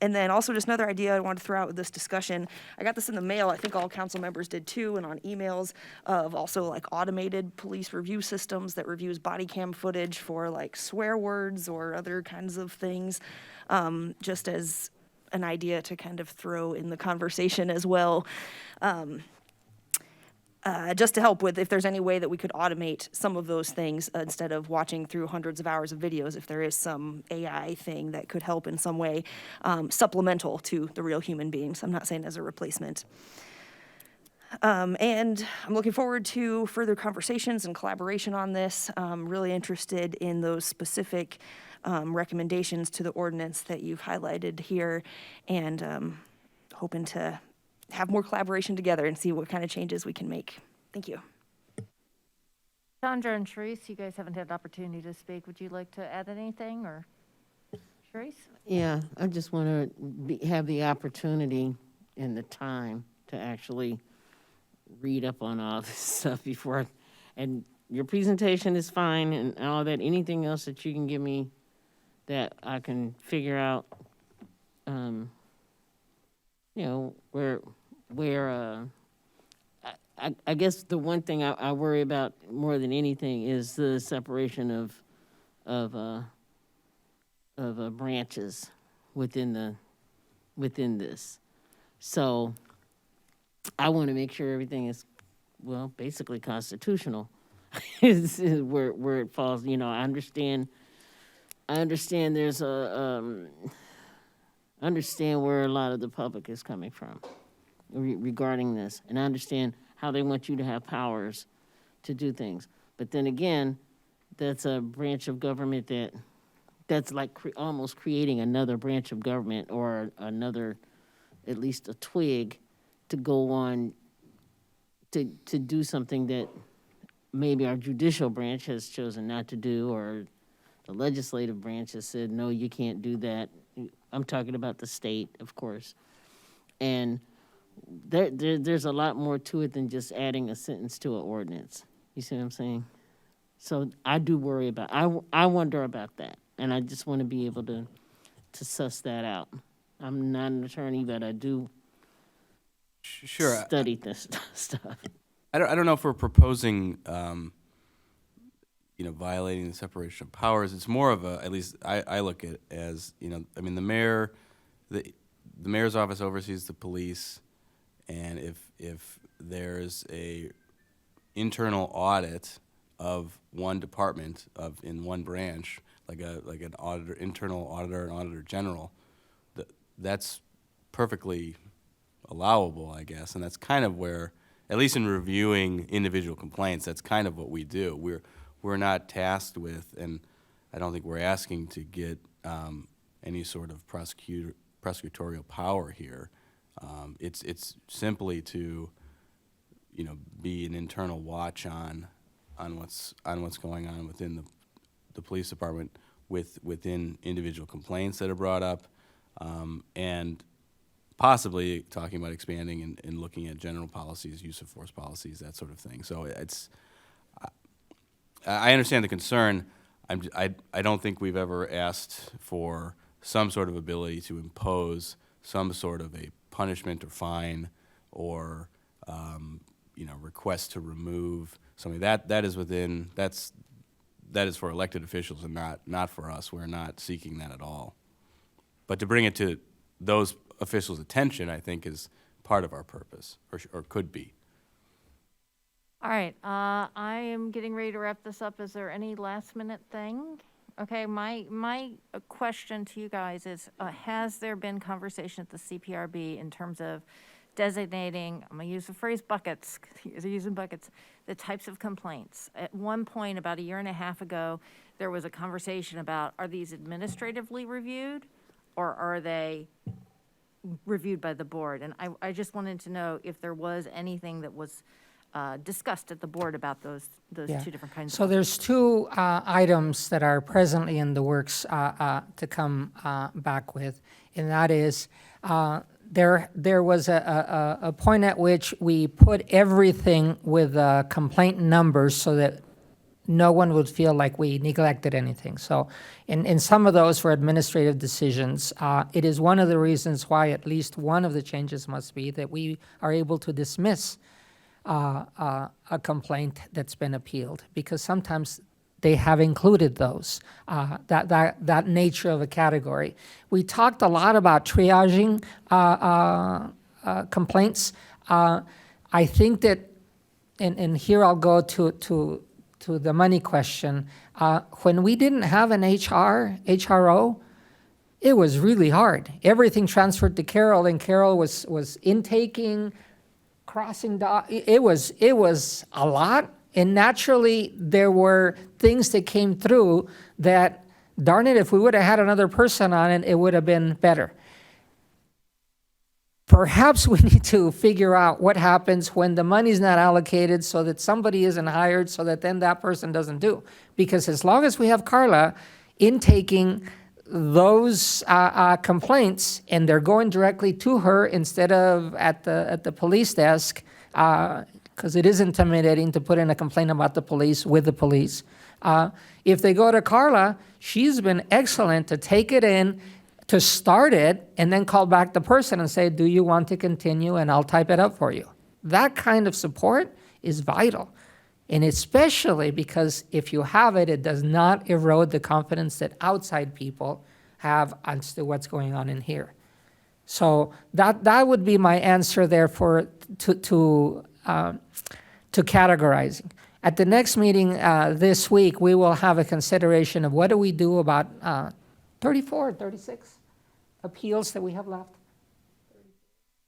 And then also just another idea I wanted to throw out with this discussion. I got this in the mail, I think all council members did too, and on emails of also like automated police review systems that reviews body cam footage for like swear words or other kinds of things, just as an idea to kind of throw in the conversation as well. just to help with if there's any way that we could automate some of those things instead of watching through hundreds of hours of videos, if there is some AI thing that could help in some way, supplemental to the real human beings. I'm not saying as a replacement. And I'm looking forward to further conversations and collaboration on this. Really interested in those specific recommendations to the ordinance that you've highlighted here, and hoping to have more collaboration together and see what kind of changes we can make. Thank you. Chandra and Sharice, you guys haven't had an opportunity to speak. Would you like to add anything, or Sharice? Yeah, I just want to have the opportunity and the time to actually read up on all this stuff before, and your presentation is fine and all that. Anything else that you can give me that I can figure out, you know, I guess the one thing I worry about more than anything is the separation of branches within this. So I want to make sure everything is, well, basically constitutional. is where it falls. You know, I understand there's understand where a lot of the public is coming from regarding this, and I understand how they want you to have powers to do things. But then again, that's a branch of government that's like almost creating another branch of government, or another, at least a twig, to go on to do something that maybe our judicial branch has chosen not to do, or the legislative branch has said, no, you can't do that. I'm talking about the state, of course. And there's a lot more to it than just adding a sentence to an ordinance. You see what I'm saying? So I do worry about, I wonder about that. And I just want to be able to suss that out. I'm not an attorney, but I do study this stuff. I don't know if we're proposing, violating the separation of powers. It's more of a, at least I look at it as, I mean, the mayor's office oversees the police, and if there's a internal audit of one department in one branch, like an auditor, internal auditor, and auditor general, that's perfectly allowable, I guess, and that's kind of where, at least in reviewing individual complaints, that's kind of what we do. We're not tasked with, and I don't think we're asking to get any sort of prosecutorial power here. It's simply to, be an internal watch on what's going on within the police department within individual complaints that are brought up, and possibly talking about expanding and looking at general policies, use of force policies, that sort of thing. So I understand the concern. I don't think we've ever asked for some sort of ability to impose some sort of a punishment or fine, or request to remove something. That is for elected officials and not for us. We're not seeking that at all. But to bring it to those officials' attention, I think, is part of our purpose, or could be. All right, I am getting ready to wrap this up. Is there any last minute thing? Okay, my question to you guys is, has there been conversation at the CPRB in terms of designating, I'm gonna use the phrase buckets, they're using buckets, the types of complaints? At one point, about a year and a half ago, there was a conversation about, are these administratively reviewed, or are they reviewed by the board? And I just wanted to know if there was anything that was discussed at the board about those Yeah. two different kinds of. So there's two items that are presently in the works to come back with, and that is, there was a point at which we put everything with complaint numbers so that no one would feel like we neglected anything. So in some of those for administrative decisions, it is one of the reasons why at least one of the changes must be that we are able to dismiss a complaint that's been appealed, because sometimes they have included those, that nature of a category. We talked a lot about triaging complaints. I think that and here I'll go to the money question. When we didn't have an HRO, it was really hard. Everything transferred to Carol, and Carol was intaking, crossing it was a lot, and naturally there were things that came through that, darn it, if we would have had another person on it, it would have been better. Perhaps we need to figure out what happens when the money's not allocated so that somebody isn't hired so that then that person doesn't do. Because as long as we have Carla intaking those complaints and they're going directly to her instead of at the police desk, because it is intimidating to put in a complaint about the police with the police. If they go to Carla, she's been excellent to take it in, to start it, and then call back the person and say, do you want to continue, and I'll type it up for you. That kind of support is vital. And especially because if you have it, it does not erode the confidence that outside people have as to what's going on in here. So that would be my answer there to categorizing. At the next meeting this week, we will have a consideration of what do we do about 34, 36 appeals that we have left?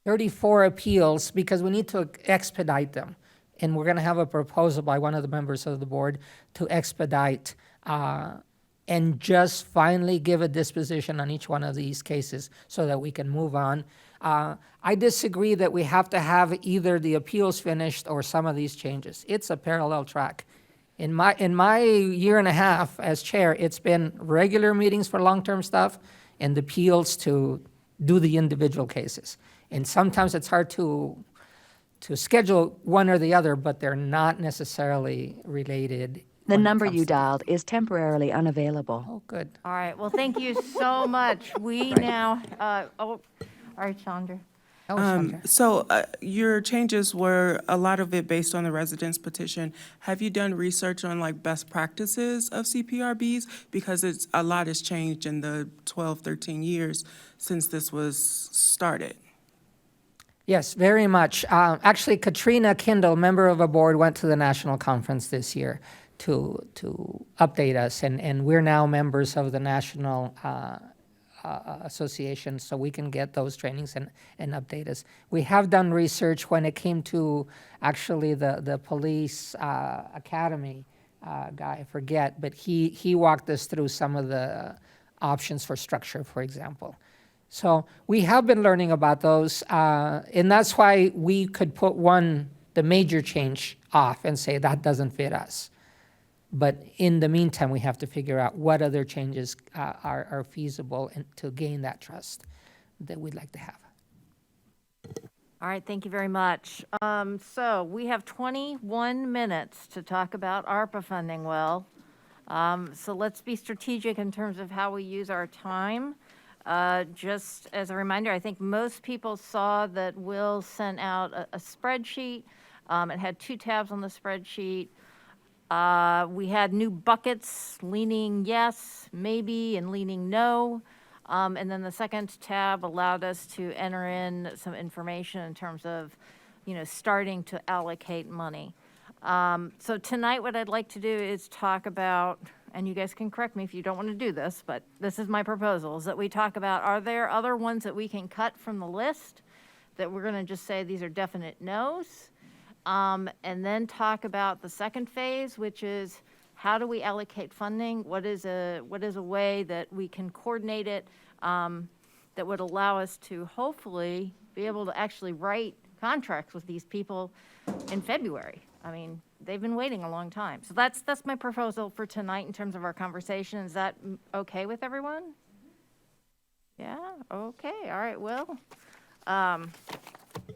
34 appeals, because we need to expedite them. And we're going to have a proposal by one of the members of the board to expedite and just finally give a disposition on each one of these cases so that we can move on. I disagree that we have to have either the appeals finished or some of these changes. It's a parallel track. In my year and a half as chair, it's been regular meetings for long-term stuff and the appeals to do the individual cases. And sometimes it's hard to schedule one or the other, but they're not necessarily related. The number you dialed is temporarily unavailable. Oh, good. All right, well, thank you so much. We now, all right, Chandra. So your changes were a lot of it based on the residents' petition. Have you done research on like best practices of CPRBs? Because a lot has changed in the 12, 13 years since this was started. Yes, very much. Actually, Katrina Kindle, member of a board, went to the national conference this year to update us, and we're now members of the national association, so we can get those trainings and update us. We have done research when it came to actually the police academy guy, I forget, but he walked us through some of the options for structure, for example. So we have been learning about those, and that's why we could put the major change off and say that doesn't fit us. But in the meantime, we have to figure out what other changes are feasible and to gain that trust that we'd like to have. All right, thank you very much. So we have 21 minutes to talk about ARPA funding, so let's be strategic in terms of how we use our time. Just as a reminder, I think most people saw that Will sent out a spreadsheet. It had 2 tabs on the spreadsheet. We had new buckets, leaning yes, maybe, and leaning no. And then the second tab allowed us to enter in some information in terms of, starting to allocate money. So tonight what I'd like to do is talk about, and you guys can correct me if you don't want to do this, but this is my proposal, is that we talk about, are there other ones that we can cut from the list that we're going to just say these are definite no's? And then talk about the second phase, which is how do we allocate funding? What is a way that we can coordinate it that would allow us to hopefully be able to actually write contracts with these people in February? I mean, they've been waiting a long time. So that's my proposal for tonight in terms of our conversation. Is that okay with everyone? Yeah, okay, all right, Will.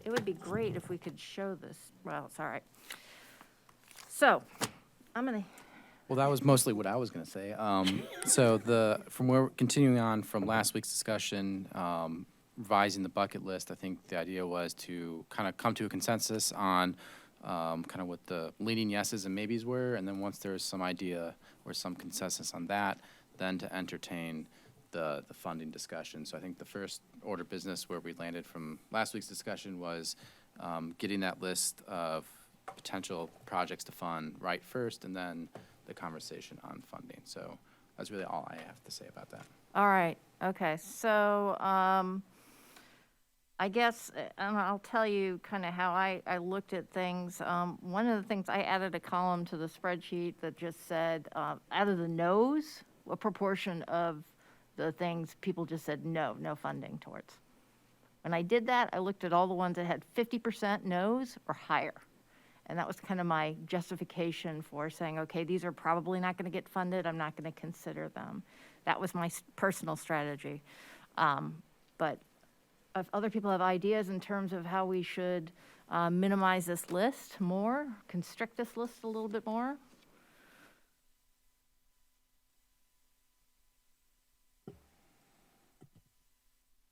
It would be great if we could show this. Well, it's all right. So, Well, that was mostly what I was going to say. Continuing on from last week's discussion, revising the bucket list, I think the idea was to kind of come to a consensus on kind of what the leading yeses and maybes were, and then once there's some idea or some consensus on that, then to entertain the funding discussion. So I think the first order of business where we landed from last week's discussion was getting that list of potential projects to fund right first, and then the conversation on funding. So that's really all I have to say about that. All right, okay, so, I guess, and I'll tell you kind of how I looked at things. One of the things, I added a column to the spreadsheet that just said, out of the no's, what proportion of the things people just said no funding towards. When I did that, I looked at all the ones that had 50% no's or higher. And that was kind of my justification for saying, okay, these are probably not going to get funded. I'm not going to consider them. That was my personal strategy. But if other people have ideas in terms of how we should minimize this list more, constrict this list a little bit more.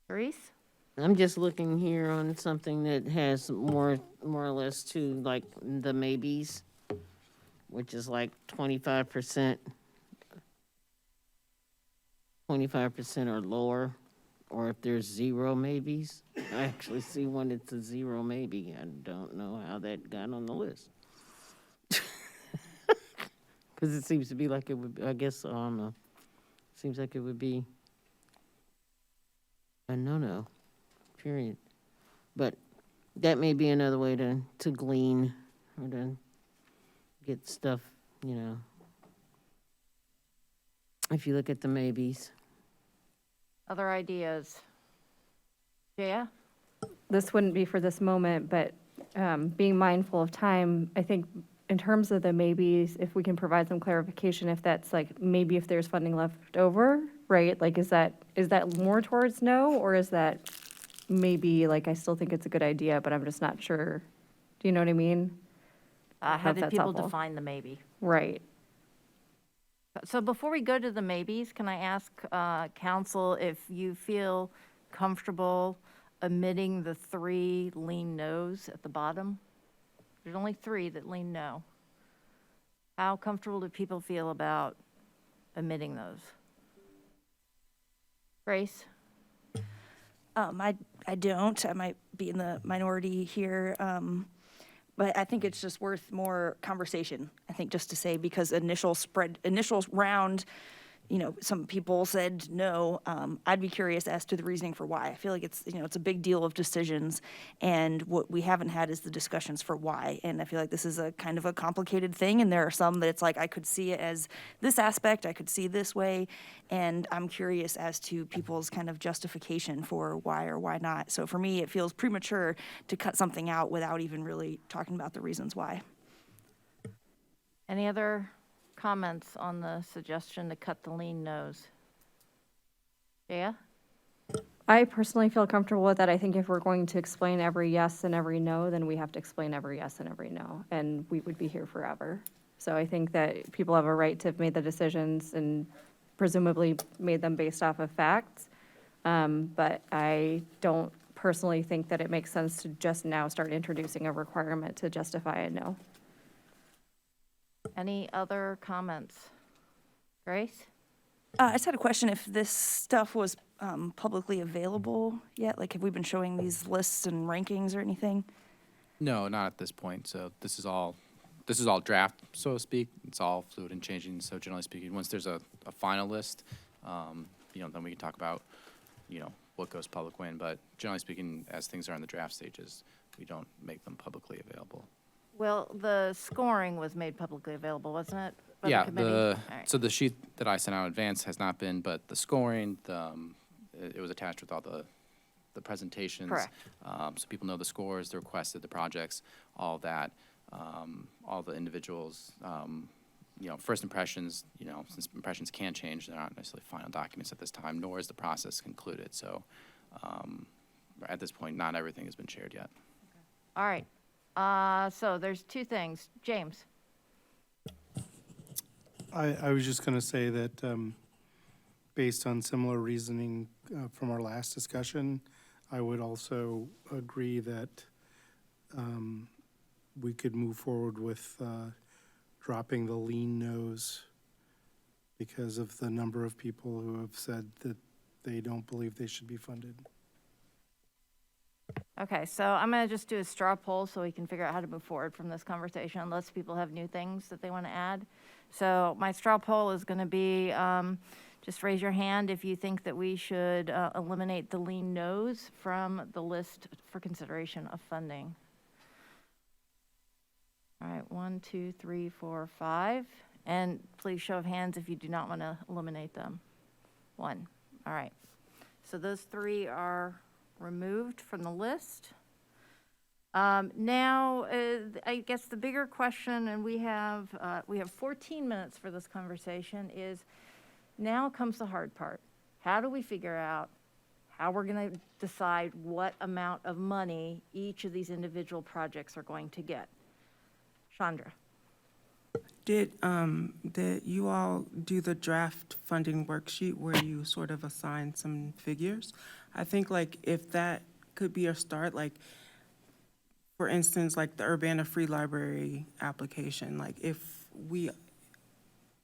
Therese? I'm just looking here on something that has more or less to like the maybes, which is like 25%, 25% or lower, or if there's zero maybes. I actually see one that's a zero maybe. I don't know how that got on the list. Because it seems to be like it would, I guess, I don't know. Seems like it would be a no-no. Period. But that may be another way to glean or to get stuff, you know. If you look at the maybes. Other ideas? Jaya? This wouldn't be for this moment, but being mindful of time, I think in terms of the maybes, if we can provide some clarification, if that's like, maybe if there's funding left over, right? Like, is that more towards no, or is that maybe, like, I still think it's a good idea, but I'm just not sure. Do you know what I mean? How If did that's people helpful. define the maybe? Right. So before we go to the maybes, can I ask council if you feel comfortable omitting the 3 lean no's at the bottom? There's only 3 that lean no. How comfortable do people feel about omitting those? Grace? I don't. I might be in the minority here. But I think it's just worth more conversation, I think, just to say, because initial round, you know, some people said no. I'd be curious as to the reasoning for why. I feel like it's, you know, it's a big deal of decisions, and what we haven't had is the discussions for why. And I feel like this is a kind of a complicated thing, and there are some that it's like I could see it as this aspect, I could see this way, and I'm curious as to people's kind of justification for why or why not. So for me, it feels premature to cut something out without even really talking about the reasons why. Any other comments on the suggestion to cut the lean nose? Jaya? I personally feel comfortable with that. I think if we're going to explain every yes and every no, then we have to explain every yes and every no, and we would be here forever. So I think that people have a right to have made the decisions and presumably made them based off of facts. But I don't personally think that it makes sense to just now start introducing a requirement to justify a no. Any other comments? Grace? I just had a question if this stuff was publicly available yet? Like, have we been showing these lists and rankings or anything? No, not at this point. So this is all draft, so to speak. It's all fluid and changing. So generally speaking, once there's a final list, you know, then we can talk about, you know, what goes public when. But generally speaking, as things are in the draft stages, we don't make them publicly available. Well, the scoring was made publicly available, wasn't it? by Yeah, committee? All right. so the sheet that I sent out in advance has not been, but the scoring, it was attached with all the presentations. Correct. So people know the scores, the requested, the projects, all that, all the individuals, you know, first impressions, you know, since impressions can change, they're not necessarily final documents at this time, nor is the process concluded. So at this point, not everything has been shared yet. All right. So there's 2 things. James? I was just going to say that based on similar reasoning from our last discussion, I would also agree that we could move forward with dropping the lean nose because of the number of people who have said that they don't believe they should be funded. Okay, so I'm going to just do a straw poll so we can figure out how to move forward from this conversation, unless people have new things that they want to add. So my straw poll is going to be, just raise your hand if you think that we should eliminate the lean nose from the list for consideration of funding. All right, 1, 2, 3, 4, 5. And please show of hands if you do not want to eliminate them. 1. All right. So those 3 are removed from the list. Now, I guess the bigger question, and we have 14 minutes for this conversation, is now comes the hard part. How do we figure out how we're going to decide what amount of money each of these individual projects are going to get? Chandra. Did you all do the draft funding worksheet where you sort of assign some figures? I think like if that could be a start, like for instance, like the Urbana Free Library application, like if we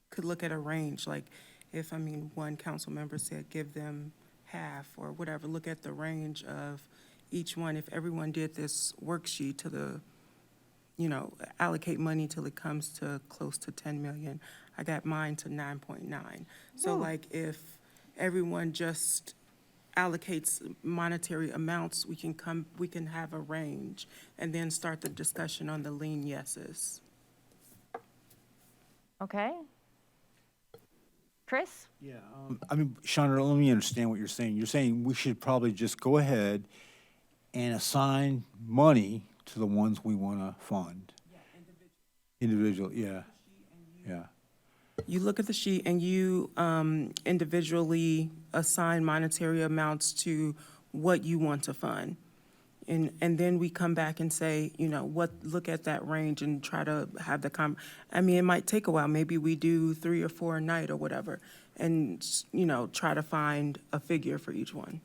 could look at a range, like if, I mean, one council member said give them half or whatever, look at the range of each one. If everyone did this worksheet to the, you know, allocate money till it comes to close to 10 million. I got mine to 9.9. So like if everyone just allocates monetary amounts, we can have a range and then start the discussion on the lean yeses. Okay. Chris? Yeah, I mean, Chandra, let me understand what you're saying. You're saying we should probably just go ahead and assign money to the ones we want to fund. Individual, yeah, yeah. You look at the sheet and you individually assign monetary amounts to what you want to fund. And then we come back and say, you know, look at that range and try to have I mean, it might take a while. Maybe we do 3 or 4 a night or whatever, and, you know, try to find a figure for each one.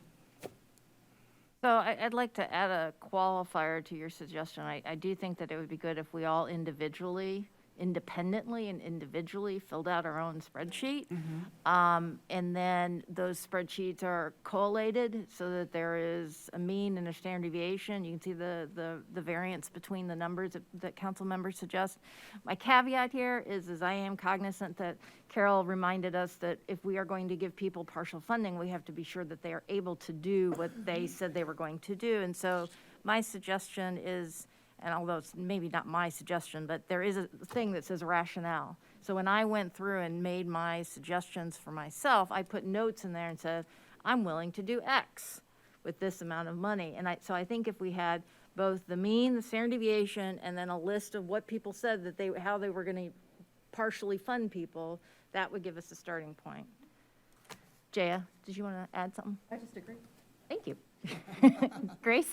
So I'd like to add a qualifier to your suggestion. I do think that it would be good if we all independently and individually filled out our own spreadsheet. And then those spreadsheets are collated so that there is a mean and a standard deviation. You can see the variance between the numbers that council members suggest. My caveat here is I am cognizant that Carol reminded us that if we are going to give people partial funding, we have to be sure that they are able to do what they said they were going to do. And so my suggestion is, and although it's maybe not my suggestion, but there is a thing that says rationale. So when I went through and made my suggestions for myself, I put notes in there and said, I'm willing to do X with this amount of money. And so I think if we had both the mean, the standard deviation, and then a list of what people said that how they were going to partially fund people, that would give us a starting point. Jaya, did you want to add something? I just agree. Thank you. Grace?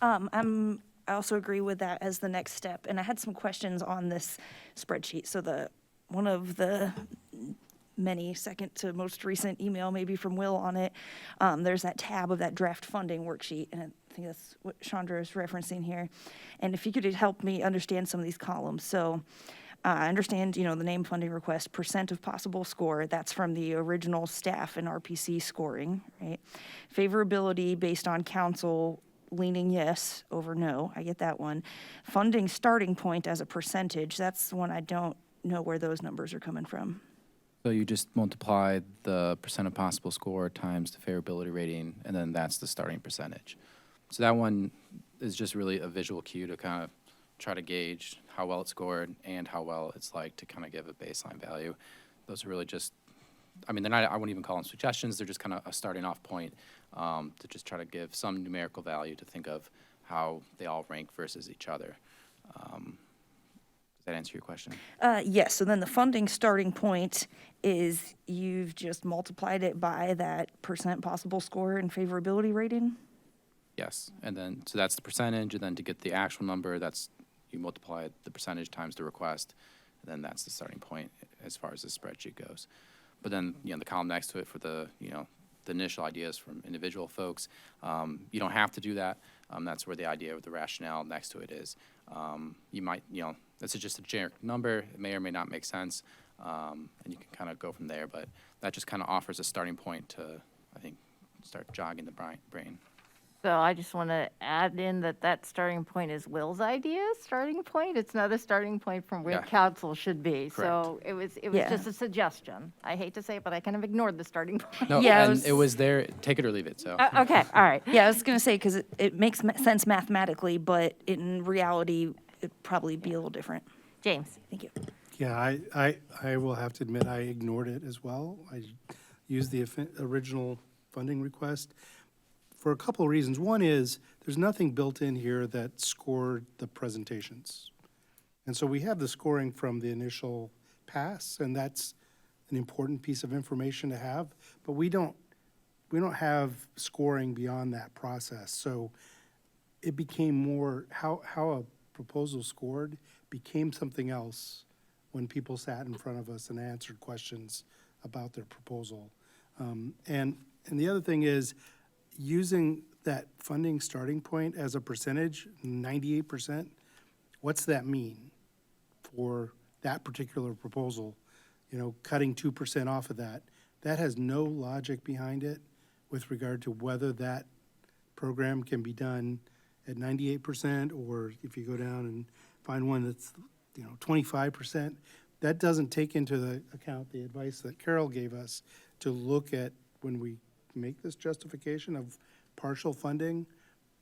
I also agree with that as the next step. And I had some questions on this spreadsheet. So one of the many second to most recent email maybe from Will on it, there's that tab of that draft funding worksheet. And I think that's what Chandra is referencing here. And if you could help me understand some of these columns. So I understand, you know, the name funding request, % of possible score, that's from the original staff and RPC scoring, right? Favorability based on council leaning yes over no, I get that one. Funding starting point as a percentage, that's the one I don't know where those numbers are coming from. So you just multiply the % of possible score times the favorability rating, and then that's the starting percentage. So that one is just really a visual cue to kind of try to gauge how well it scored and how well it's like to kind of give a baseline value. Those are really just, I mean, they're not, I wouldn't even call them suggestions, they're just kind of a starting off point to just try to give some numerical value to think of how they all rank versus each other. Does that answer your question? Yes, so then the funding starting point is you've just multiplied it by that % possible score and favorability rating? Yes, and then, so that's the percentage, and then to get the actual number, that's, you multiply the percentage times the request, and then that's the starting point as far as the spreadsheet goes. But then, you know, the column next to it for the, you know, the initial ideas from individual folks, you don't have to do that. That's where the idea of the rationale next to it is. You might, you know, this is just a generic number. It may or may not make sense, and you can kind of go from there. But that just kind of offers a starting point to, I think, start jogging the brain. So I just want to add in that starting point is Will's idea, starting point. It's not a starting point from where Yeah. council should be. So it was Yeah. just a suggestion. I hate to say it, but I kind of ignored the starting point. No, Yeah, and it was there, take it or leave it, so. Okay, all right. Yeah, I was gonna say, because it makes sense mathematically, but in reality, it'd probably be a little different. James? Thank you. Yeah, I will have to admit, I ignored it as well. I used the original funding request for a couple of reasons. One is, there's nothing built in here that scored the presentations. And so we have the scoring from the initial pass, and that's an important piece of information to have, but we don't have scoring beyond that process. So it became more, how a proposal scored became something else when people sat in front of us and answered questions about their proposal. And the other thing is, using that funding starting point as a percentage, 98%, what's that mean for that particular proposal? You know, cutting 2% off of that, that has no logic behind it with regard to whether that program can be done at 98%, or if you go down and find one that's, 25%. That doesn't take into the account the advice that Carol gave us to look at when we make this justification of partial funding.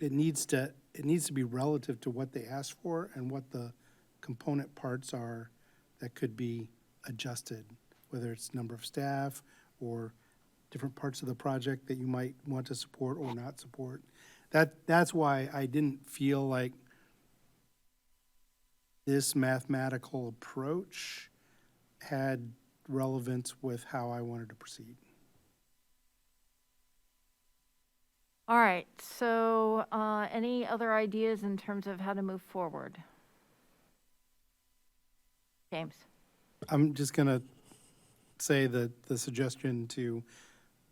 It needs to be relative to what they asked for and what the component parts are that could be adjusted, whether it's number of staff or different parts of the project that you might want to support or not support. That's why I didn't feel like this mathematical approach had relevance with how I wanted to proceed. All right, so any other ideas in terms of how to move forward? James? I'm just going to say that the suggestion to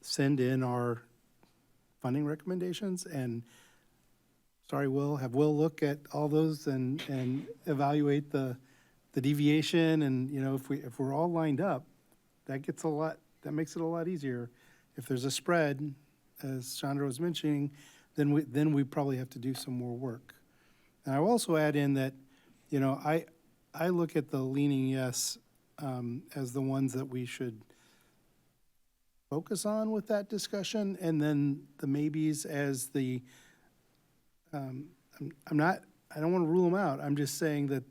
send in our funding recommendations, and sorry, have Will look at all those and evaluate the deviation, and if we're all lined up, that makes it a lot easier. If there's a spread, as Chandra was mentioning, then we probably have to do some more work. And I will also add in that, I look at the leaning yes as the ones that we should focus on with that discussion, and then the maybes as the, I don't want to rule them out. I'm just saying that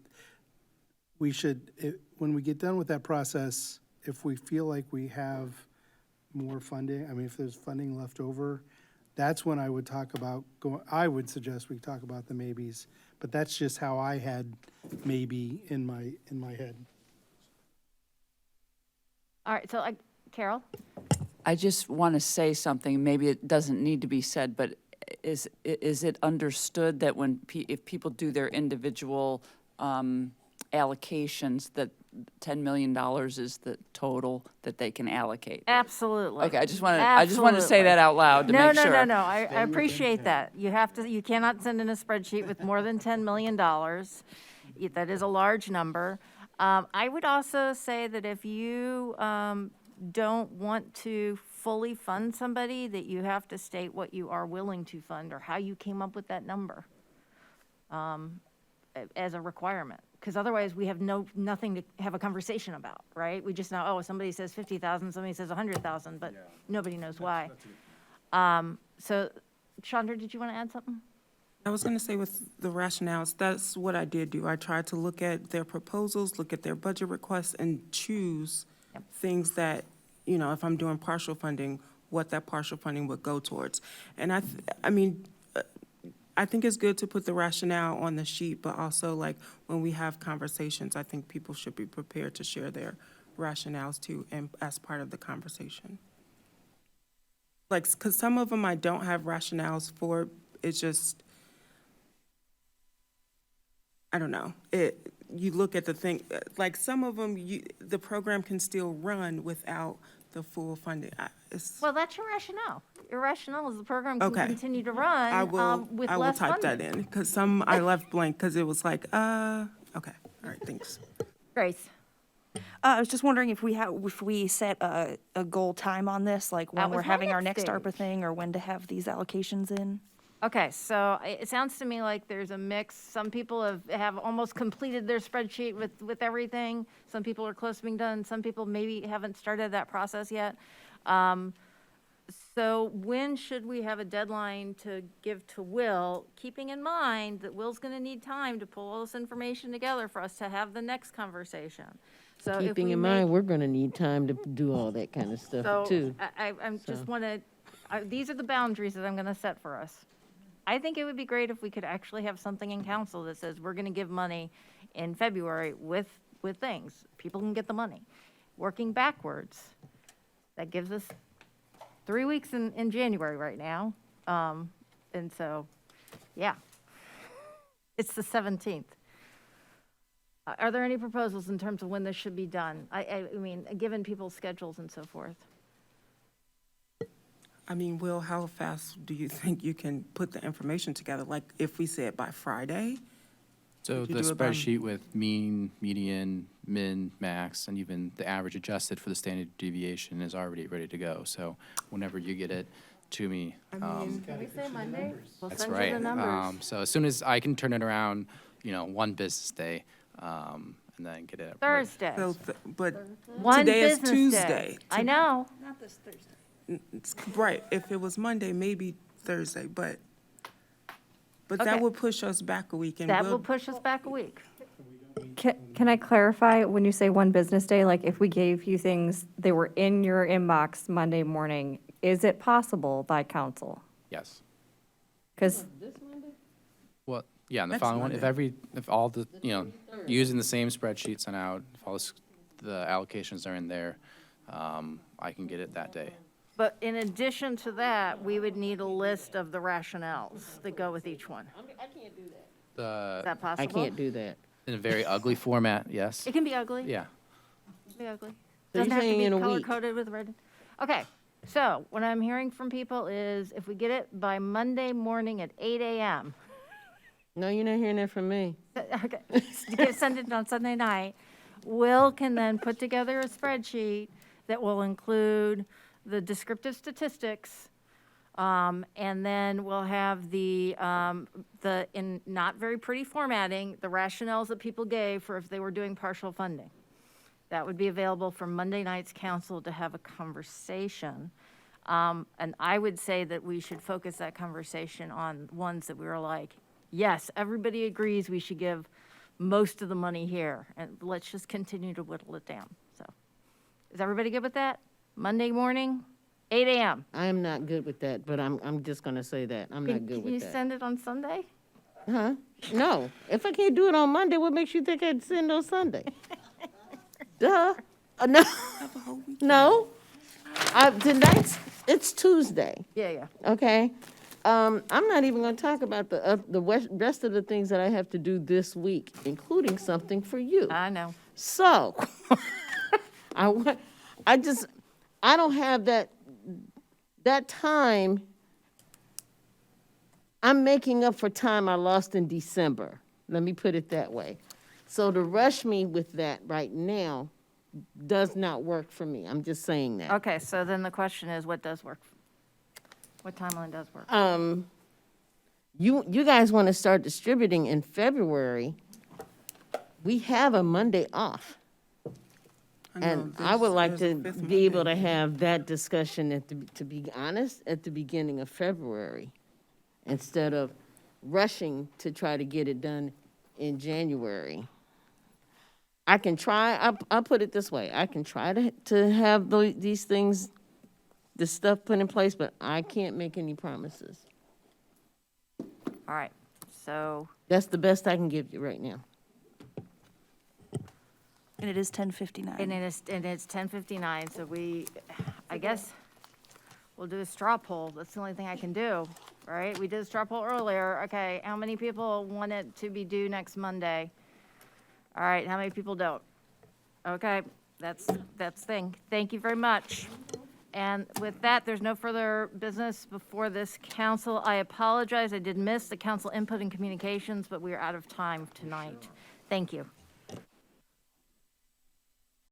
we should, when we get done with that process, if we feel like we have more funding, if there's funding left over, that's when I would talk about I would suggest we talk about the maybes, but that's just how I had maybe in my head. All right, so Carol? I just want to say something, maybe it doesn't need to be said, but is it understood that if people do their individual allocations, that $10 million is the total that they can allocate? Absolutely. Okay, I just want to say that out loud to make sure. No, I appreciate that. You cannot send in a spreadsheet with more than $10 million. That is a large number. I would also say that if you don't want to fully fund somebody, that you have to state what you are willing to fund or how you came up with that number as a requirement. Because otherwise, we have nothing to have a conversation about, right? We just know, somebody says 50,000, somebody says 100,000, but nobody knows why. So, Chandra, did you want to add something? I was going to say with the rationales, that's what I did do. I tried to look at their proposals, look at their budget requests, and choose things that, if I'm doing partial funding, what that partial funding would go towards. And I think it's good to put the rationale on the sheet, but also when we have conversations, I think people should be prepared to share their rationales too, and as part of the conversation. Because some of them I don't have rationales for, it's just, I don't know. You look at the thing, some of them, the program can still run without the full funding. Well, that's your rationale. Your rationale is the program can Okay. continue to run I will with I will less type funding. that in, because some I left blank, because it was okay, all right, thanks. Grace? I was just wondering if we set a goal time on this, like when That we're was my having our next next ARPA stage. thing, or when to have these allocations in. Okay, so it sounds to me like there's a mix. Some people have almost completed their spreadsheet with everything. Some people are close to being done. Some people maybe haven't started that process yet. So when should we have a deadline to give to Will, keeping in mind that Will's going to need time to pull all this information together for us to have the next conversation? So if Keeping we in make- mind, we're gonna need time to do all that kind of stuff So too. I'm just So. want to, these are the boundaries that I'm going to set for us. I think it would be great if we could actually have something in council that says we're going to give money in February with things. People can get the money. Working backwards, that gives us 3 weeks in January right now. And so, yeah. It's the 17th. Are there any proposals in terms of when this should be done? I mean, given people's schedules and so forth. I mean, Will, how fast do you think you can put the information together? Like, if we said by Friday? So Could you the do it by- spreadsheet with mean, median, min, max, and even the average adjusted for the standard deviation is already ready to go. So whenever you get it to me, Can we say Monday? We'll that's send you right. the numbers. So as soon as I can turn it around, one business day, and then get it. ready. Thursday. So, but One today is business Tuesday. day. I know. Right, if it was Monday, maybe Thursday, but Okay. that would push us back a week, and That we'll will push us back a week. Can I clarify, when you say one business day, like if we gave you things, they were in your inbox Monday morning, is it possible by council? Yes. Because Well, yeah, and the Next following one, Monday. if all the, using the same spreadsheet sent out, if all the allocations are in there, I can get it that day. But in addition to that, we would need a list of the rationales that go with each one. Is that possible? I can't do that. In a very ugly format, yes. It can be ugly. Yeah. It can be ugly. So you're Doesn't have to saying be in a week? color-coded with red. Okay, so what I'm hearing from people is if we get it by Monday morning at 8 AM. No, you're not hearing that from me. Okay, send it on Sunday night. Will can then put together a spreadsheet that will include the descriptive statistics, and then we'll have in not very pretty formatting, the rationales that people gave for if they were doing partial funding. That would be available for Monday night's council to have a conversation. And I would say that we should focus that conversation on ones that we were like, yes, everybody agrees we should give most of the money here, and let's just continue to whittle it down. So, is everybody good with that? Monday morning, 8 AM. I am not good with that, but I'm just gonna say that. I'm not good Can you with that. send it on Sunday? Huh? No. If I can't do it on Monday, what makes you think I'd send on Sunday? Duh. No. No. It's Tuesday, Yeah. okay? I'm not even gonna talk about the rest of the things that I have to do this week, including something for you. I know. So, I don't have that time. I'm making up for time I lost in December. Let me put it that way. So to rush me with that right now does not work for me. I'm just saying that. Okay, so then the question is, what does work? What timeline does work? You guys want to start distributing in February. We have a Monday off. And I would like to be able to have that discussion to be honest, at the beginning of February, instead of rushing to try to get it done in January. I can try, I'll put it this way, I can try to have these things, this stuff put in place, but I can't make any promises. All right, so, That's the best I can give you right now. And it is 10:59. and it's 10:59, so I guess we'll do a straw poll. That's the only thing I can do, right? We did a straw poll earlier. Okay, how many people want it to be due next Monday? All right, how many people don't? Okay, that's thing. Thank you very much. And with that, there's no further business before this council. I apologize, I did miss the council input and communications, but we are out of time tonight. Thank you.